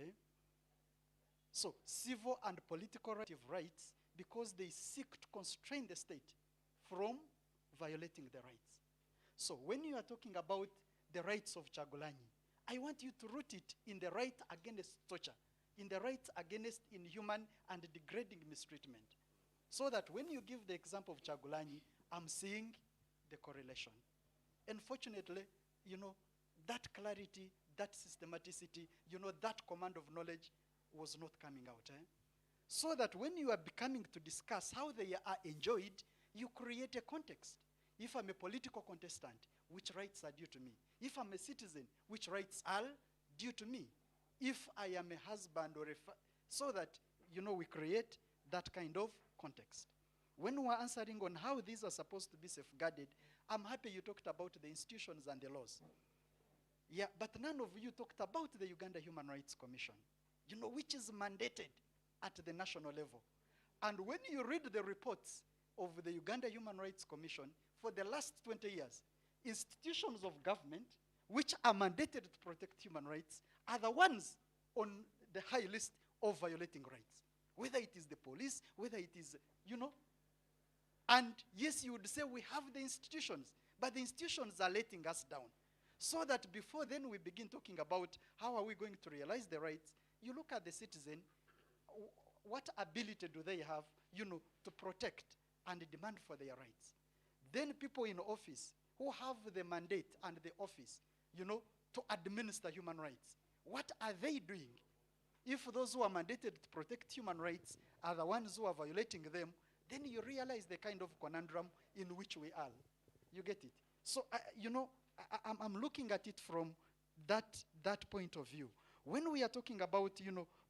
So civil and political rights, because they seek to constrain the state from violating the rights. So when you are talking about the rights of Chagulanyi, I want you to root it in the right against torture, in the right against inhuman and degrading mistreatment. So that when you give the example of Chagulanyi, I'm seeing the correlation. Unfortunately, that clarity, that systematicity, that command of knowledge was not coming out. So that when you are becoming to discuss how they are enjoyed, you create a context. If I'm a political contestant, which rights are due to me? If I'm a citizen, which rights are due to me? If I am a husband or so that, we create that kind of context. When we're answering on how these are supposed to be safeguarded, I'm happy you talked about the institutions and the laws. Yeah, but none of you talked about the Uganda Human Rights Commission, which is mandated at the national level. And when you read the reports of the Uganda Human Rights Commission, for the last 20 years, institutions of government which are mandated to protect human rights are the ones on the high list of violating rights. Whether it is the police, whether it is, And yes, you would say we have the institutions, but the institutions are letting us down. So that before then we begin talking about how are we going to realize the rights, you look at the citizen, what ability do they have, to protect and demand for their rights? Then people in office who have the mandate and the office, to administer human rights, what are they doing? If those who are mandated to protect human rights are the ones who are violating them, then you realize the kind of conundrum in which we are. You get it? So, I'm looking at it from that point of view. When we are talking about,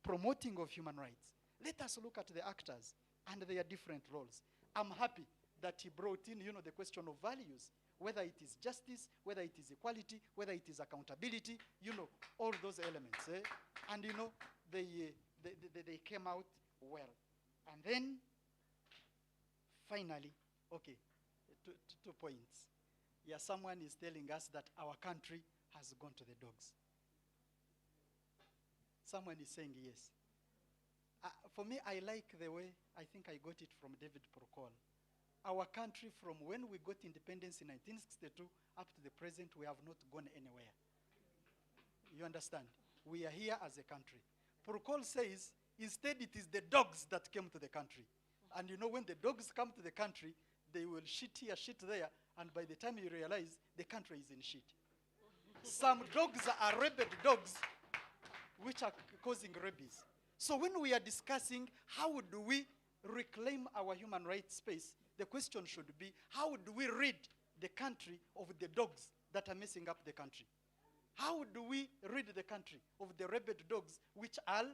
promoting of human rights, let us look at the actors and their different roles. I'm happy that he brought in, the question of values, whether it is justice, whether it is equality, whether it is accountability, all those elements. And, they came out well. And then, finally, okay, two points. Yeah, someone is telling us that our country has gone to the dogs. Someone is saying yes. For me, I like the way, I think I got it from David Procol. Our country, from when we got independence in 1962 up to the present, we have not gone anywhere. You understand? We are here as a country. Procol says, instead it is the dogs that came to the country. And when the dogs come to the country, they will shit here, shit there, and by the time you realize, the country is in shit. Some dogs are rabid dogs, which are causing rabies. So when we are discussing how do we reclaim our human rights space, the question should be, how do we rid the country of the dogs that are messing up the country? How do we rid the country of the rabid dogs which are,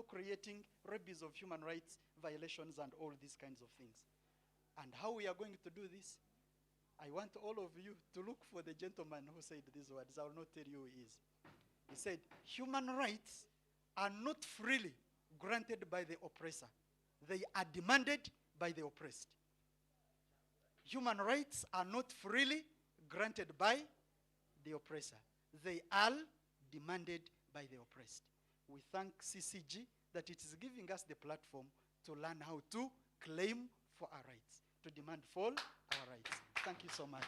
creating rabies of human rights violations and all these kinds of things? And how we are going to do this? I want all of you to look for the gentleman who said these words. I will not tell you who he is. He said, human rights are not freely granted by the oppressor. They are demanded by the oppressed. Human rights are not freely granted by the oppressor. They are demanded by the oppressed. We thank CCG that it is giving us the platform to learn how to claim for our rights, to demand for our rights. Thank you so much.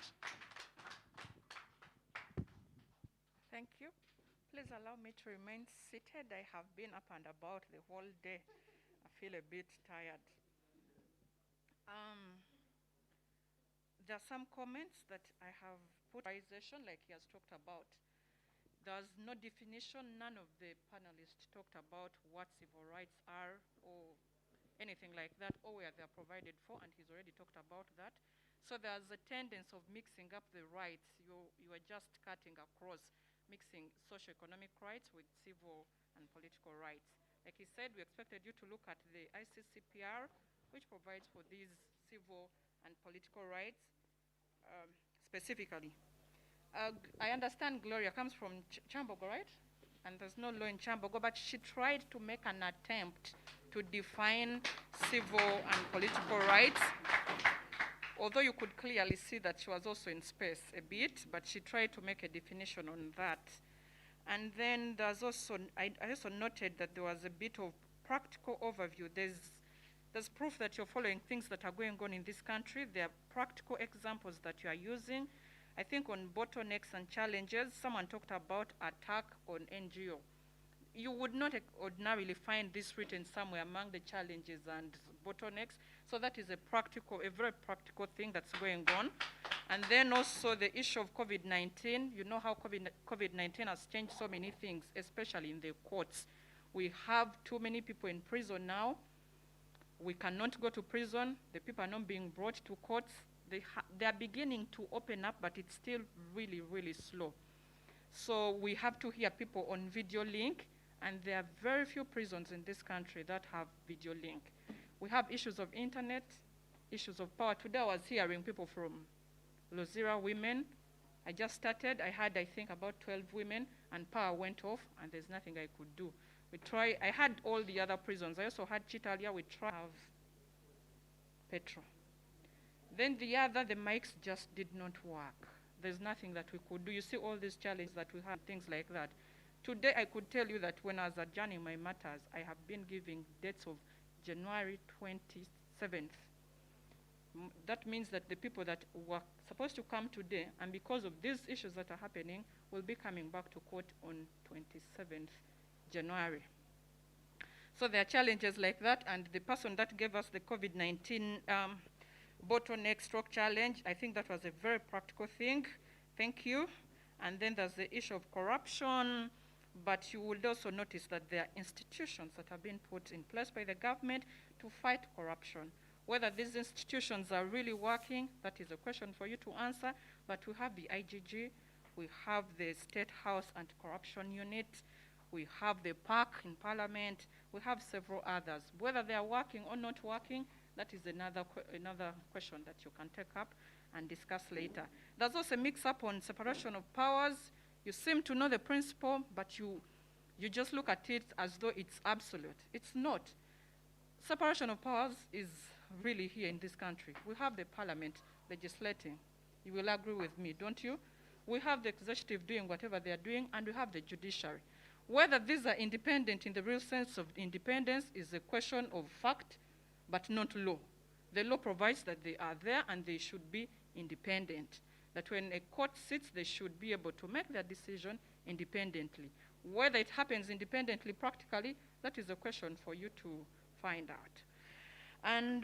Thank you. Please allow me to remain seated. I have been up and about the whole day. I feel a bit tired. There are some comments that I have put, like he has talked about. There's no definition. None of the panelists talked about what civil rights are or anything like that, or where they're provided for, and he's already talked about that. So there's a tendency of mixing up the rights. You are just cutting across, mixing socio-economic rights with civil and political rights. Like he said, we expected you to look at the ICCPR, which provides for these civil and political rights specifically. I understand Gloria comes from Chambogo, right? And there's no law in Chambogo, but she tried to make an attempt to define civil and political rights, although you could clearly see that she was also in space a bit, but she tried to make a definition on that. And then there's also, I also noted that there was a bit of practical overview. There's proof that you're following things that are going on in this country. There are practical examples that you are using. I think on bottlenecks and challenges, someone talked about attack on NGO. You would not ordinarily find this written somewhere among the challenges and bottlenecks. So that is a very practical thing that's going on. And then also the issue of COVID-19. You know how COVID-19 has changed so many things, especially in the courts. We have too many people in prison now. We cannot go to prison. The people are not being brought to courts. They are beginning to open up, but it's still really, really slow. So we have to hear people on video link, and there are very few prisons in this country that have video link. We have issues of internet, issues of power. Today I was hearing people from Lozira women. I just started. I had, I think, about 12 women, and power went off, and there's nothing I could do. I had all the other prisons. I also had Chitalia. We tried to have petrol. Then the mics just did not work. There's nothing that we could do. You see all these challenges that we have, things like that. Today, I could tell you that when I was adjourning my matters, I have been giving dates of January 27th. That means that the people that were supposed to come today, and because of these issues that are happening, will be coming back to court on 27th January. So there are challenges like that, and the person that gave us the COVID-19 bottleneck stroke challenge, I think that was a very practical thing. Thank you. And then there's the issue of corruption, but you will also notice that there are institutions that have been put in place by the government to fight corruption. Whether these institutions are really working, that is a question for you to answer, but we have the IGG, we have the State House Anti-Corruption Unit, we have the park in Parliament, we have several others. Whether they are working or not working, that is another question that you can take up and discuss later. There's also a mix-up on separation of powers. You seem to know the principle, but you just look at it as though it's absolute. It's not. Separation of powers is really here in this country. We have the Parliament legislating. You will agree with me, don't you? We have the executive doing whatever they are doing, and we have the judiciary. Whether these are independent in the real sense of independence is a question of fact, but not law. The law provides that they are there and they should be independent. That when a court sits, they should be able to make their decision independently. Whether it happens independently practically, that is a question for you to find out. And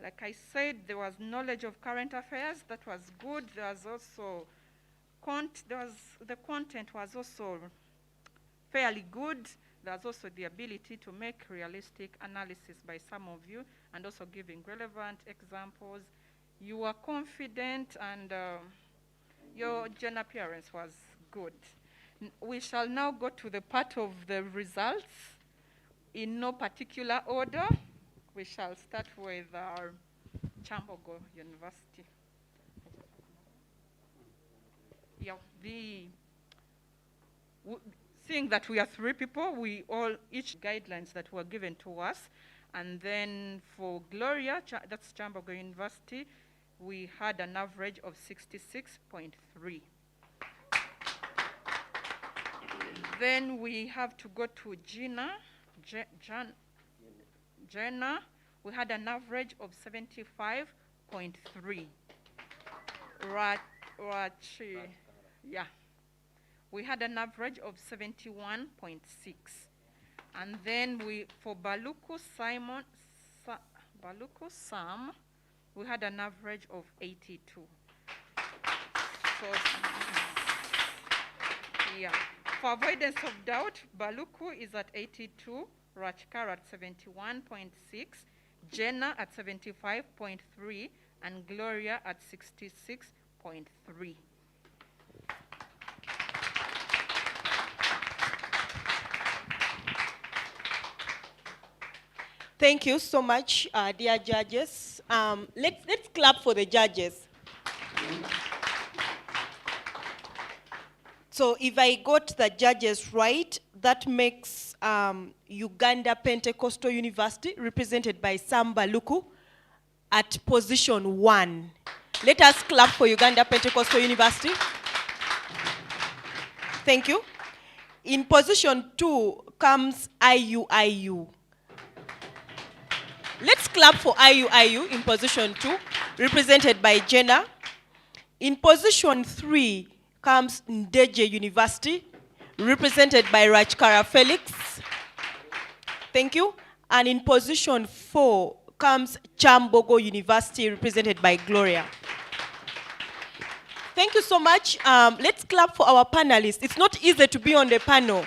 like I said, there was knowledge of current affairs. That was good. There was also the content was also fairly good. There's also the ability to make realistic analysis by some of you and also giving relevant examples. You were confident and your general appearance was good. We shall now go to the part of the results in no particular order. We shall start with our Chambogo University. Yeah, seeing that we are 3 people, each guidelines that were given to us. And then for Gloria, that's Chambogo University, we had an average of 66.3. Then we have to go to Jenna. We had an average of 75.3. Yeah. We had an average of 71.6. And then for Baluku Sam, we had an average of 82. So, yeah. For avoidance of doubt, Baluku is at 82, Rachkar at 71.6, Jenna at 75.3, and Gloria at 66.3. Thank you so much, dear judges. Let's clap for the judges. So if I got the judges right, that makes Uganda Pentecostal University, represented by Sam Baluku, at position 1. Let us clap for Uganda Pentecostal University. Thank you. In position 2 comes IUIU. Let's clap for IUIU in position 2, represented by Jenna. In position 3 comes Ndeje University, represented by Rachkara Felix. Thank you. And in position 4 comes Chambogo University, represented by Gloria. Thank you so much. Let's clap for our panelists. It's not easy to be on the panel.